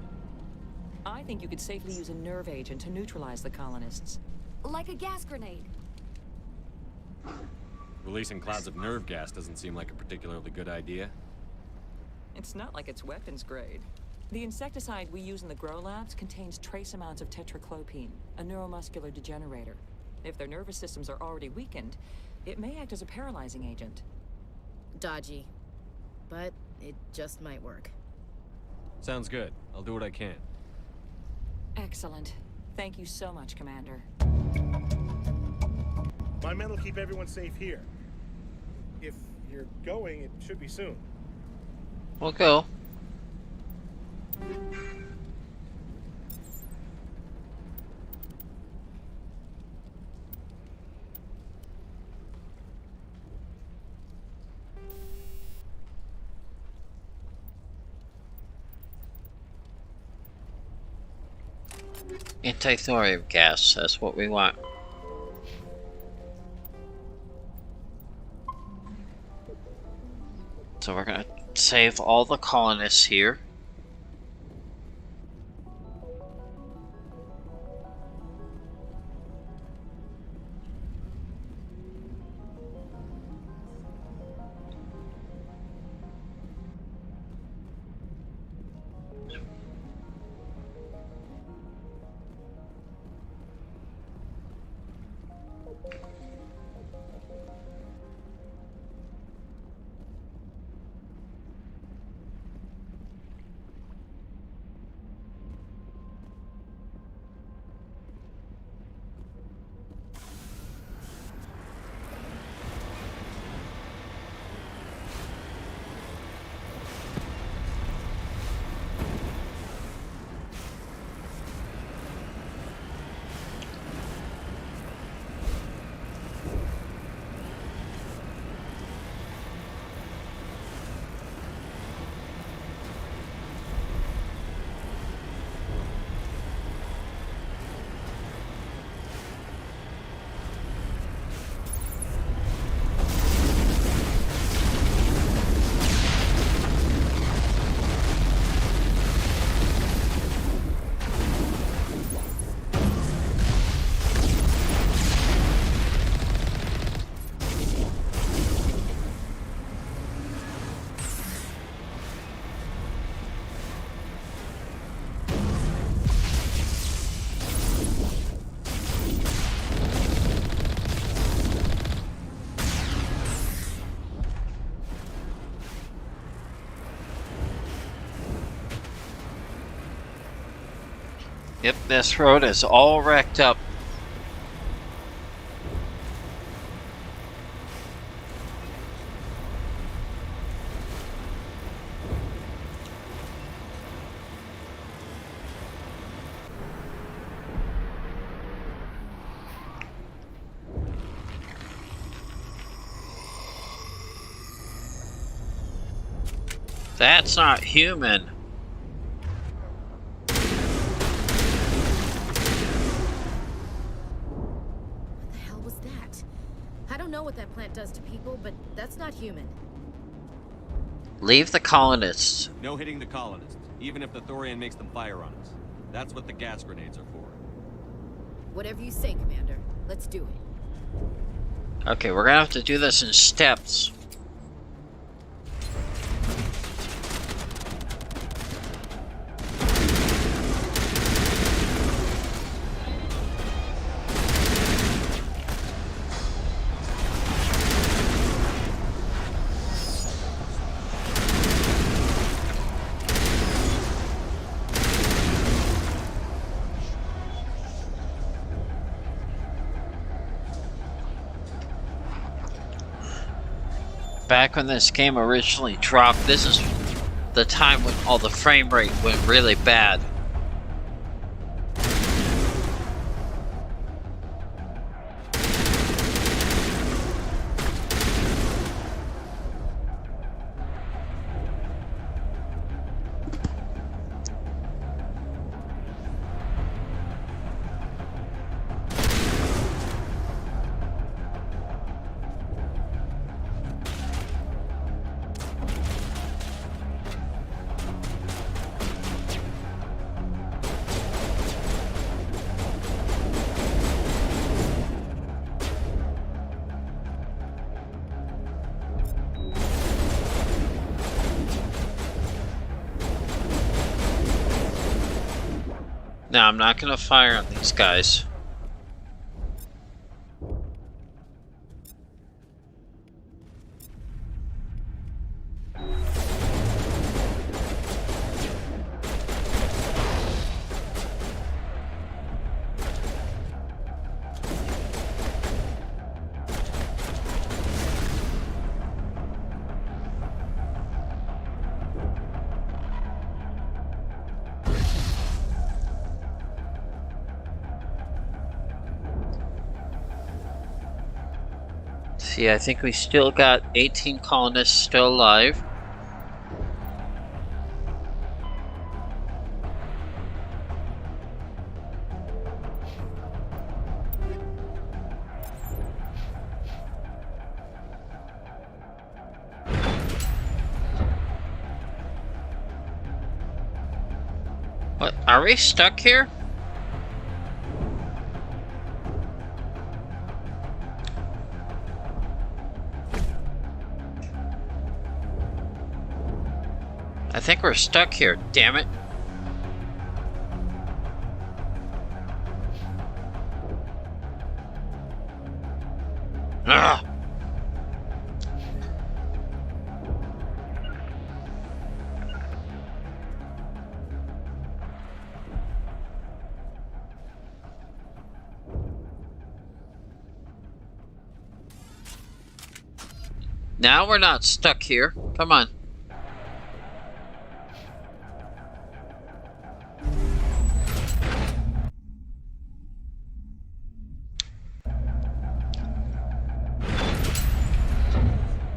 I think you could safely use a nerve agent to neutralize the colonists. Like a gas grenade. Releasing clouds of nerve gas doesn't seem like a particularly good idea. It's not like it's weapons grade. The insecticide we use in the grow labs contains trace amounts of tetraclopine, a neuromuscular degenerator. If their nervous systems are already weakened, it may act as a paralyzing agent. Dodgy. But it just might work. Sounds good. I'll do what I can. Excellent. Thank you so much, Commander. My men will keep everyone safe here. If you're going, it should be soon. We'll go. Anti-thorium gas, that's what we want. So we're gonna save all the colonists here. Yep, this road is all wrecked up. That's not human. What the hell was that? I don't know what that plant does to people, but that's not human. Leave the colonists. No hitting the colonists, even if the Thorian makes them fire on us. That's what the gas grenades are for. Whatever you say, Commander. Let's do it. Okay, we're gonna have to do this in steps. Back when this game originally dropped, this is the time when all the frame rate went really bad. Now, I'm not gonna fire on these guys. See, I think we still got 18 colonists still alive. What? Are we stuck here? I think we're stuck here, damn it. Ugh. Now we're not stuck here. Come on.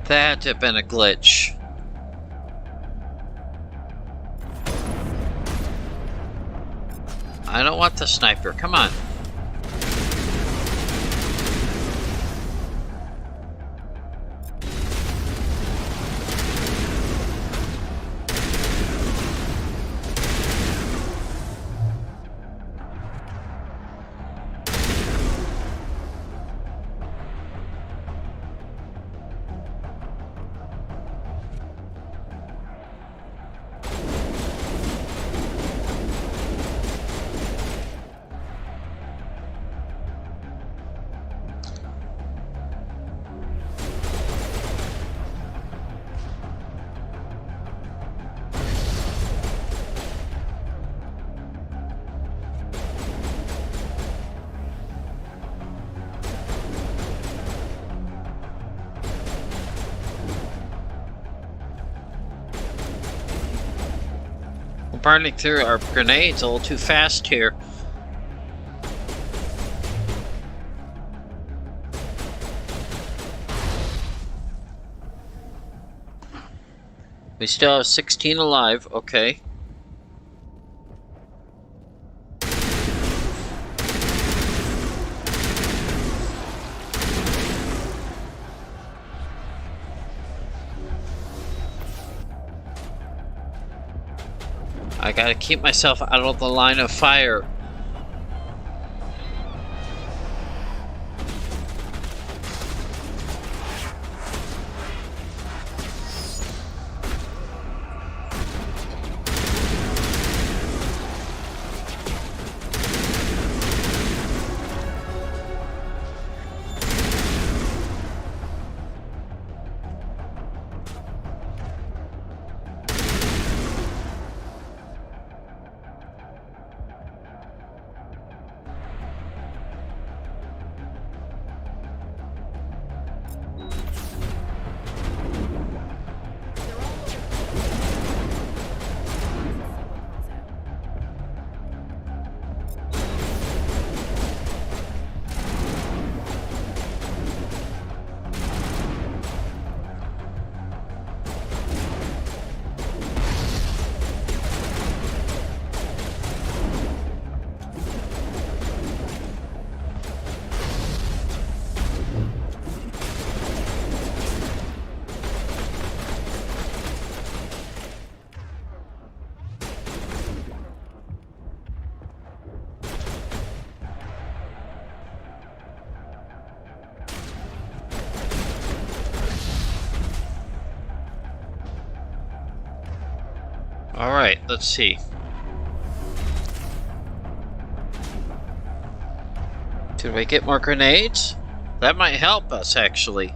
That had to have been a glitch. I don't want the sniper, come on. burning through our grenades a little too fast here. We still have 16 alive, okay. I gotta keep myself out of the line of fire. Alright, let's see. Did we get more grenades? That might help us, actually.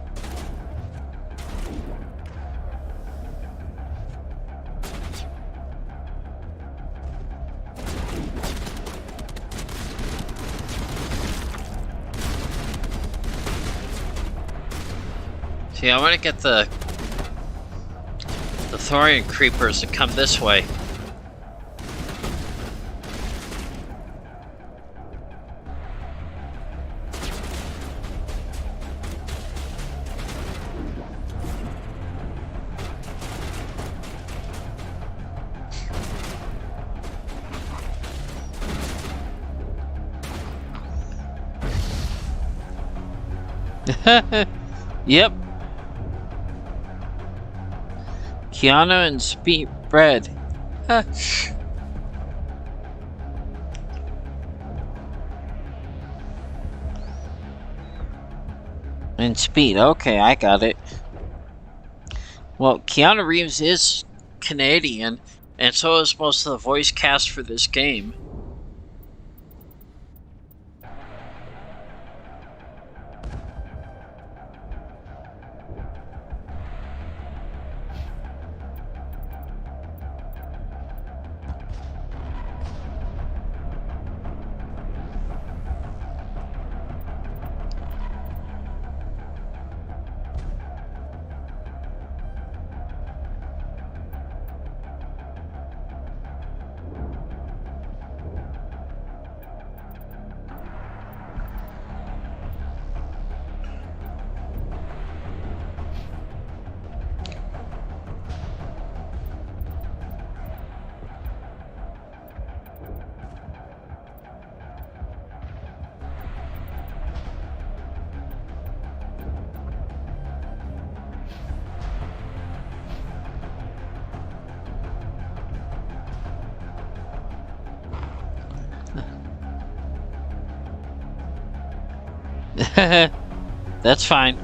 See, I want to get the Thorian creepers to come this way. Yep. Keanu and Speed Bread. And Speed, okay, I got it. Well, Keanu Reeves is Canadian, and so is most of the voice cast for this game. That's fine.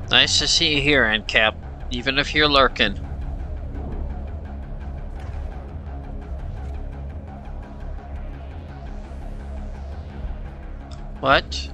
Nice to see you here, Endcap, even if you're lurking. What?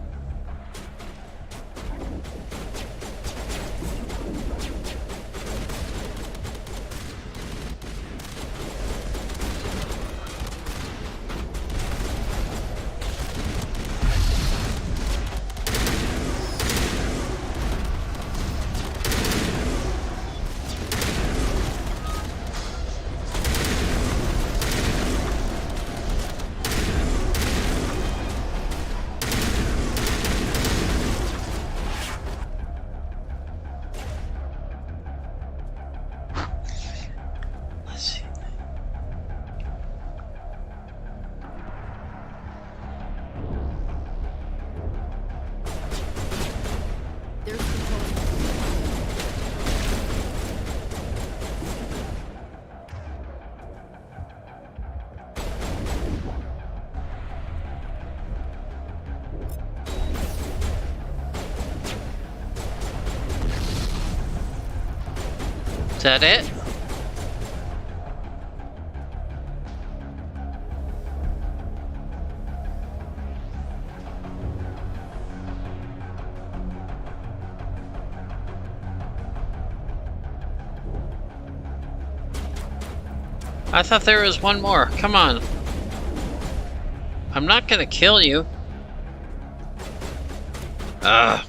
Is that it? I thought there was one more. Come on. I'm not gonna kill you. Ugh.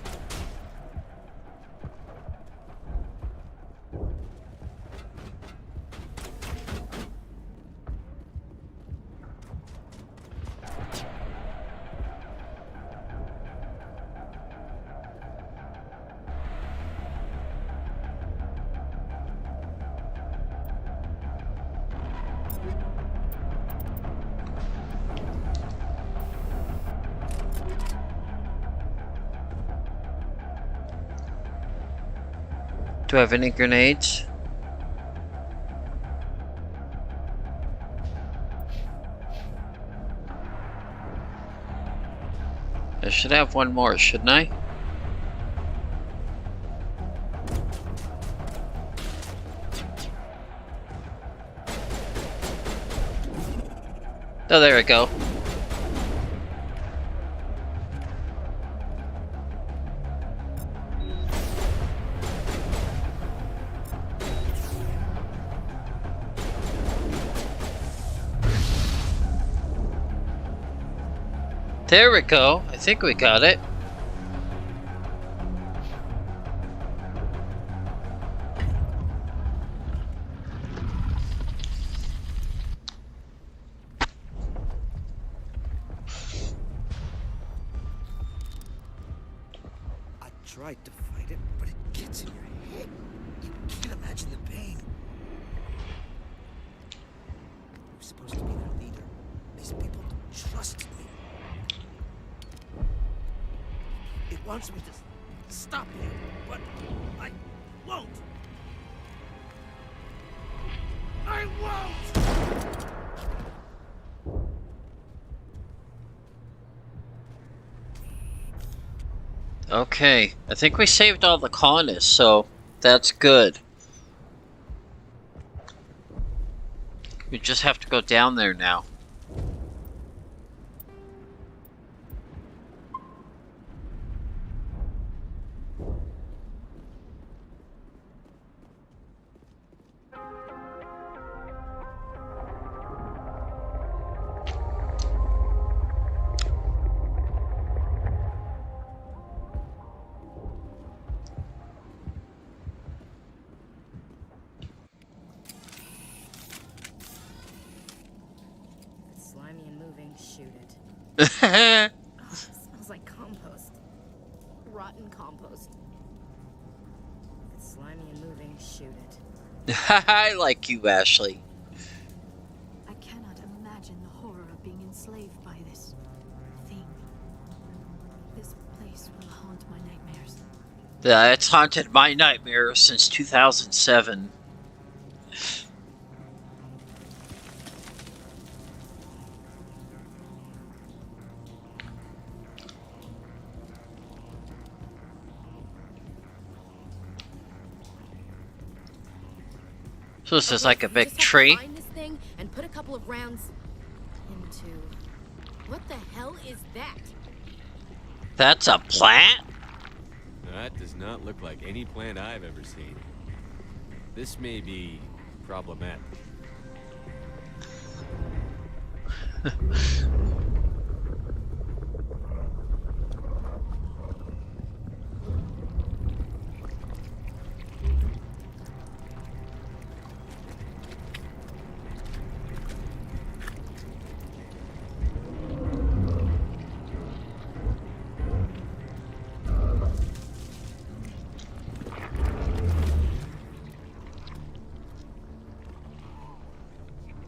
Do I have any grenades? I should have one more, shouldn't I? Oh, there we go. There we go. I think we got it. I tried to fight it, but it gets in your head. You can't imagine the pain. I'm supposed to be their leader. These people trust me. It wants me to stop you, but I won't. I won't! Okay, I think we saved all the colonists, so that's good. We just have to go down there now. Slimy and moving, shoot it. Oh, it smells like compost. Rotten compost. If it's slimy and moving, shoot it. I like you, Ashley. I cannot imagine the horror of being enslaved by this thing. This place will haunt my nightmares. Yeah, it's haunted my nightmare since 2007. So this is like a big tree. Find this thing and put a couple of rounds into. What the hell is that? That's a plant? That does not look like any plant I've ever seen. This may be problematic.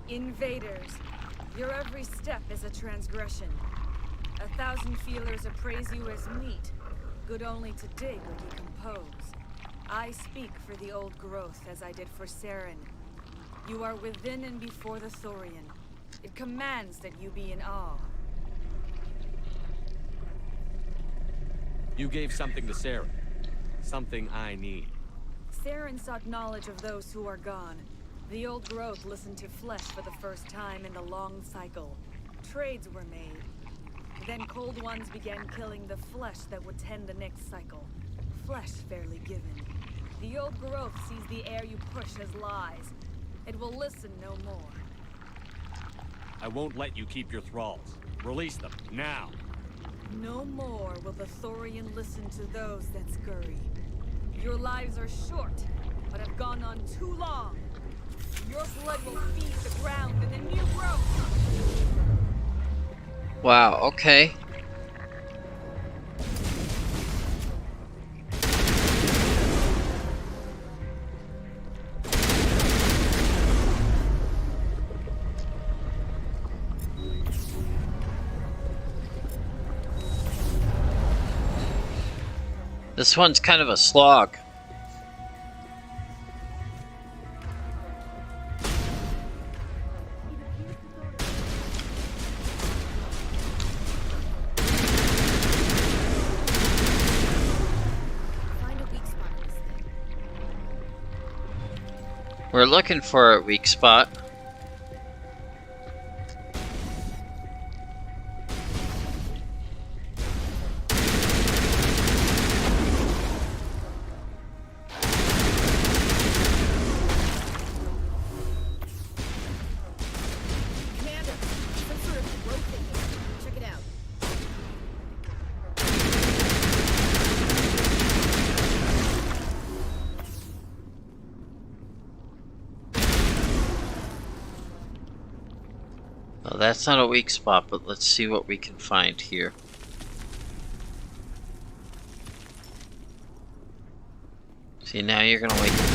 Invaders, your every step is a transgression. 1,000 feelers appraise you as meat, good only to dig or decompose. I speak for the old growth as I did for Saren. You are within and before the Thorian. It commands that you be in awe. You gave something to Sarah. Something I need. Saren sought knowledge of those who are gone. The old growth listened to flesh for the first time in the long cycle. Trades were made. Then cold ones began killing the flesh that would tend the next cycle. Flesh fairly given. The old growth sees the air you push as lies. It will listen no more. I won't let you keep your thralls. Release them, now! No more will the Thorian listen to those that scurry. Your lives are short, but have gone on too long. Your blood will feed the ground and the new growth. Wow, okay. This one's kind of a slog. We're looking for a weak spot. Well, that's not a weak spot, but let's see what we can find here. See, now you're gonna wake up.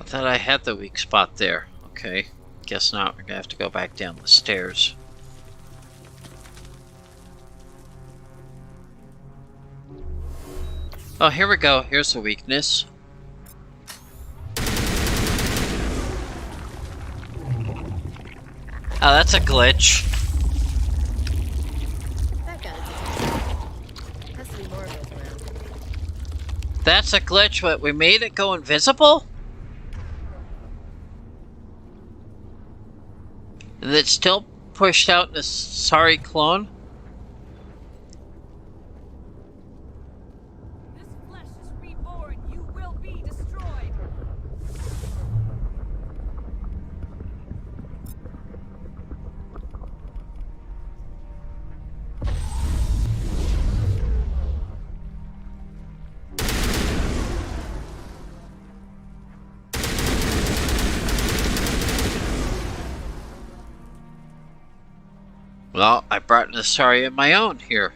I thought I had the weak spot there. Okay, guess not. We're gonna have to go back down the stairs. Oh, here we go. Here's the weakness. Oh, that's a glitch. That got it. Has to be more of those around. That's a glitch, but we made it go invisible? And it's still pushed out in a sorry clone? This flesh is reborn. You will be destroyed. Well, I brought an Asari of my own here.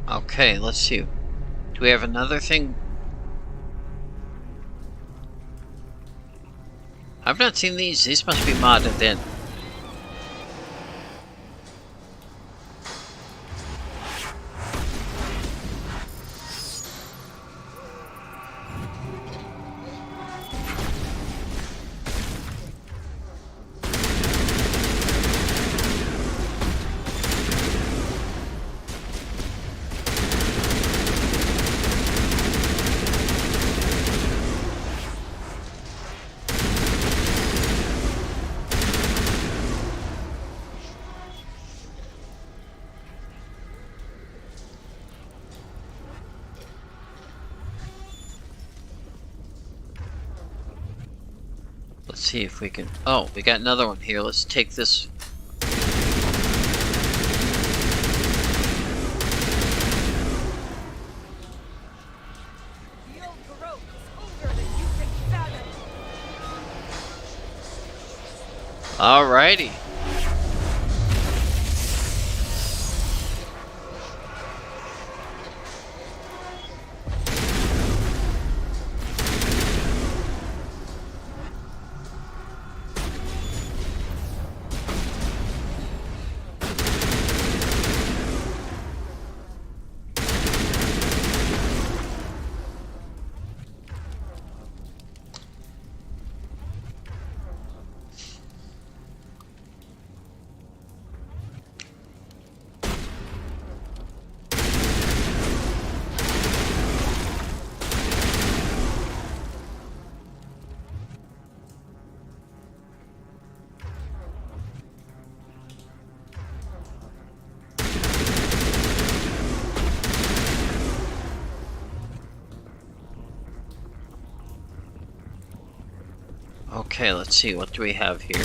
Okay, let's see. Do we have another thing? I've not seen these. These must be modded in. Let's see if we can... Oh, we got another one here. Let's take this. Alrighty. Okay, let's see, what do we have here?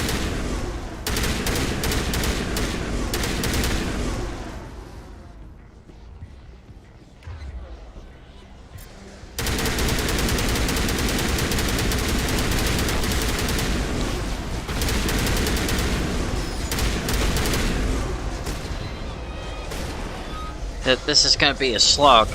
This is gonna be a slog.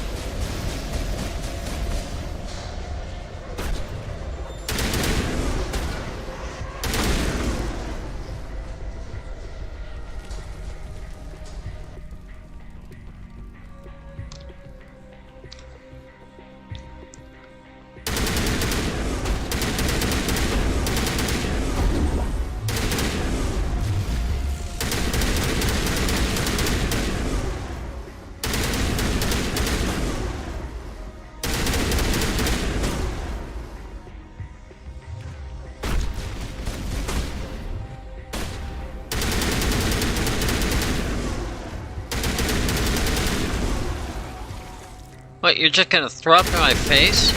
What, you're just gonna throw up in my face?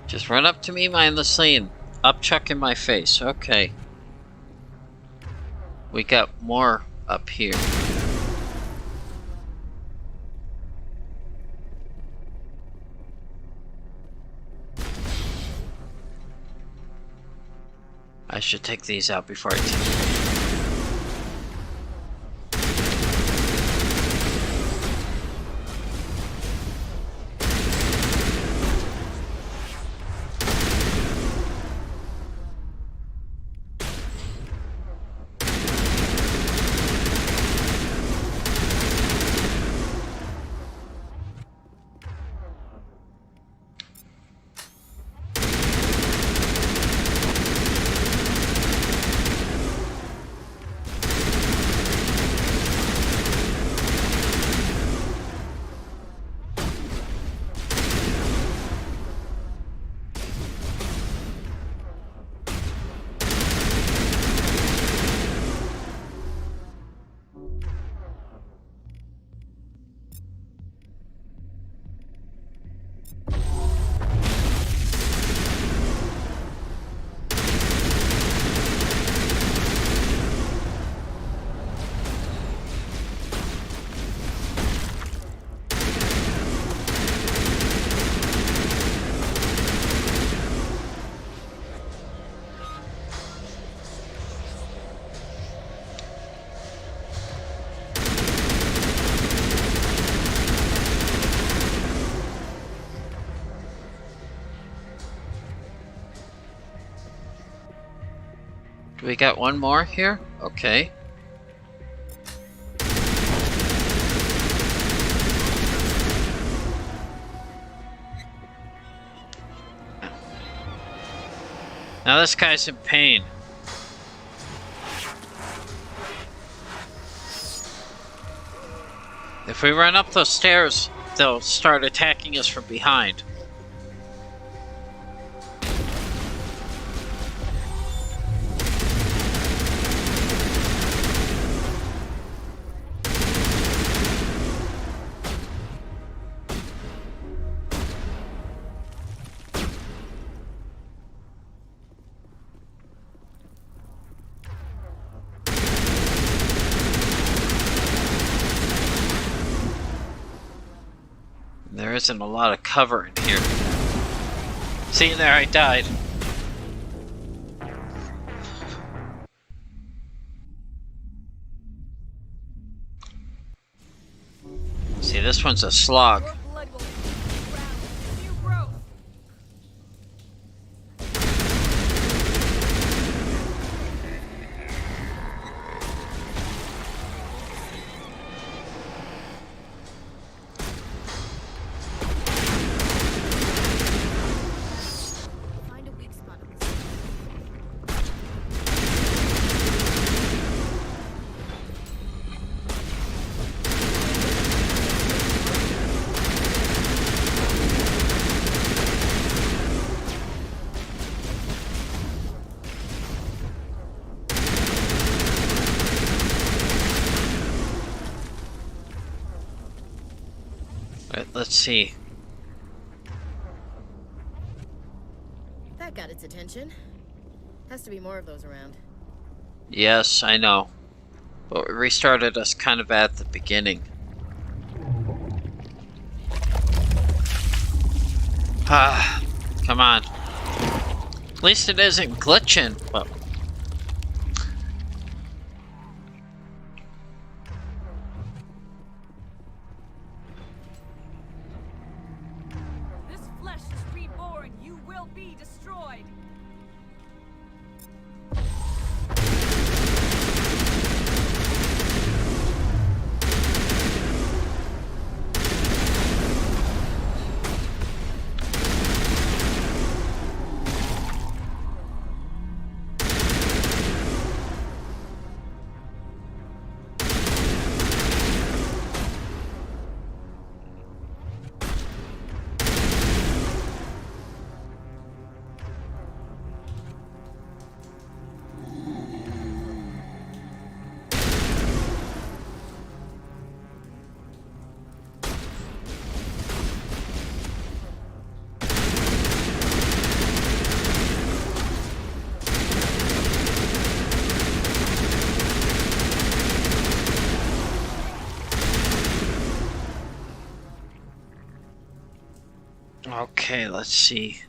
Just run up to me mindlessly and upchuck in my face. Okay. We got more up here. I should take these out before I take. We got one more here? Okay. Now this guy's in pain. If we run up those stairs, they'll start attacking us from behind. There isn't a lot of cover in here. See, there I died. See, this one's a slog. Your blood will ground. New growth. Find a weak spot on this. Alright, let's see. That got its attention. Has to be more of those around. Yes, I know. But we restarted us kind of at the beginning. Ah, come on. At least it isn't glitching. Well, This flesh is reborn. You will be destroyed. okay, let's see.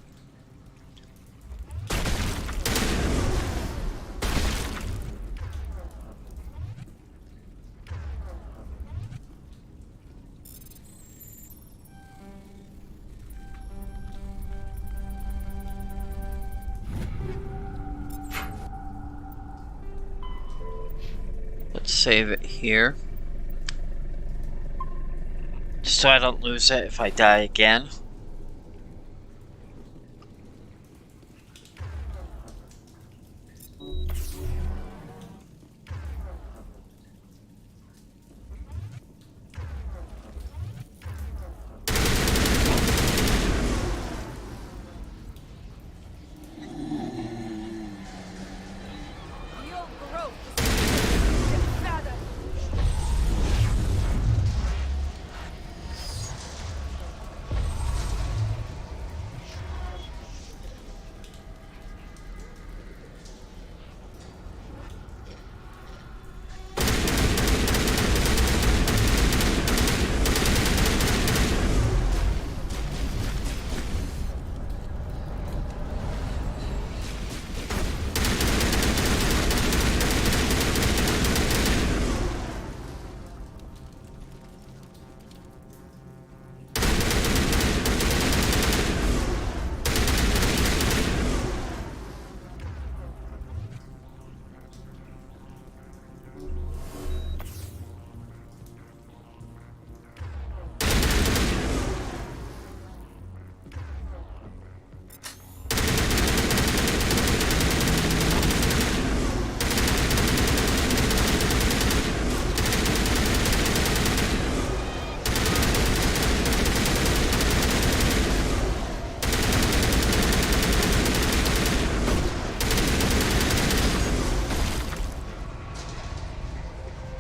Let's save it here. Just so I don't lose it if I die again. The old growth is fathom.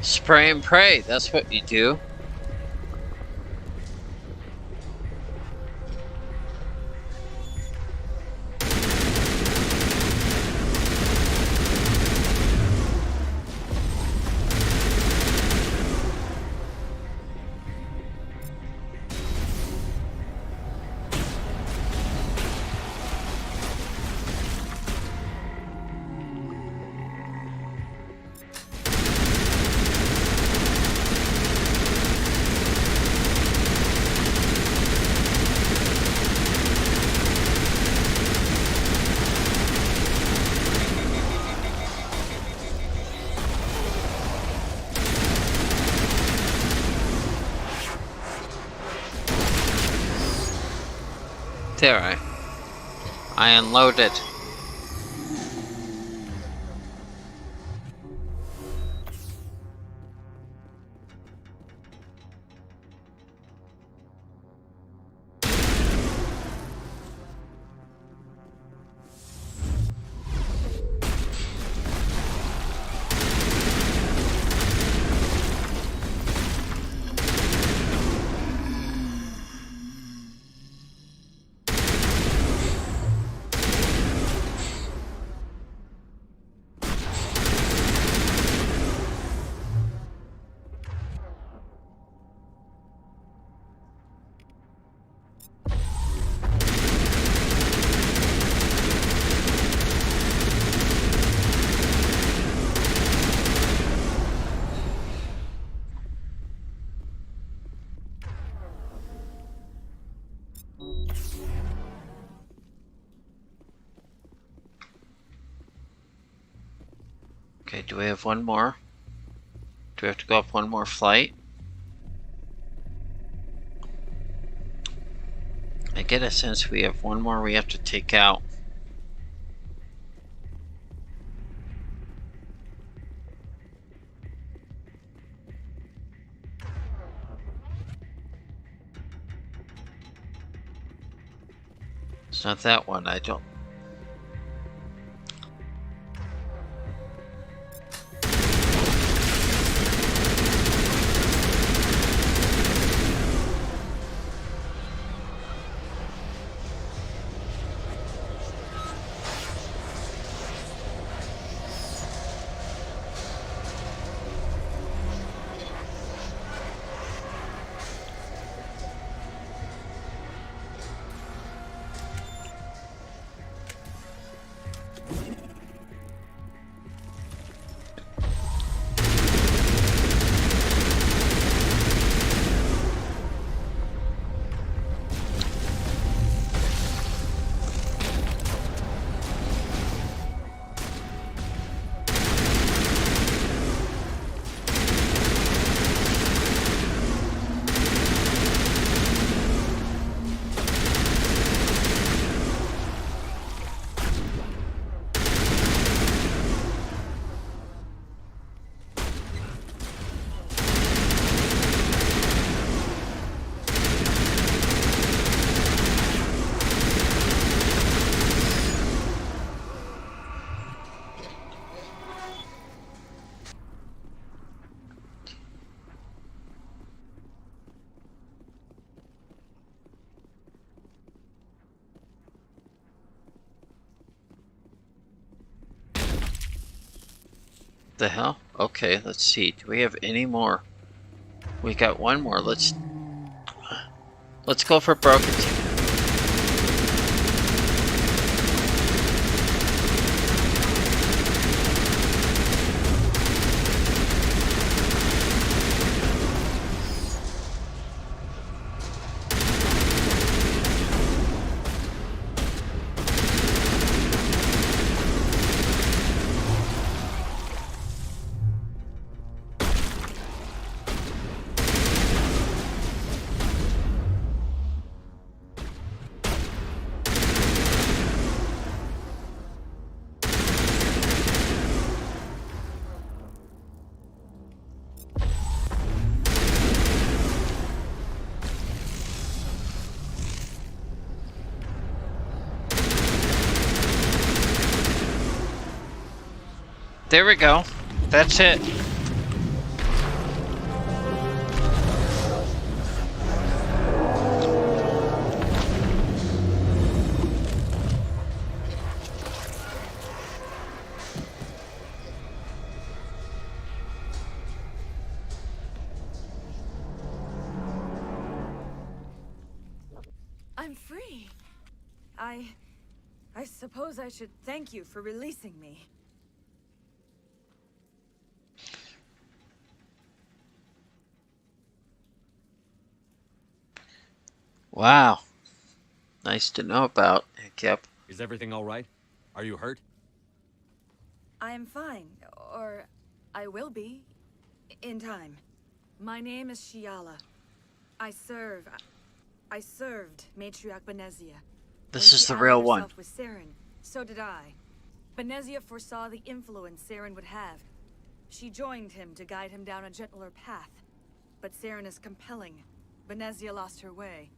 Spray and pray, that's what you do. There, I unloaded. Okay, do we have one more? Do we have to go up one more flight? I get a sense we have one more we have to take out. It's not that one, I don't. The hell? Okay, let's see. Do we have any more? We got one more. Let's go for broken. There we go. That's it. I'm free. I suppose I should thank you for releasing me. Wow. Nice to know about. Yep. Is everything all right? Are you hurt? I am fine, or I will be, in time. My name is Shiala. I served Matriarch Benezia. This When is she the allied real one. herself with Saren, so did I. Benezia foresaw the influence Saren would have. She joined him to guide him down a gentler path. But Saren is compelling. Benezia lost her way.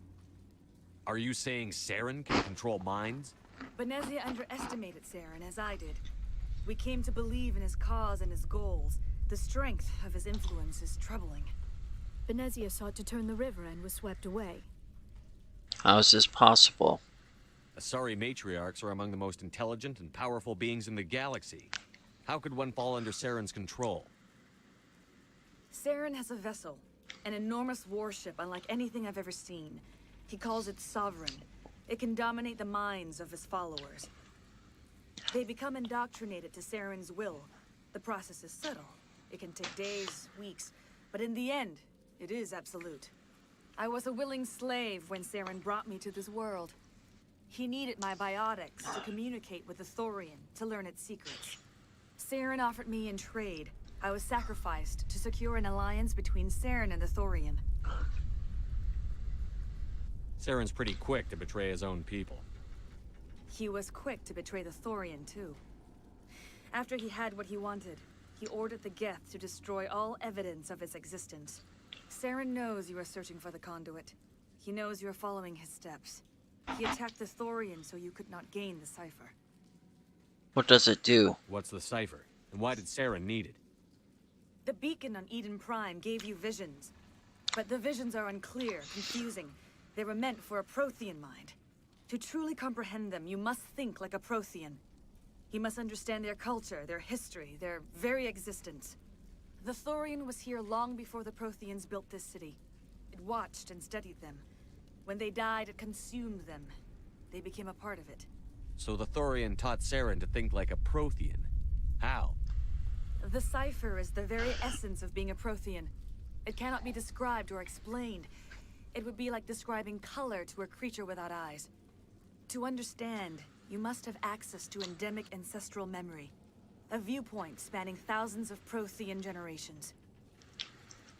Are you saying Saren can control minds? Benezia underestimated Saren, as I did. We came to believe in his cause and his goals. The strength of his influence is troubling. Benezia sought to turn the river and was swept away. How is this possible? Asari matriarchs are among the most intelligent and powerful beings in the galaxy. How could one fall under Saren's control? Saren has a vessel, an enormous warship unlike anything I've ever seen. He calls it Sovereign. It can dominate the minds of his followers. They become indoctrinated to Saren's will. The process is subtle. It can take days, weeks, but in the end, it is absolute. I was a willing slave when Saren brought me to this world. He needed my biotics to communicate with the Thorian, to learn its secrets. Saren offered me in trade. I was sacrificed to secure an alliance between Saren and the Thorian. Saren's pretty quick to betray his own people. He was quick to betray the Thorian, too. After he had what he wanted, he ordered the Geth to destroy all evidence of its existence. Saren knows you are searching for the conduit. He knows you are following his steps. He attacked the Thorian so you could not gain the cipher. What does it do? What's the cipher? And why did Saren need it? The beacon on Eden Prime gave you visions. But the visions are unclear, confusing. They were meant for a Prothean mind. To truly comprehend them, you must think like a Prothean. You must understand their culture, their history, their very existence. The Thorian was here long before the Protheans built this city. It watched and studied them. When they died, it consumed them. They became a part of it. So the Thorian taught Saren to think like a Prothean. How? The cipher is the very essence of being a Prothean. It cannot be described or explained. It would be like describing color to a creature without eyes. To understand, you must have access to endemic ancestral memory. A viewpoint spanning thousands of Prothean generations.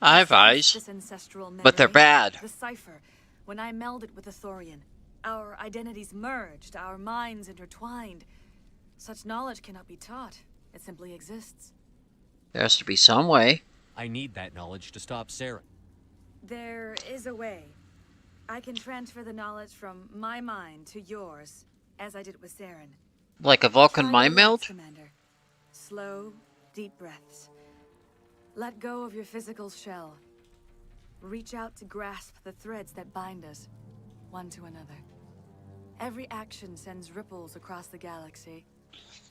I have eyes, This ancestral memory, but they're bad. The cipher, when I melded with the Thorian, our identities merged, our minds intertwined. Such knowledge cannot be taught. It simply exists. There has to be some way. I need that knowledge to stop Saren. There is a way. I can transfer the knowledge from my mind to yours, as I did with Saren. Like a Vulcan Try mind to relax, meld? Commander. Slow, deep breaths. Let go of your physical shell. Reach out to grasp the threads that bind us, one to another. Every action sends ripples across the galaxy.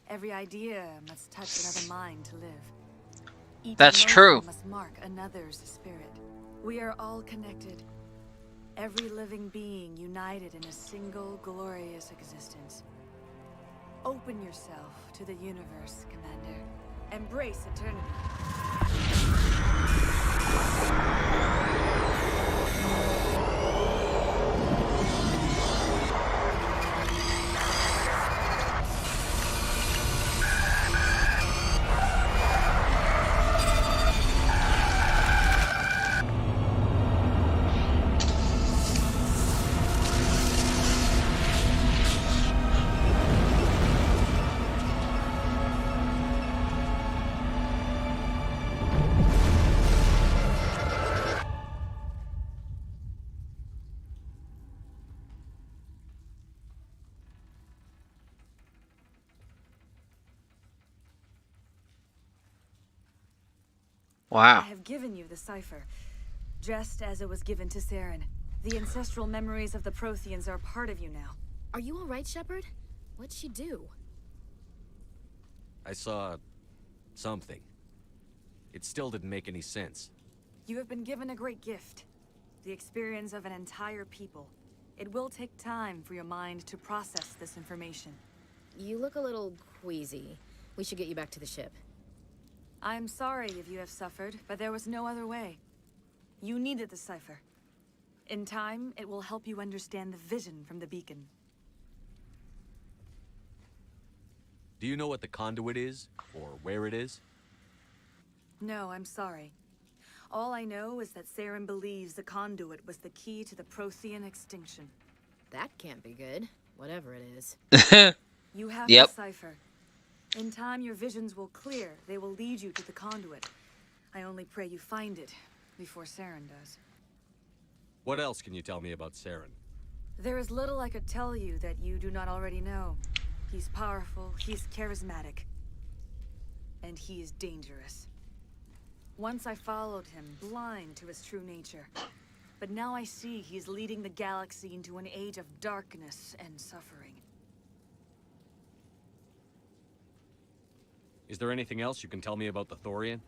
Every idea must touch another mind to live. Each That's emotion true. must mark another's spirit. We are all connected. Every living being united in a single glorious existence. Open yourself to the universe, Commander. Embrace eternity. Wow. I have given you the cipher, just as it was given to Saren. The ancestral memories of the Protheans are part of you now. Are you all right, Shepard? What'd she do? I saw something. It still didn't make any sense. You have been given a great gift. The experience of an entire people. It will take time for your mind to process this information. You look a little queasy. We should get you back to the ship. I'm sorry if you have suffered, but there was no other way. You needed the cipher. In time, it will help you understand the vision from the beacon. Do you know what the conduit is? Or where it is? No, I'm sorry. All I know is that Saren believes the conduit was the key to the Prothean extinction. That can't be good. Whatever it is. You have Yep. the cipher. In time, your visions will clear. They will lead you to the conduit. I only pray you find it before Saren does. What else can you tell me about Saren? There is little I could tell you that you do not already know. He's powerful, he's charismatic, and he is dangerous. Once I followed him, blind to his true nature. But now I see he's leading the galaxy into an age of darkness and suffering. Is there anything else you can tell me about the Thorian?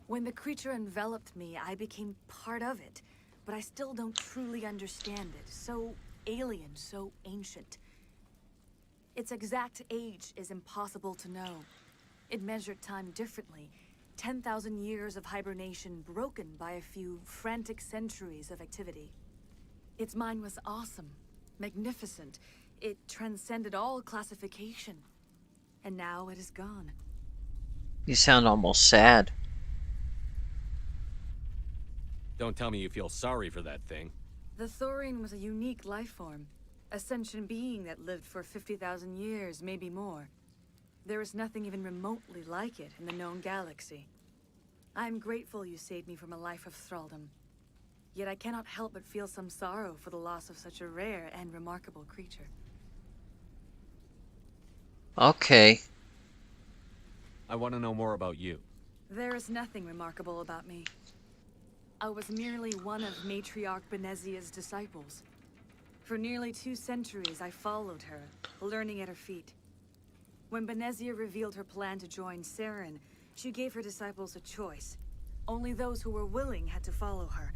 When the creature enveloped me, I became part of it. But I still don't truly understand it. So alien, so ancient. Its exact age is impossible to know. It measured time differently. 10,000 years of hibernation broken by a few frantic centuries of activity. Its mind was awesome, magnificent. It transcended all classification. And now it is gone. You sound almost sad. Don't tell me you feel sorry for that thing. The Thorian was a unique life form. A sentient being that lived for 50,000 years, maybe more. There is nothing even remotely like it in the known galaxy. I am grateful you saved me from a life of thraldom. Yet I cannot help but feel some sorrow for the loss of such a rare and remarkable creature. Okay. I want to know more about you. There is nothing remarkable about me. I was merely one of Matriarch Benezia's disciples. For nearly 2 centuries, I followed her, learning at her feet. When Benezia revealed her plan to join Saren, she gave her disciples a choice. Only those who were willing had to follow her.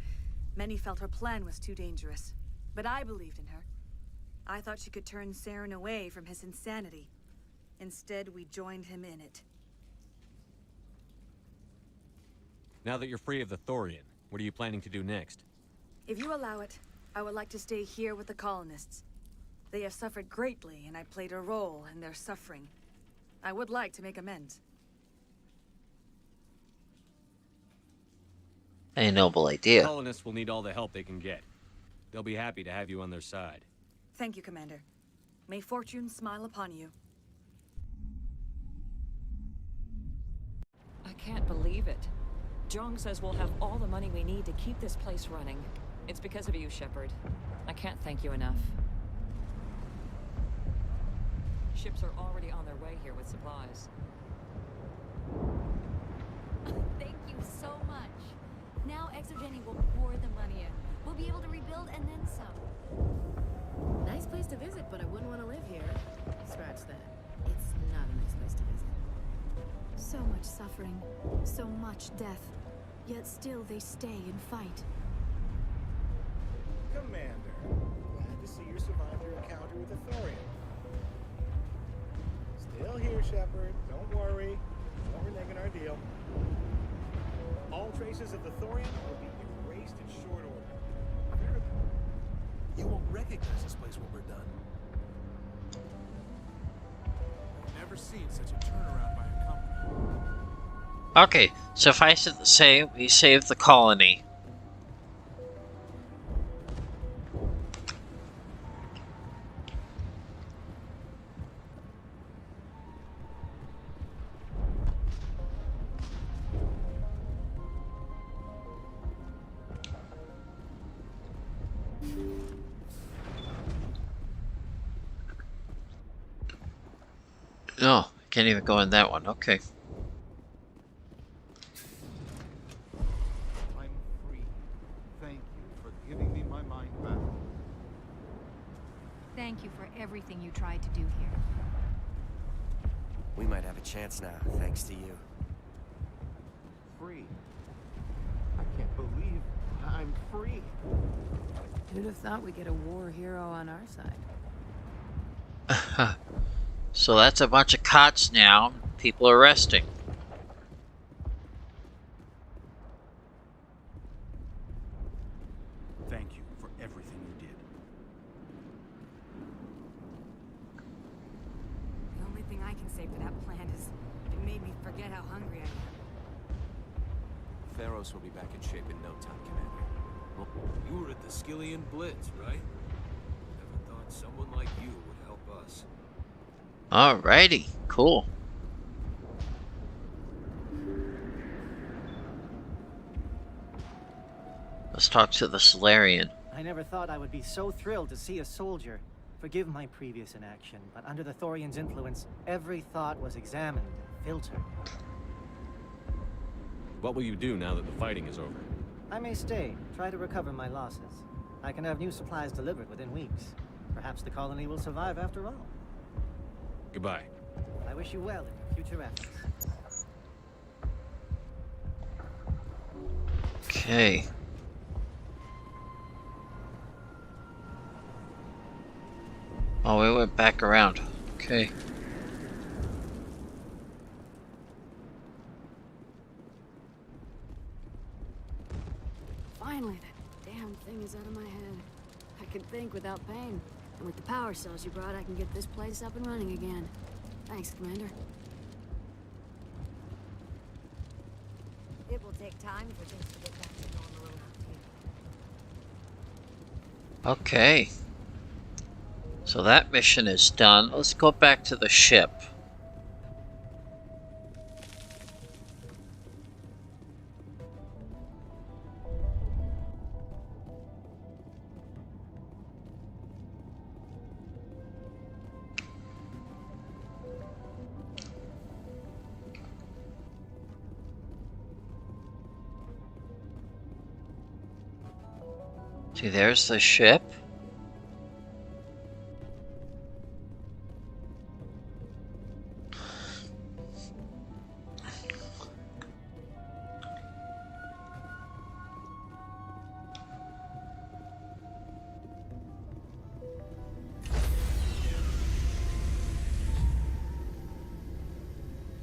Many felt her plan was too dangerous, but I believed in her. I thought she could turn Saren away from his insanity. Instead, we joined him in it. Now that you're free of the Thorian, what are you planning to do next? If you allow it, I would like to stay here with the colonists. They have suffered greatly, and I played a role in their suffering. I would like to make amends. A noble idea. Colonists will need all the help they can get. They'll be happy to have you on their side. Thank you, Commander. May fortune smile upon you. I can't believe it. Jong says we'll have all the money we need to keep this place running. It's because of you, Shepard. I can't thank you enough. Ships are already on their way here with supplies. Thank you so much. Now Exogeny will pour the money in. We'll be able to rebuild and then some. Nice place to visit, but I wouldn't want to live here. Scratch that. It's not a nice place to visit. So much suffering, so much death. Yet still they stay and fight. Commander, glad to see you survived your encounter with the Thorian. Still here, Shepard. Don't worry. No reneging our deal. All traces of the Thorian will be erased in short order. You won't recognize this place when we're done. I've never seen such a turnaround by a company. Okay, suffice it to say, we saved the colony. No, can't even go in that one. Okay. I'm free. Thank you for giving me my mind back. Thank you for everything you tried to do here. We might have a chance now, thanks to you. Free. I can't believe I'm free. Who'd have thought we'd get a war hero on our side? So that's a bunch of cots now. People are resting. Thank you for everything you did. The only thing I can say for that plan is it made me forget how hungry I am. Theros will be back in shape in no time, Commander. You were at the Skillian Blitz, right? Never thought someone like you would help boss. Alrighty, cool. Let's talk to the Solarian. I never thought I would be so thrilled to see a soldier. Forgive my previous inaction, but under the Thorian's influence, every thought was examined and filtered. What will you do now that the fighting is over? I may stay, try to recover my losses. I can have new supplies delivered within weeks. Perhaps the colony will survive after all. Goodbye. I wish you well in your future efforts. Okay. Oh, we went back around. Okay. Finally, that damn thing is out of my head. I can think without pain. And with the power cells you brought, I can get this place up and running again. Thanks, Commander. It will take time for things to get back to normal around here. Okay. So that mission is done. Let's go back to the ship. See, there's the ship.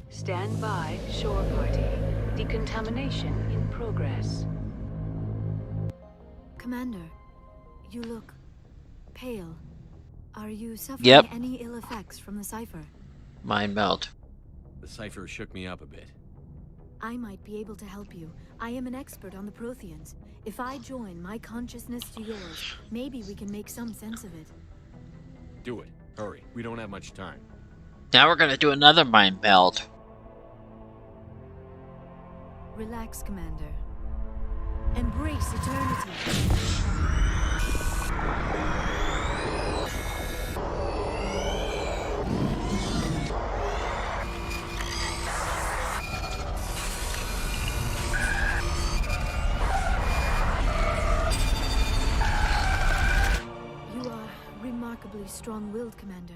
Stand by, shore party. Decontamination in progress. Commander, you look pale. Are you suffering any ill effects from the cipher? Mind meld. The cipher shook me up a bit. I might be able to help you. I am an expert on the Protheans. If I join my consciousness to yours, maybe we can make some sense of it. Do it. Hurry. We don't have much time. Now we're gonna do another mind meld. Relax, Commander. Embrace eternity. You are remarkably strong-willed, Commander.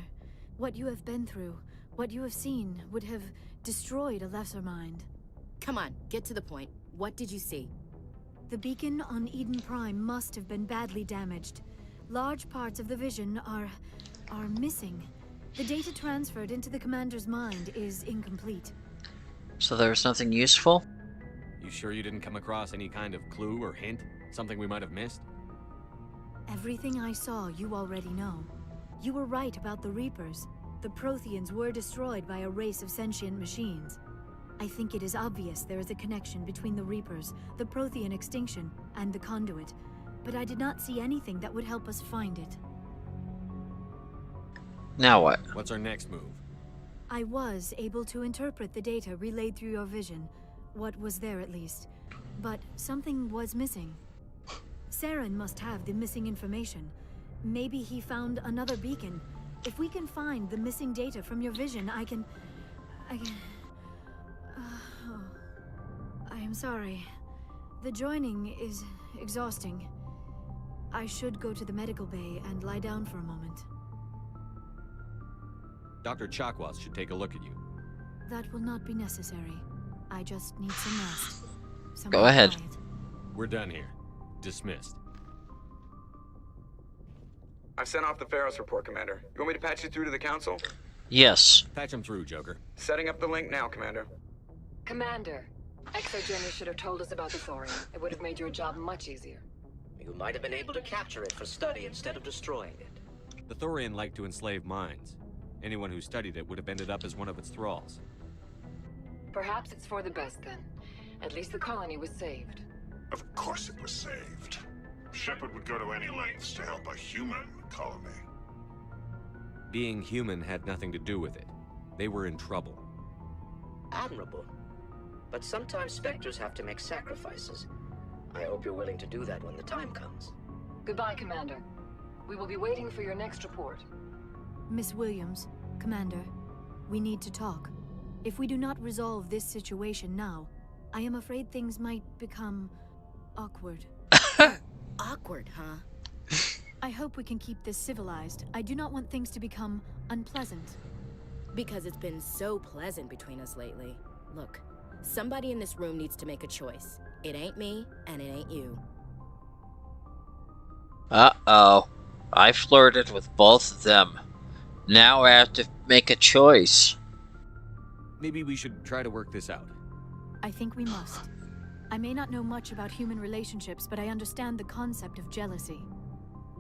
What you have been through, what you have seen, would have destroyed a lesser mind. Come on, get to the point. What did you see? The beacon on Eden Prime must have been badly damaged. Large parts of the vision are missing. The data transferred into the commander's mind is incomplete. So there's nothing useful? You sure you didn't come across any kind of clue or hint? Something we might have missed? Everything I saw, you already know. You were right about the Reapers. The Protheans were destroyed by a race of sentient machines. I think it is obvious there is a connection between the Reapers, the Prothean extinction, and the Conduit, but I did not see anything that would help us find it. Now what? What's our next move? I was able to interpret the data relayed through your vision, what was there at least, but something was missing. Saren must have the missing information. Maybe he found another beacon. If we can find the missing data from your vision, I can... I am sorry. The joining is exhausting. I should go to the medical bay and lie down for a moment. Dr. Chakwas should take a look at you. That will not be necessary. I just need some rest. Go ahead. We're done here. Dismissed. I've sent off the Pharos report, Commander. You want me to patch you through to the Council? Yes. Patch him through, Joker. Setting up the link now, Commander. Commander, ExoGeni should have told us about the thorium. It would have made your job much easier. You might have been able to capture it for study instead of destroying it. The Thorian liked to enslave minds. Anyone who studied it would have ended up as one of its thralls. Perhaps it's for the best then. At least the colony was saved. Of course it was saved. Shepard would go to any lengths to help a human colony. Being human had nothing to do with it. They were in trouble. Admirable. But sometimes Spectres have to make sacrifices. I hope you're willing to do that when the time comes. Goodbye, Commander. We will be waiting for your next report. Miss Williams, Commander, we need to talk. If we do not resolve this situation now, I am afraid things might become awkward. Awkward, huh? I hope we can keep this civilized. I do not want things to become unpleasant. Because it's been so pleasant between us lately. Look, somebody in this room needs to make a choice. It ain't me, and it ain't you. Uh-oh. I flirted with both of them. Now I have to make a choice. Maybe we should try to work this out. I think we must. I may not know much about human relationships, but I understand the concept of jealousy.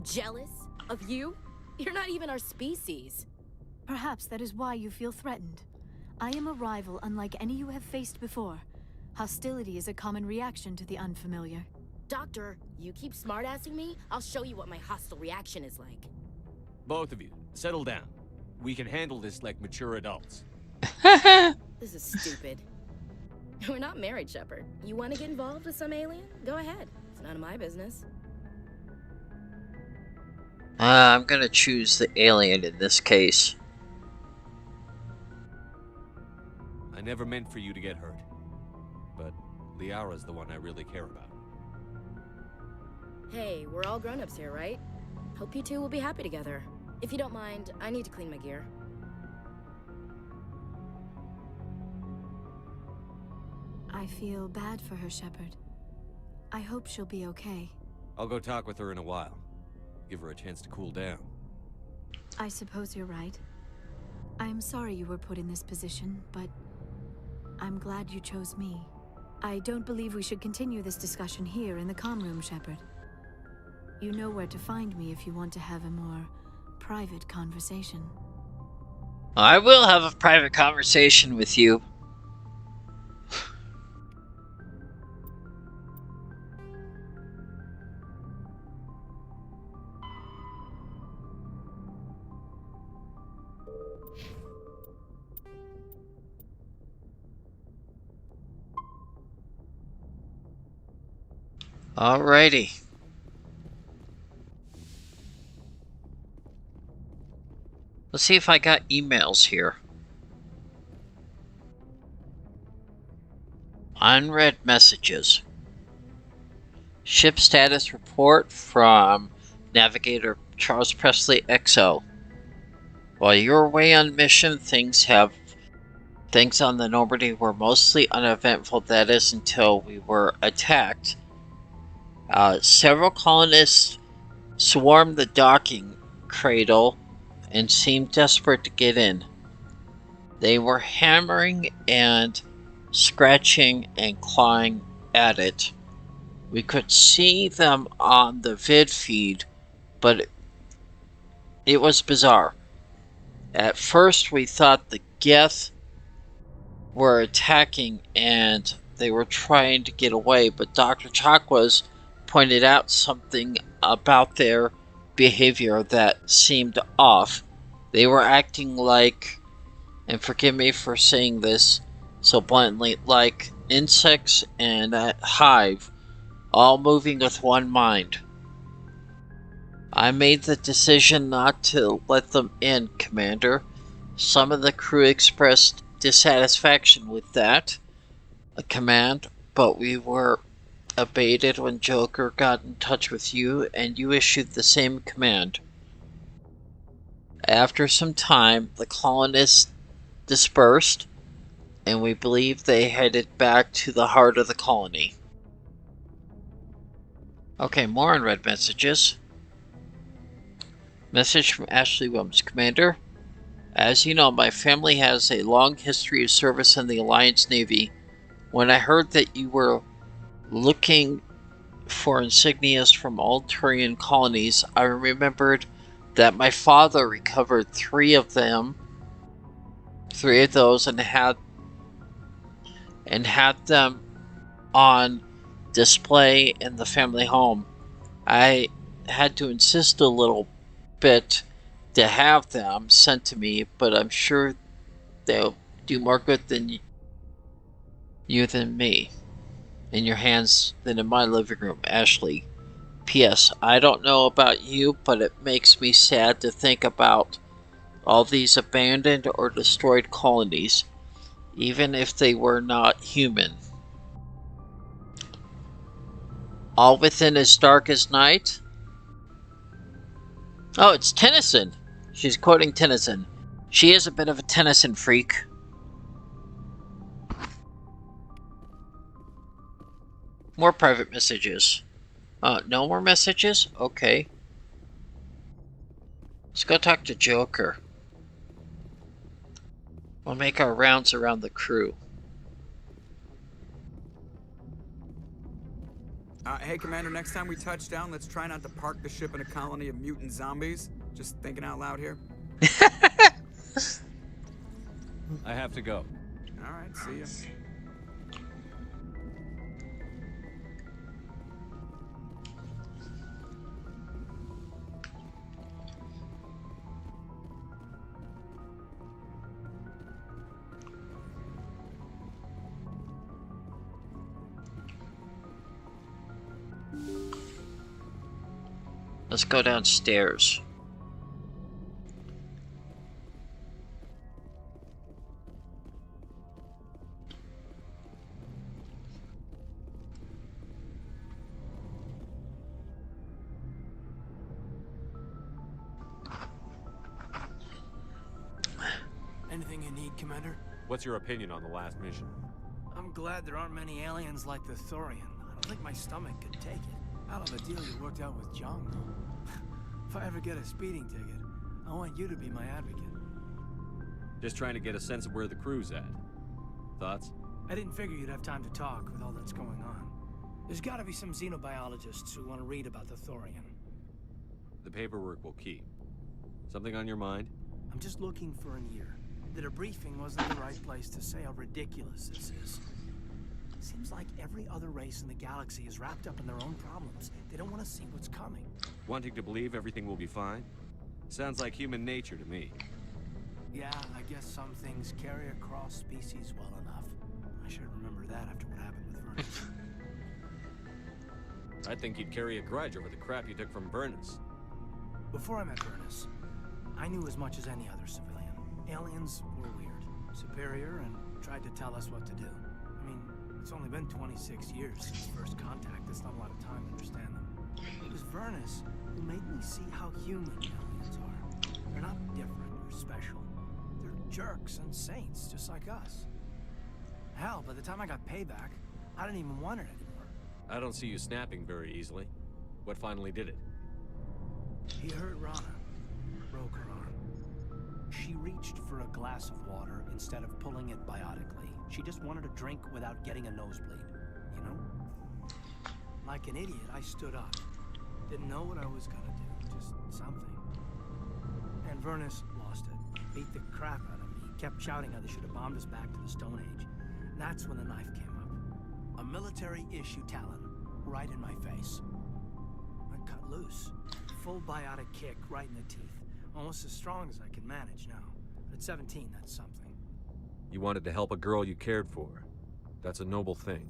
Jealous? Of you? You're not even our species. Perhaps that is why you feel threatened. I am a rival unlike any you have faced before. Hostility is a common reaction to the unfamiliar. Doctor, you keep smartassing me, I'll show you what my hostile reaction is like. Both of you, settle down. We can handle this like mature adults. This is stupid. We're not married, Shepard. You want to get involved with some alien? Go ahead. It's none of my business. I'm gonna choose the alien in this case. I never meant for you to get hurt. But Liara's the one I really care about. Hey, we're all grown-ups here, right? Hope you two will be happy together. If you don't mind, I need to clean my gear. I feel bad for her, Shepard. I hope she'll be okay. I'll go talk with her in a while. Give her a chance to cool down. I suppose you're right. I'm sorry you were put in this position, but I'm glad you chose me. I don't believe we should continue this discussion here in the comm room, Shepard. You know where to find me if you want to have a more private conversation. I will have a private conversation with you. Alrighty. Let's see if I got emails here. Unread messages. Ship status report from Navigator Charles Presley XO. While you were away on mission, things on the Normandy were mostly uneventful. That is until we were attacked. Several colonists swarmed the docking cradle and seemed desperate to get in. They were hammering and scratching and clawing at it. We could see them on the vid feed, but it was bizarre. At first we thought the Geth were attacking and they were trying to get away, but Dr. Chakwas pointed out something about their behavior that seemed off. They were acting like, and forgive me for saying this so bluntly, like insects and a hive, all moving with one mind. I made the decision not to let them in, Commander. Some of the crew expressed dissatisfaction with that command, but we were abated when Joker got in touch with you and you issued the same command. After some time, the colonists dispersed, and we believe they headed back to the heart of the colony. Okay, more unread messages. Message from Ashley Williams. Commander, as you know, my family has a long history of service in the Alliance Navy. When I heard that you were looking for insignias from old Turian colonies, I remembered that my father recovered three of those, and had them on display in the family home. I had to insist a little bit to have them sent to me, but I'm sure they'll do more good than you than me. In your hands than in my living room, Ashley. P.S. I don't know about you, but it makes me sad to think about all these abandoned or destroyed colonies, even if they were not human. All within as dark as night? Oh, it's Tennyson. She's quoting Tennyson. She is a bit of a Tennyson freak. More private messages. No more messages? Okay. Let's go talk to Joker. We'll make our rounds around the crew. Hey, Commander, next time we touch down, let's try not to park the ship in a colony of mutant zombies. Just thinking out loud here. I have to go. All right, see ya. Let's go downstairs. Anything you need, Commander? What's your opinion on the last mission? I'm glad there aren't many aliens like the Thorian. I don't think my stomach could take it. Out of the deal you worked out with Jung, though. If I ever get a speeding ticket, I want you to be my advocate. Just trying to get a sense of where the crew's at. Thoughts? I didn't figure you'd have time to talk with all that's going on. There's gotta be some xenobiologists who want to read about the Thorian. The paperwork will keep. Something on your mind? I'm just looking for an ear. The debriefing wasn't the right place to say how ridiculous this is. Seems like every other race in the galaxy is wrapped up in their own problems. They don't want to see what's coming. Wanting to believe everything will be fine? Sounds like human nature to me. Yeah, I guess some things carry across species well enough. I should remember that after what happened with Vernus. I think you'd carry a grudge over the crap you took from Vernus. Before I met Vernus, I knew as much as any other civilian. Aliens were weird, superior, and tried to tell us what to do. I mean, it's only been 26 years since first contact. That's not a lot of time to understand them. It was Vernus who made me see how human aliens are. They're not different or special. They're jerks and saints, just like us. Hell, by the time I got payback, I didn't even want it anymore. I don't see you snapping very easily. What finally did it? He hurt Rana. Broke her arm. She reached for a glass of water instead of pulling it biotically. She just wanted a drink without getting a nosebleed, you know? Like an idiot, I stood up. Didn't know what I was gonna do, just something. And Vernus lost it. Beat the crap out of me. Kept shouting how they should have bombed us back to the Stone Age. And that's when the knife came up. A military-issue talon, right in my face. I cut loose. Full biotic kick right in the teeth. Almost as strong as I can manage now. But at 17, that's something. You wanted to help a girl you cared for. That's a noble thing.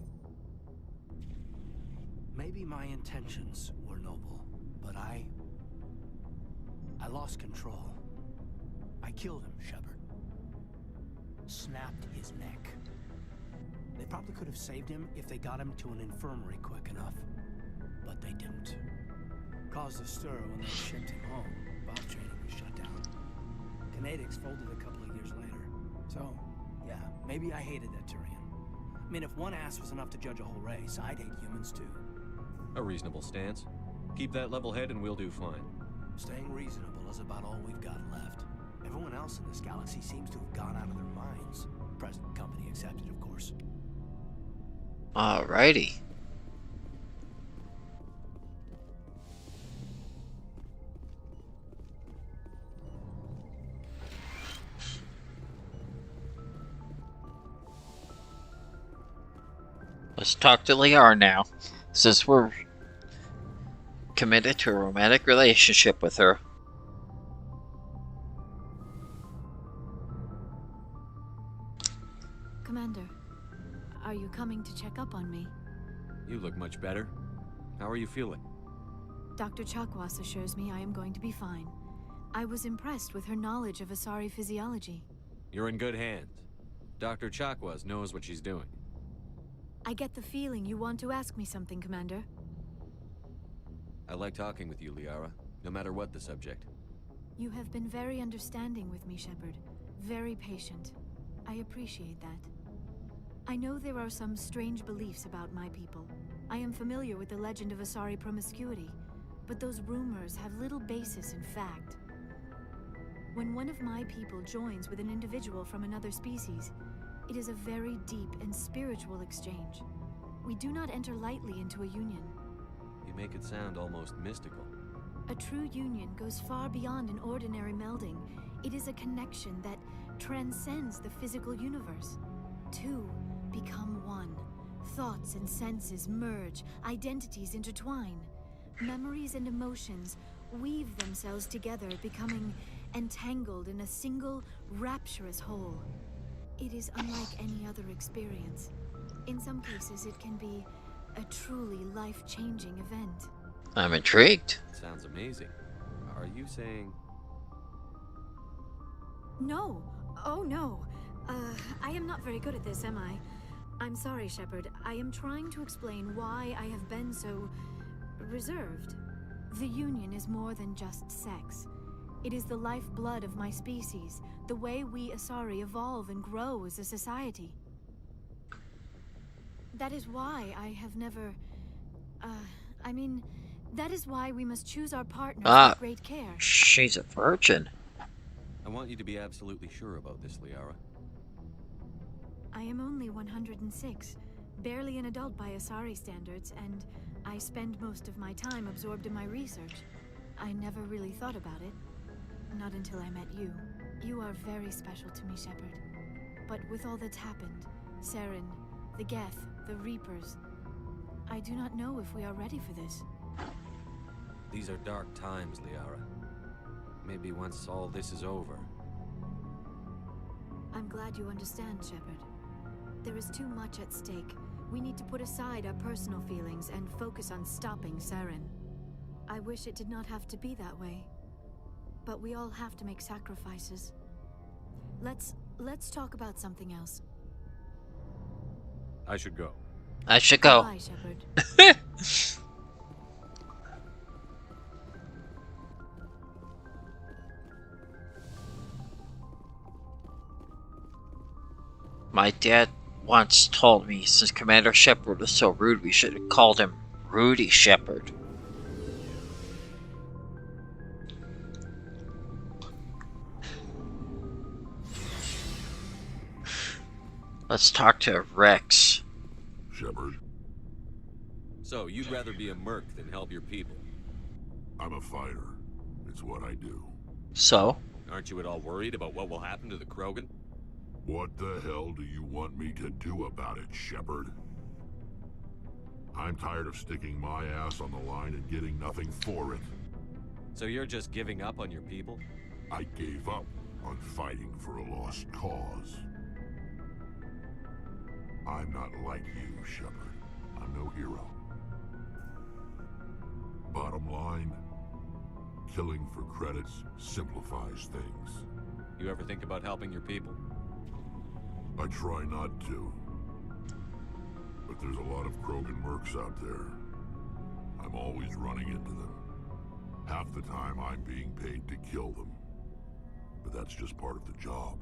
Maybe my intentions were noble, but I lost control. I killed him, Shepard. Snapped his neck. They probably could have saved him if they got him to an infirmary quick enough. But they didn't. Caused a stir when they shipped him home. Bob training was shut down. Kinetics folded a couple of years later. So, yeah, maybe I hated that Turian. I mean, if one ass was enough to judge a whole race, I'd hate humans too. A reasonable stance. Keep that level head and we'll do fine. Staying reasonable is about all we've got left. Everyone else in this galaxy seems to have gone out of their minds. Present company accepted, of course. Alrighty. Let's talk to Liara now, since we're committed to a romantic relationship with her. coming to check up on me. You look much better. How are you feeling? Dr. Chakwas assures me I am going to be fine. I was impressed with her knowledge of Asari physiology. You're in good hands. Dr. Chakwas knows what she's doing. I get the feeling you want to ask me something, Commander. I like talking with you, Liara, no matter what the subject. You have been very understanding with me, Shepard. Very patient. I appreciate that. I know there are some strange beliefs about my people. I am familiar with the legend of Asari promiscuity, but those rumors have little basis in fact. When one of my people joins with an individual from another species, it is a very deep and spiritual exchange. We do not enter lightly into a union. You make it sound almost mystical. A true union goes far beyond an ordinary melding. It is a connection that transcends the physical universe. Two become one. Thoughts and senses merge, identities intertwine. Memories and emotions weave themselves together, becoming entangled in a single, rapturous whole. It is unlike any other experience. In some cases, it can be a truly life-changing event. I'm intrigued. Sounds amazing. Are you saying... No. Oh, no. I am not very good at this, am I? I'm sorry, Shepard. I am trying to explain why I have been so... reserved. The Union is more than just sex. It is the lifeblood of my species, the way we Asari evolve and grow as a society. That is why I have never... that is why we must choose our partners with great care. She's a virgin. I want you to be absolutely sure about this, Liara. I am only 106, barely an adult by Asari standards, and I spend most of my time absorbed in my research. I never really thought about it. Not until I met you. You are very special to me, Shepard. But with all that's happened, Saren, the Geth, the Reapers, I do not know if we are ready for this. These are dark times, Liara. Maybe once all this is over. I'm glad you understand, Shepard. There is too much at stake. We need to put aside our personal feelings and focus on stopping Saren. I wish it did not have to be that way. But we all have to make sacrifices. Let's talk about something else. I should go. I should go. Bye, Shepard. My dad once told me since Commander Shepard was so rude, we should have called him Rudy Shepard. Let's talk to Rex. Shepard. So, you'd rather be a merc than help your people? I'm a fighter. It's what I do. So? Aren't you at all worried about what will happen to the Krogan? What the hell do you want me to do about it, Shepard? I'm tired of sticking my ass on the line and getting nothing for it. So you're just giving up on your people? I gave up on fighting for a lost cause. I'm not like you, Shepard. I'm no hero. Bottom line, killing for credits simplifies things. You ever think about helping your people? I try not to. But there's a lot of Krogan mercs out there. I'm always running into them. Half the time I'm being paid to kill them. But that's just part of the job.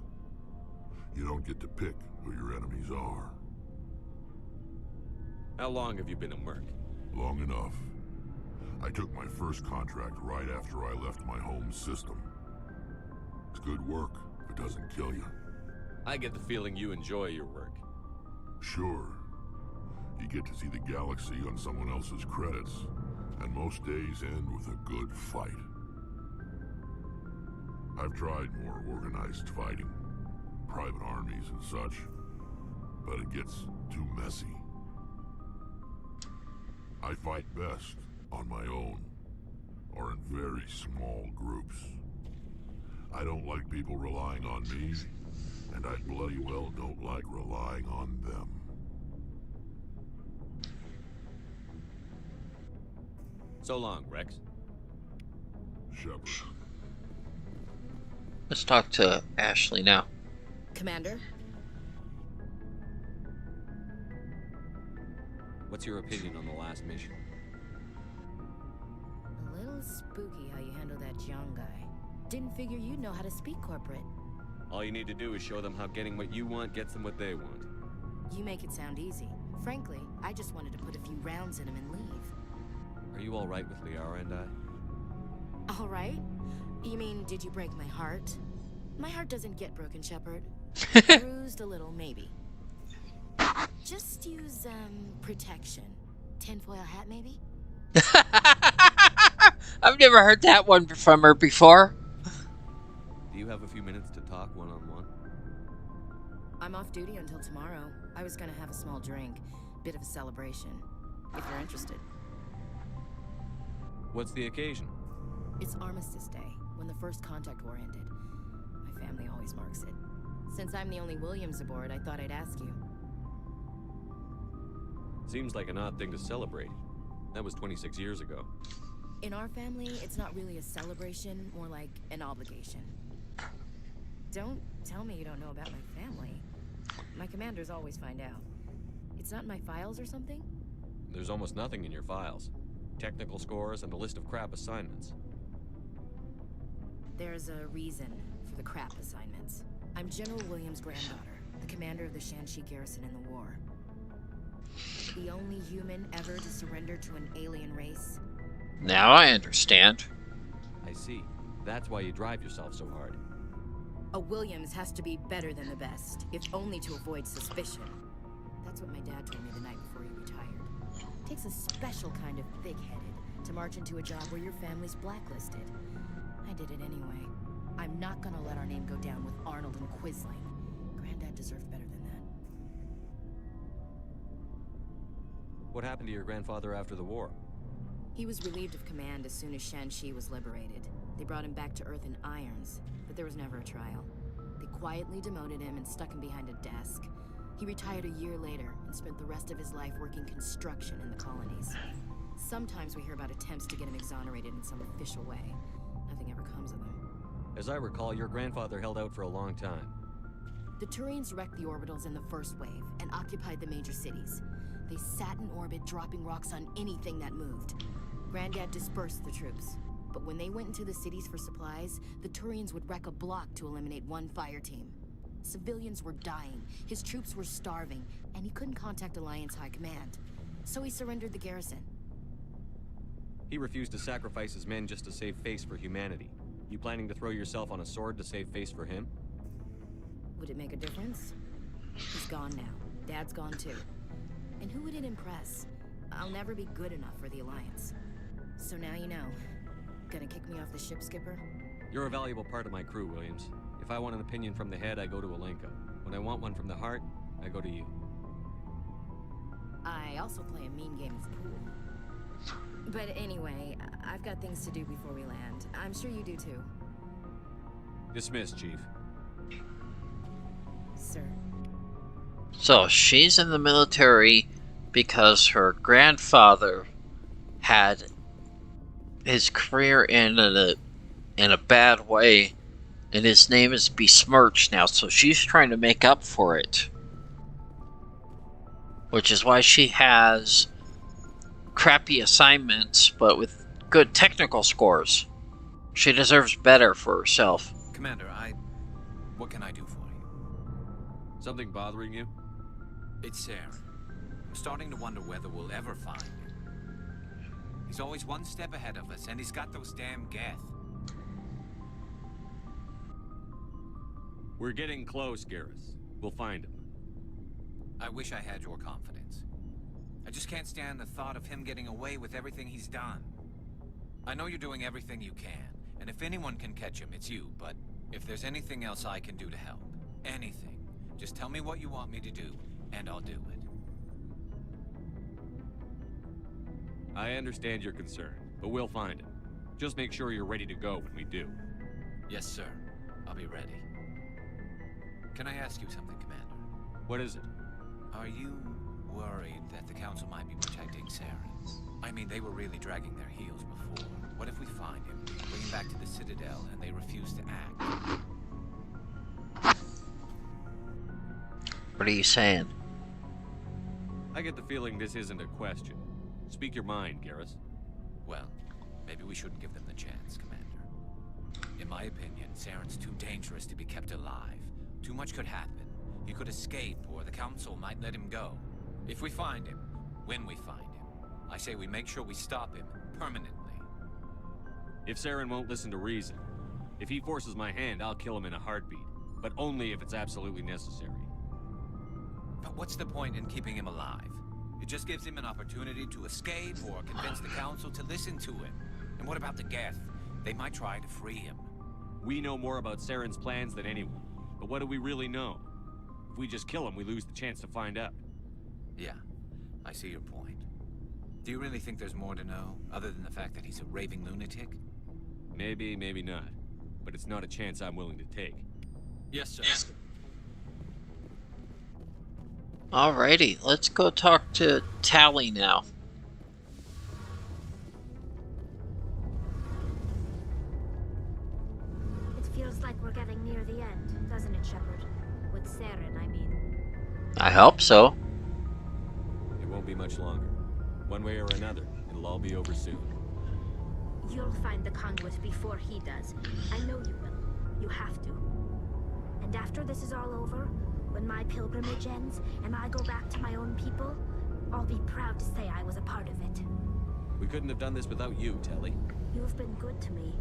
You don't get to pick who your enemies are. How long have you been a merc? Long enough. I took my first contract right after I left my home system. It's good work if it doesn't kill you. I get the feeling you enjoy your work. Sure. You get to see the galaxy on someone else's credits, and most days end with a good fight. I've tried more organized fighting, private armies and such, but it gets too messy. I fight best on my own, or in very small groups. I don't like people relying on me, and I bloody well don't like relying on them. So long, Rex. Shepard. Let's talk to Ashley now. Commander? What's your opinion on the last mission? A little spooky how you handle that young guy. Didn't figure you'd know how to speak corporate. All you need to do is show them how getting what you want gets them what they want. You make it sound easy. Frankly, I just wanted to put a few rounds in him and leave. Are you all right with Liara and I? All right? You mean, did you break my heart? My heart doesn't get broken, Shepard. Bruised a little, maybe. Just use, protection. Tinfoil hat, maybe? I've never heard that one from her before. Do you have a few minutes to talk one-on-one? I'm off duty until tomorrow. I was gonna have a small drink. Bit of a celebration. If you're interested. What's the occasion? It's Armistice Day, when the first contact war ended. My family always marks it. Since I'm the only Williams aboard, I thought I'd ask you. Seems like an odd thing to celebrate. That was 26 years ago. In our family, it's not really a celebration, more like an obligation. Don't tell me you don't know about my family. My commanders always find out. It's not in my files or something? There's almost nothing in your files. Technical scores and a list of crap assignments. There's a reason for the crap assignments. I'm General Williams' granddaughter, the commander of the Shanxi garrison in the war. The only human ever to surrender to an alien race. Now I understand. I see. That's why you drive yourself so hard. A Williams has to be better than the best, if only to avoid suspicion. That's what my dad told me the night before he retired. Takes a special kind of thick-headed to march into a job where your family's blacklisted. I did it anyway. I'm not gonna let our name go down with Arnold and Quisling. Granddad deserved better than that. What happened to your grandfather after the war? He was relieved of command as soon as Shanxi was liberated. They brought him back to Earth in irons, but there was never a trial. They quietly demoted him and stuck him behind a desk. He retired a year later and spent the rest of his life working construction in the colonies. Sometimes we hear about attempts to get him exonerated in some official way. Nothing ever comes of them. As I recall, your grandfather held out for a long time. The Turians wrecked the orbitals in the first wave and occupied the major cities. They sat in orbit, dropping rocks on anything that moved. Granddad dispersed the troops, but when they went into the cities for supplies, the Turians would wreck a block to eliminate one fire team. Civilians were dying, his troops were starving, and he couldn't contact Alliance High Command. So he surrendered the garrison. He refused to sacrifice his men just to save face for humanity. You planning to throw yourself on a sword to save face for him? Would it make a difference? He's gone now. Dad's gone too. And who would it impress? I'll never be good enough for the Alliance. So now you know. Gonna kick me off the ship, Skipper? You're a valuable part of my crew, Williams. If I want an opinion from the head, I go to Alenka. When I want one from the heart, I go to you. I also play a mean game of pool. But anyway, I've got things to do before we land. I'm sure you do too. Dismissed, Chief. Sir. So she's in the military because her grandfather had his career in a bad way, and his name is besmirched now, so she's trying to make up for it. Which is why she has crappy assignments, but with good technical scores. She deserves better for herself. Commander, what can I do for you? Something bothering you? It's Sarah. I'm starting to wonder whether we'll ever find him. He's always one step ahead of us, and he's got those damn Geth. We're getting close, Garrus. We'll find him. I wish I had your confidence. I just can't stand the thought of him getting away with everything he's done. I know you're doing everything you can, and if anyone can catch him, it's you, but if there's anything else I can do to help, anything, just tell me what you want me to do, and I'll do it. I understand your concern, but we'll find him. Just make sure you're ready to go when we do. Yes, sir. I'll be ready. Can I ask you something, Commander? What is it? Are you worried that the Council might be protecting Saren. I mean, they were really dragging their heels before. What if we find him, bring him back to the Citadel, and they refuse to act? What are you saying? I get the feeling this isn't a question. Speak your mind, Garrus. Well, maybe we shouldn't give them the chance, Commander. In my opinion, Saren's too dangerous to be kept alive. Too much could happen. He could escape, or the Council might let him go. If we find him, when we find him, I say we make sure we stop him permanently. If Saren won't listen to reason, if he forces my hand, I'll kill him in a heartbeat. But only if it's absolutely necessary. But what's the point in keeping him alive? It just gives him an opportunity to escape or convince the Council to listen to him. And what about the Geth? They might try to free him. We know more about Saren's plans than anyone. But what do we really know? If we just kill him, we lose the chance to find out. Yeah, I see your point. Do you really think there's more to know, other than the fact that he's a raving lunatic? Maybe, maybe not. But it's not a chance I'm willing to take. Yes, sir. Alrighty, let's go talk to Tally now. It feels like we're getting near the end, doesn't it, Shepard? With Saren, I mean. I hope so. It won't be much longer. One way or another, it'll all be over soon. You'll find the conduit before he does. I know you will. You have to. And after this is all over, when my pilgrimage ends and I go back to my own people, I'll be proud to say I was a part of it. We couldn't have done this without you, Telly. You've been good to me.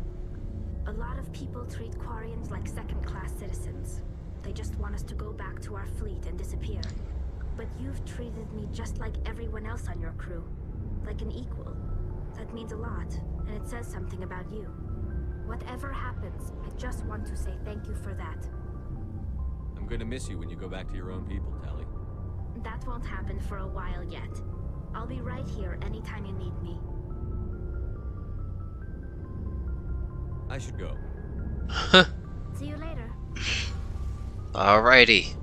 A lot of people treat Quarians like second-class citizens. They just want us to go back to our fleet and disappear. But you've treated me just like everyone else on your crew. Like an equal. That means a lot, and it says something about you. Whatever happens, I just want to say thank you for that. I'm gonna miss you when you go back to your own people, Tally. That won't happen for a while yet. I'll be right here anytime you need me. I should go. See you later. Alrighty.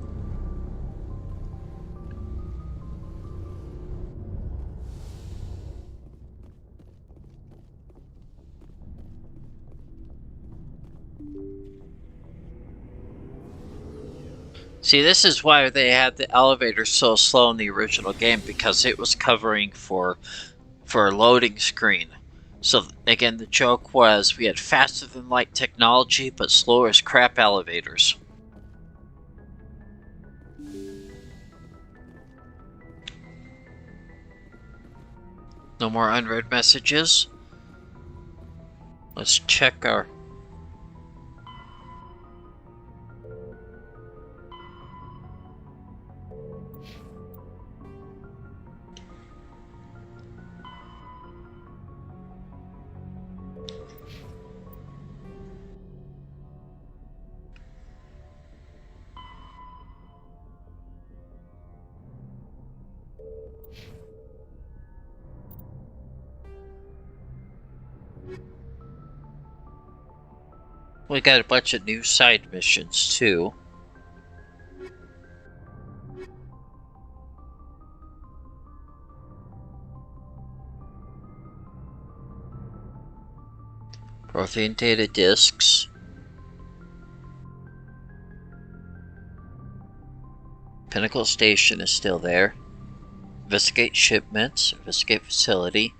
See, this is why they had the elevator so slow in the original game, because it was covering for a loading screen. So again, the joke was we had faster than light technology, but slower as crap elevators. No more unread messages. Let's check our... We got a bunch of new side missions too. Prothean data disks. Pinnacle Station is still there. Investigate shipments. Investigate facility.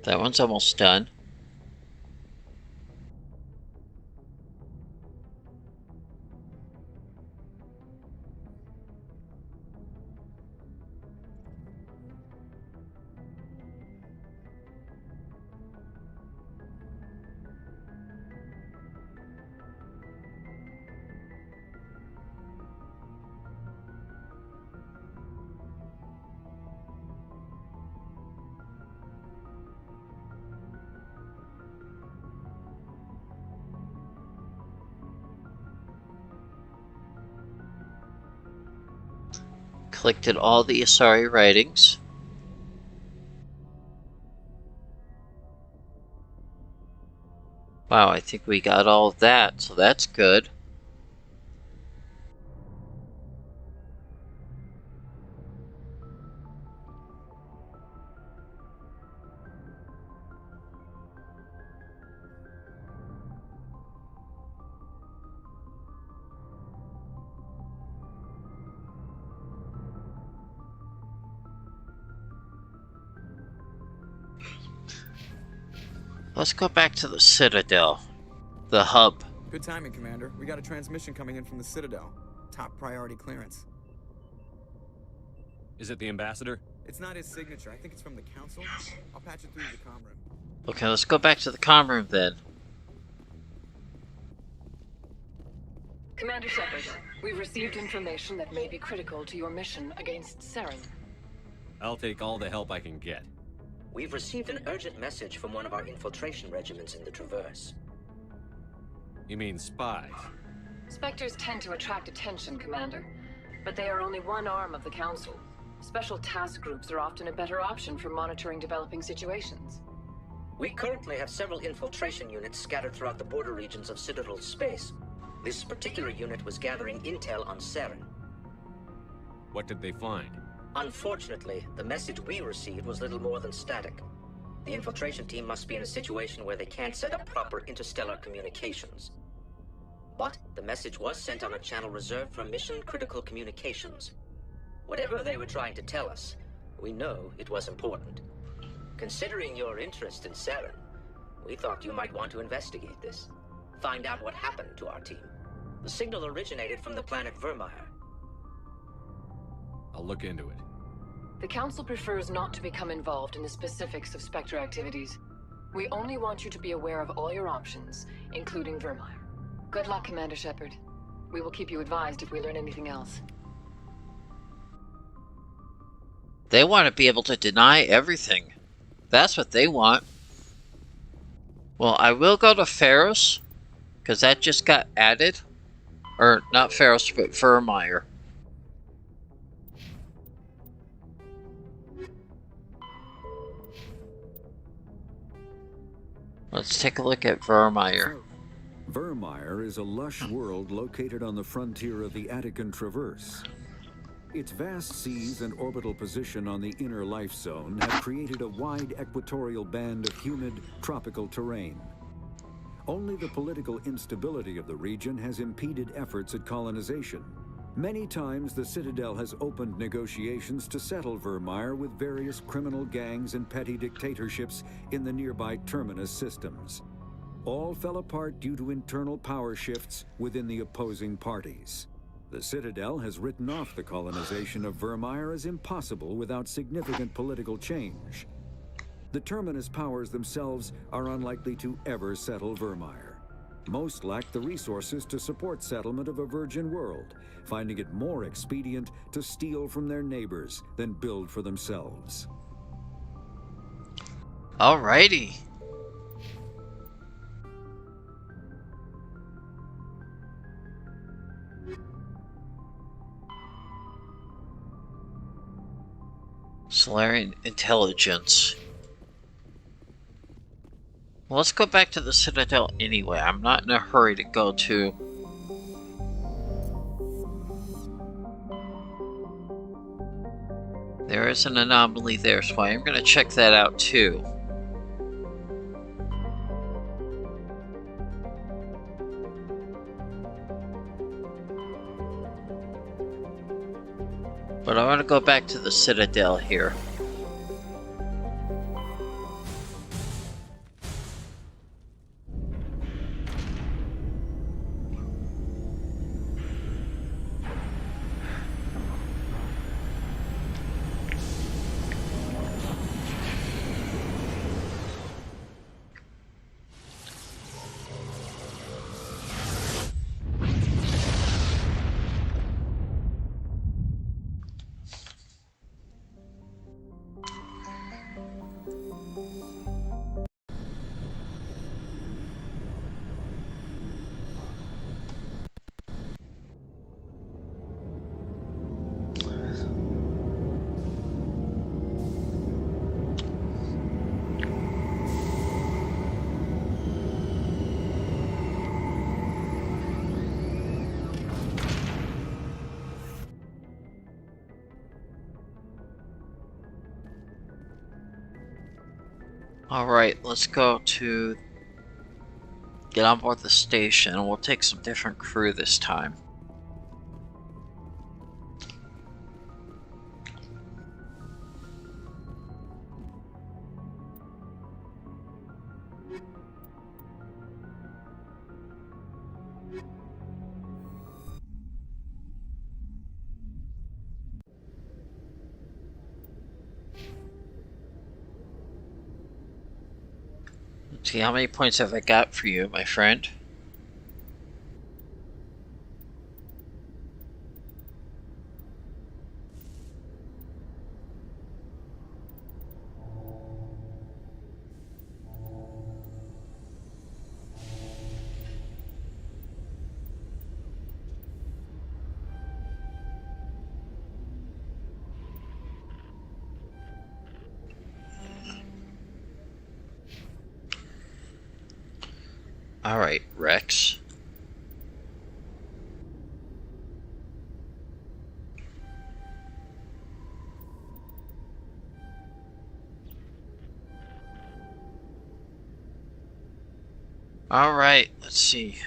That one's almost done. Collected all the Asari writings. Wow, I think we got all of that, so that's good. Let's go back to the Citadel, the hub. Good timing, Commander. We got a transmission coming in from the Citadel. Top priority clearance. Is it the ambassador? It's not his signature. I think it's from the Council. I'll patch it through to the comm room. Okay, let's go back to the comm room then. Commander Shepard, we've received information that may be critical to your mission against Saren. I'll take all the help I can get. We've received an urgent message from one of our infiltration regiments in the Traverse. You mean spies? Spectres tend to attract attention, Commander, but they are only one arm of the Council. Special task groups are often a better option for monitoring developing situations. We currently have several infiltration units scattered throughout the border regions of Citadel space. This particular unit was gathering intel on Saren. What did they find? Unfortunately, the message we received was little more than static. The infiltration team must be in a situation where they can't set up proper interstellar communications. But the message was sent on a channel reserved for mission-critical communications. Whatever they were trying to tell us, we know it was important. Considering your interest in Saren, we thought you might want to investigate this. Find out what happened to our team. The signal originated from the planet Vermeer. I'll look into it. The Council prefers not to become involved in the specifics of Spectre activities. We only want you to be aware of all your options, including Vermeer. Good luck, Commander Shepard. We will keep you advised if we learn anything else. They want to be able to deny everything. That's what they want. Well, I will go to Ferris, because that just got added. Or, not Ferris, but Vermeer. Let's take a look at Vermeer. Vermeer is a lush world located on the frontier of the Attican Traverse. Its vast seas and orbital position on the inner life zone have created a wide equatorial band of humid, tropical terrain. Only the political instability of the region has impeded efforts at colonization. Many times the Citadel has opened negotiations to settle Vermeer with various criminal gangs and petty dictatorships in the nearby Terminus systems. All fell apart due to internal power shifts within the opposing parties. The Citadel has written off the colonization of Vermeer as impossible without significant political change. The Terminus powers themselves are unlikely to ever settle Vermeer. Most lack the resources to support settlement of a virgin world, finding it more expedient to steal from their neighbors than build for themselves. Alrighty. Solarian intelligence. Well, let's go back to the Citadel anyway. I'm not in a hurry to go to... There is an anomaly there, so I am going to check that out too. But I want to go back to the Citadel here. Alright, let's go to... get on board the station, and we'll take some different crew this time. Let's see, how many points have I got for you, my friend? Alright, Rex. Alright, let's see.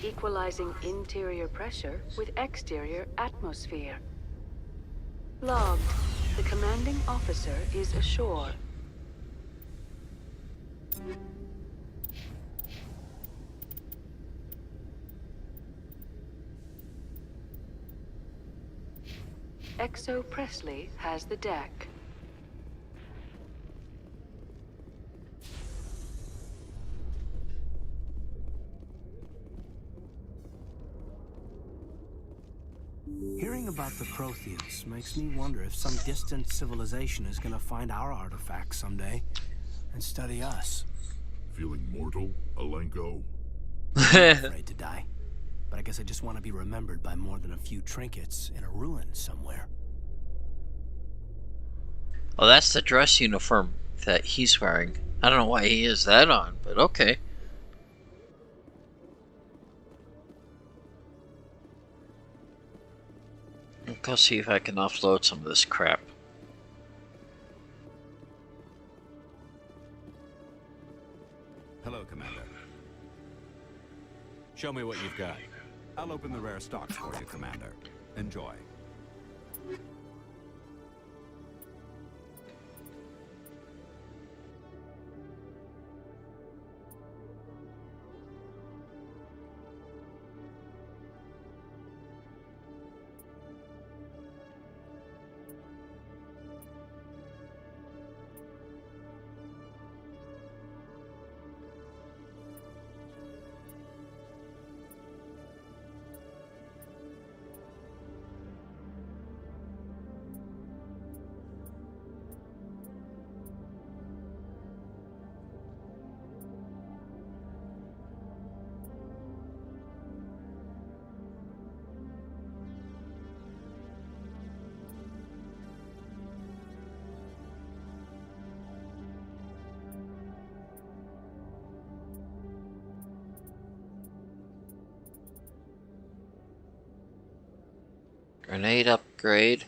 Equalizing interior pressure with exterior atmosphere. Logged. The commanding officer is ashore. Exo Presley has the deck. Hearing about the Protheans makes me wonder if some distant civilization is gonna find our artifacts someday and study us. Feeling mortal, Alenko? I'm not afraid to die, but I guess I just want to be remembered by more than a few trinkets in a ruin somewhere. Well, that's the dress uniform that he's wearing. I don't know why he has that on, but okay. I'll go see if I can offload some of this crap. Hello, Commander. Show me what you've got. I'll open the rare stocks for you, Commander. Enjoy. Grenade upgrade.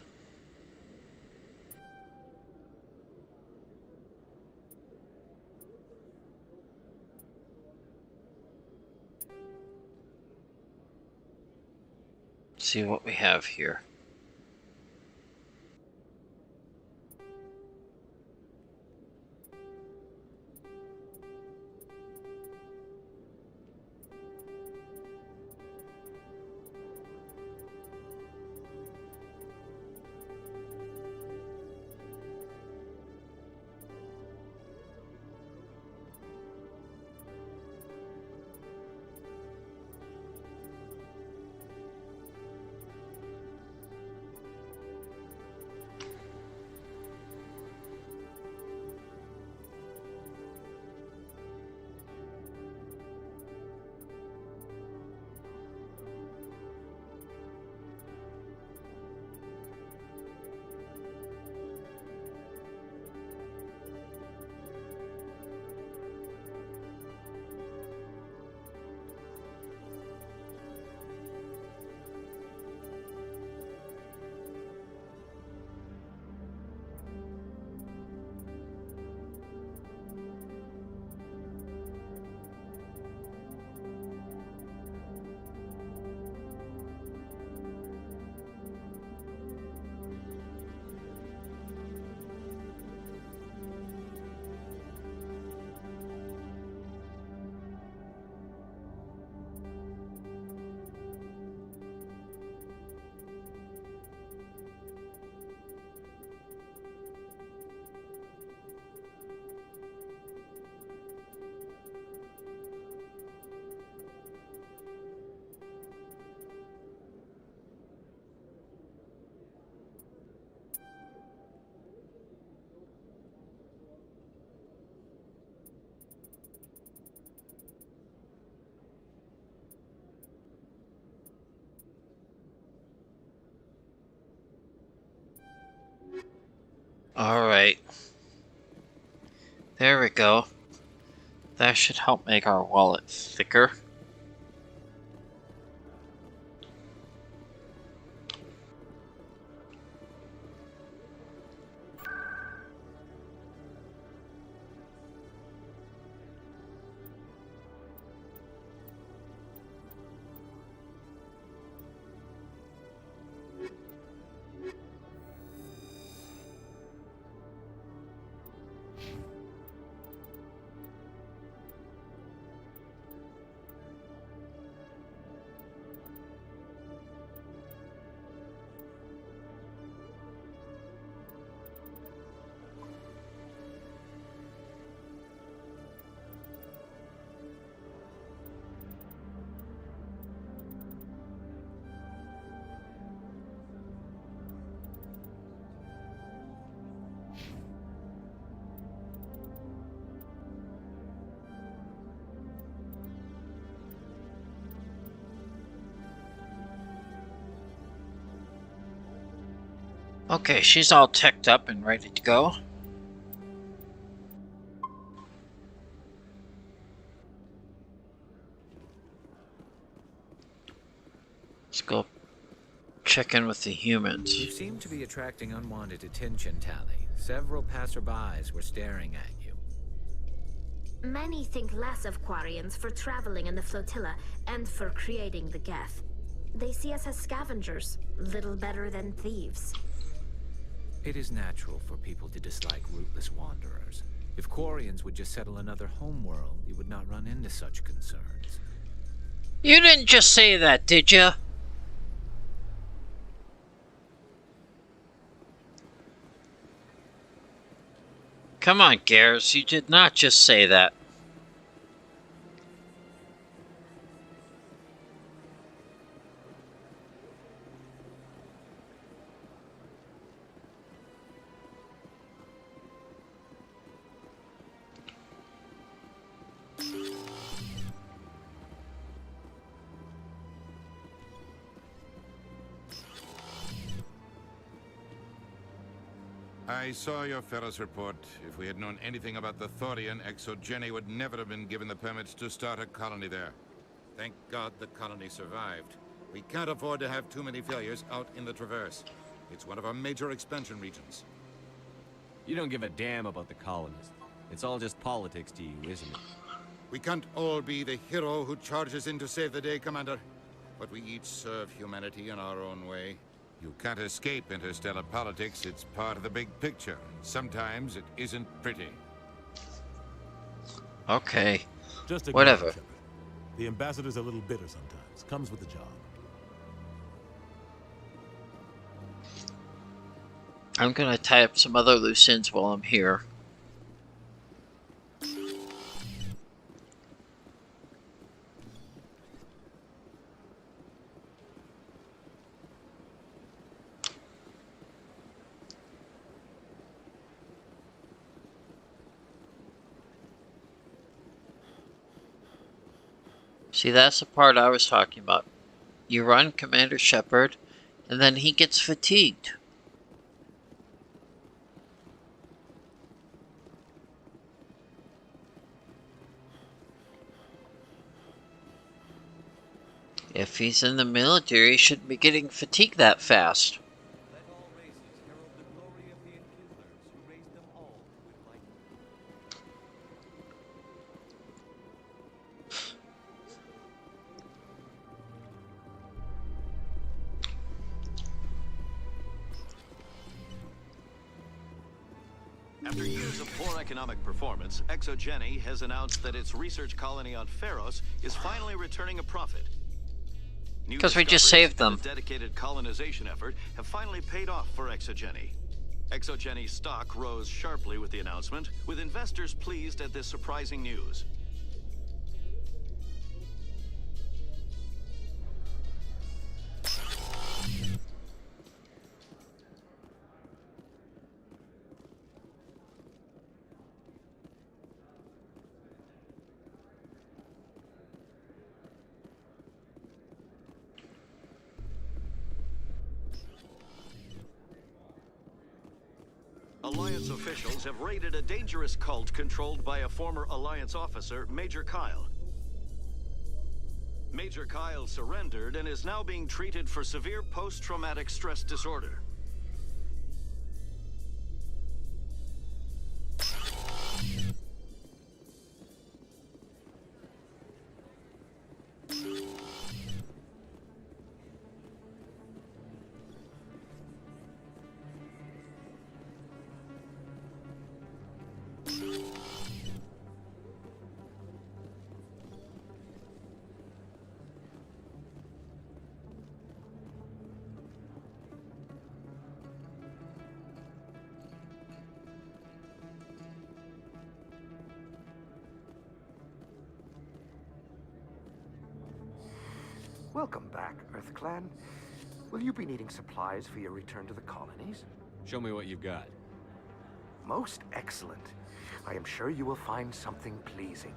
Let's see what we have here. Alright. There we go. That should help make our wallet thicker. Okay, she's all teched up and ready to go. Let's go check in with the humans. You seem to be attracting unwanted attention, Tally. Several passerbys were staring at you. Many think less of Quarians for traveling in the flotilla and for creating the Geth. They see us as scavengers, little better than thieves. It is natural for people to dislike rootless wanderers. If Quarians would just settle another homeworld, you would not run into such concerns. You didn't just say that, did you? Come on, Garrus, you did not just say that. I saw your Ferris report. If we had known anything about the Thorian, Exogeny would never have been given the permits to start a colony there. Thank God the colony survived. We can't afford to have too many failures out in the Traverse. It's one of our major expansion regions. You don't give a damn about the colonists. It's all just politics to you, isn't it? We can't all be the hero who charges in to save the day, Commander. But we each serve humanity in our own way. You can't escape interstellar politics. It's part of the big picture. Sometimes it isn't pretty. Okay. Just whatever. Shepard. The ambassador's a little bitter sometimes. Comes with the job. I'm gonna tie up some other loose ends while I'm here. See, that's the part I was talking about. You run Commander Shepard, and then he gets fatigued. If he's in the military, he shouldn't be getting fatigued that fast. After years of poor economic performance, Exogeny has announced that its research colony on Pharos is finally returning a profit. Because we just saved them. The dedicated colonization effort have finally paid off for Exogeny. Exogeny's stock rose sharply with the announcement, with investors pleased at this surprising news. Alliance officials have raided a dangerous cult controlled by a former Alliance officer, Major Kyle. Major Kyle surrendered and is now being treated for severe post-traumatic stress disorder. Welcome back, EarthClan. Will you be needing supplies for your return to the colonies? Show me what you've got. Most excellent. I am sure you will find something pleasing.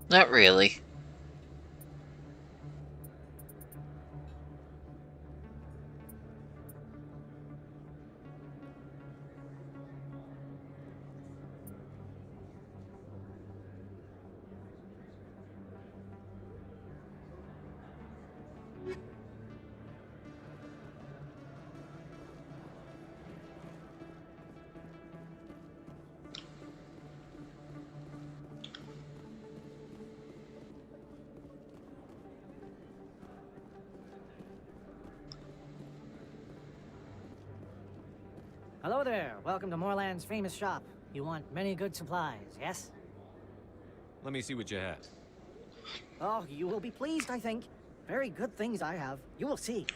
Not really. Hello there. Welcome to Moorland's famous shop. You want many good supplies, yes? Let me see what you have. Oh, you will be pleased, I think. Very good things I have. You will see.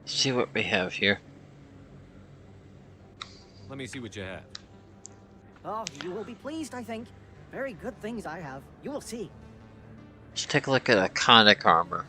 See what we have here. Let me see what you have. Oh, you will be pleased, I think. Very good things I have. You will see. Let's take a look at iconic armor.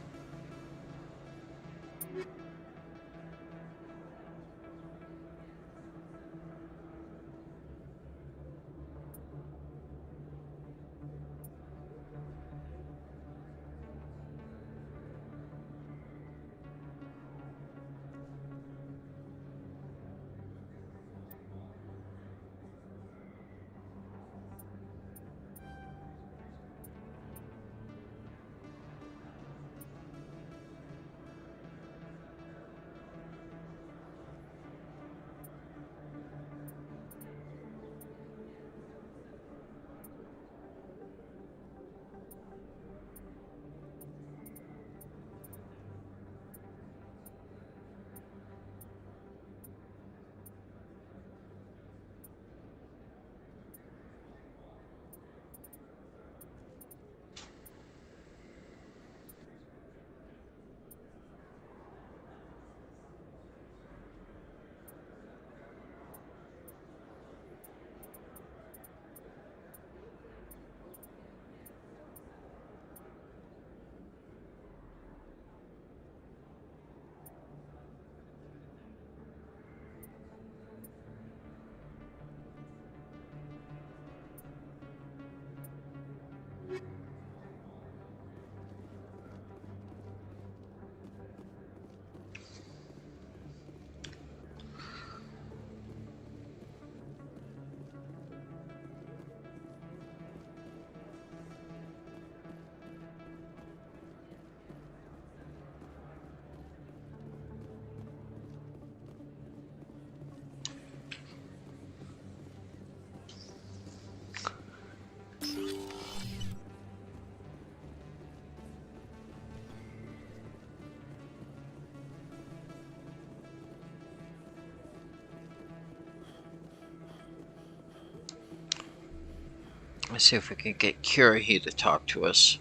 Let's see if we can get Kirahi to talk to us.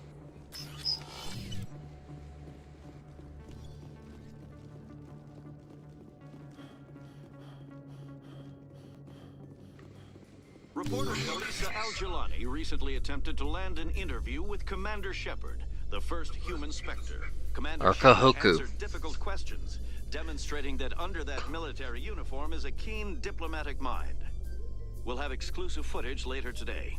Reporter Kalisa Al-Jalani recently attempted to land an interview with Commander Shepard, the first human Spectre. Commander Shepard answered difficult questions, demonstrating that under that military uniform is a keen diplomatic mind. We'll have exclusive footage later today.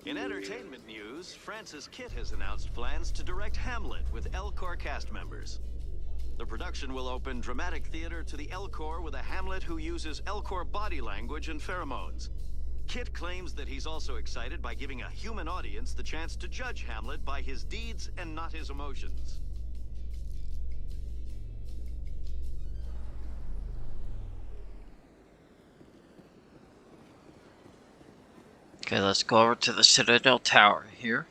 In entertainment news, Francis Kitt has announced plans to direct Hamlet with Elcor cast members. The production will open dramatic theater to the Elcor with a Hamlet who uses Elcor body language and pheromones. Kitt claims that he's also excited by giving a human audience the chance to judge Hamlet by his deeds and not his emotions. Okay, let's go over to the Citadel Tower here.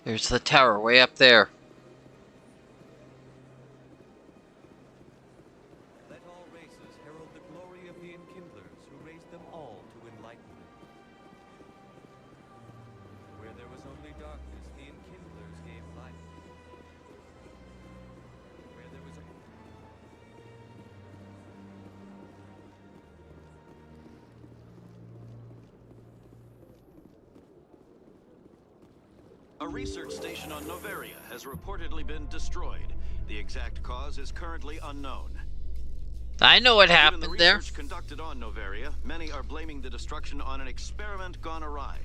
There's the tower way up there. Let all races herald the glory of the Enkindlers who raised them all to enlightenment. Where there was only darkness, the Enkindlers gave light. Where there was A research station on Noveria has reportedly been destroyed. The exact cause is currently unknown. I know what Given happened the there. research conducted on Noveria, many are blaming the destruction on an experiment gone awry.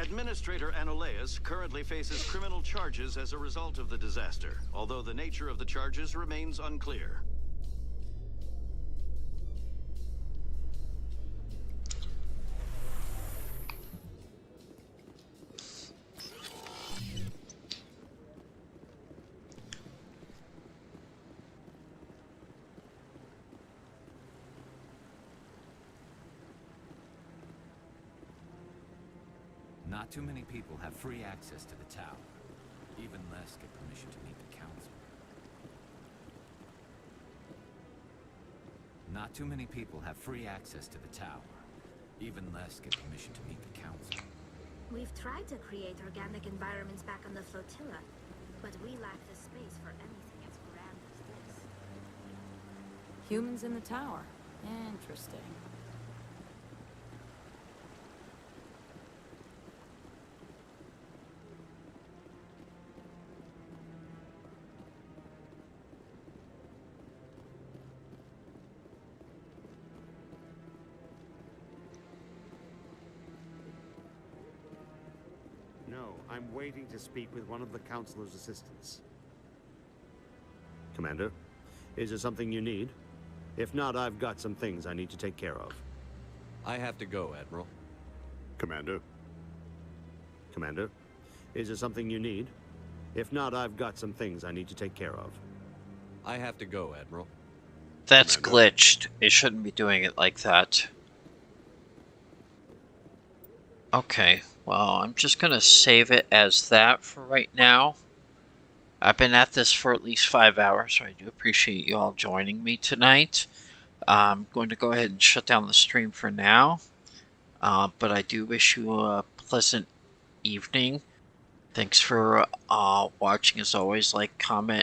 Administrator Anoleus currently faces criminal charges as a result of the disaster, although the nature of the charges remains unclear. Not too many people have free access to the tower. Even less get permission to meet the council. Not too many people have free access to the tower. Even less get permission to meet the council. We've tried to create organic environments back on the flotilla, but we lack the space for anything as grand as this. Humans in the tower. Interesting. No, I'm waiting to speak with one of the Councilor's assistants. Commander, is there something you need? If not, I've got some things I need to take care of. I have to go, Admiral. Commander? Commander, is there something you need? If not, I've got some things I need to take care of. I have to go, Admiral. That's glitched. It shouldn't be doing it like that. Okay, well, I'm just gonna save it as that for right now. I've been at this for at least 5 hours, so I do appreciate you all joining me tonight. I'm going to go ahead and shut down the stream for now. But I do wish you a pleasant evening. Thanks for watching as always. Like, comment,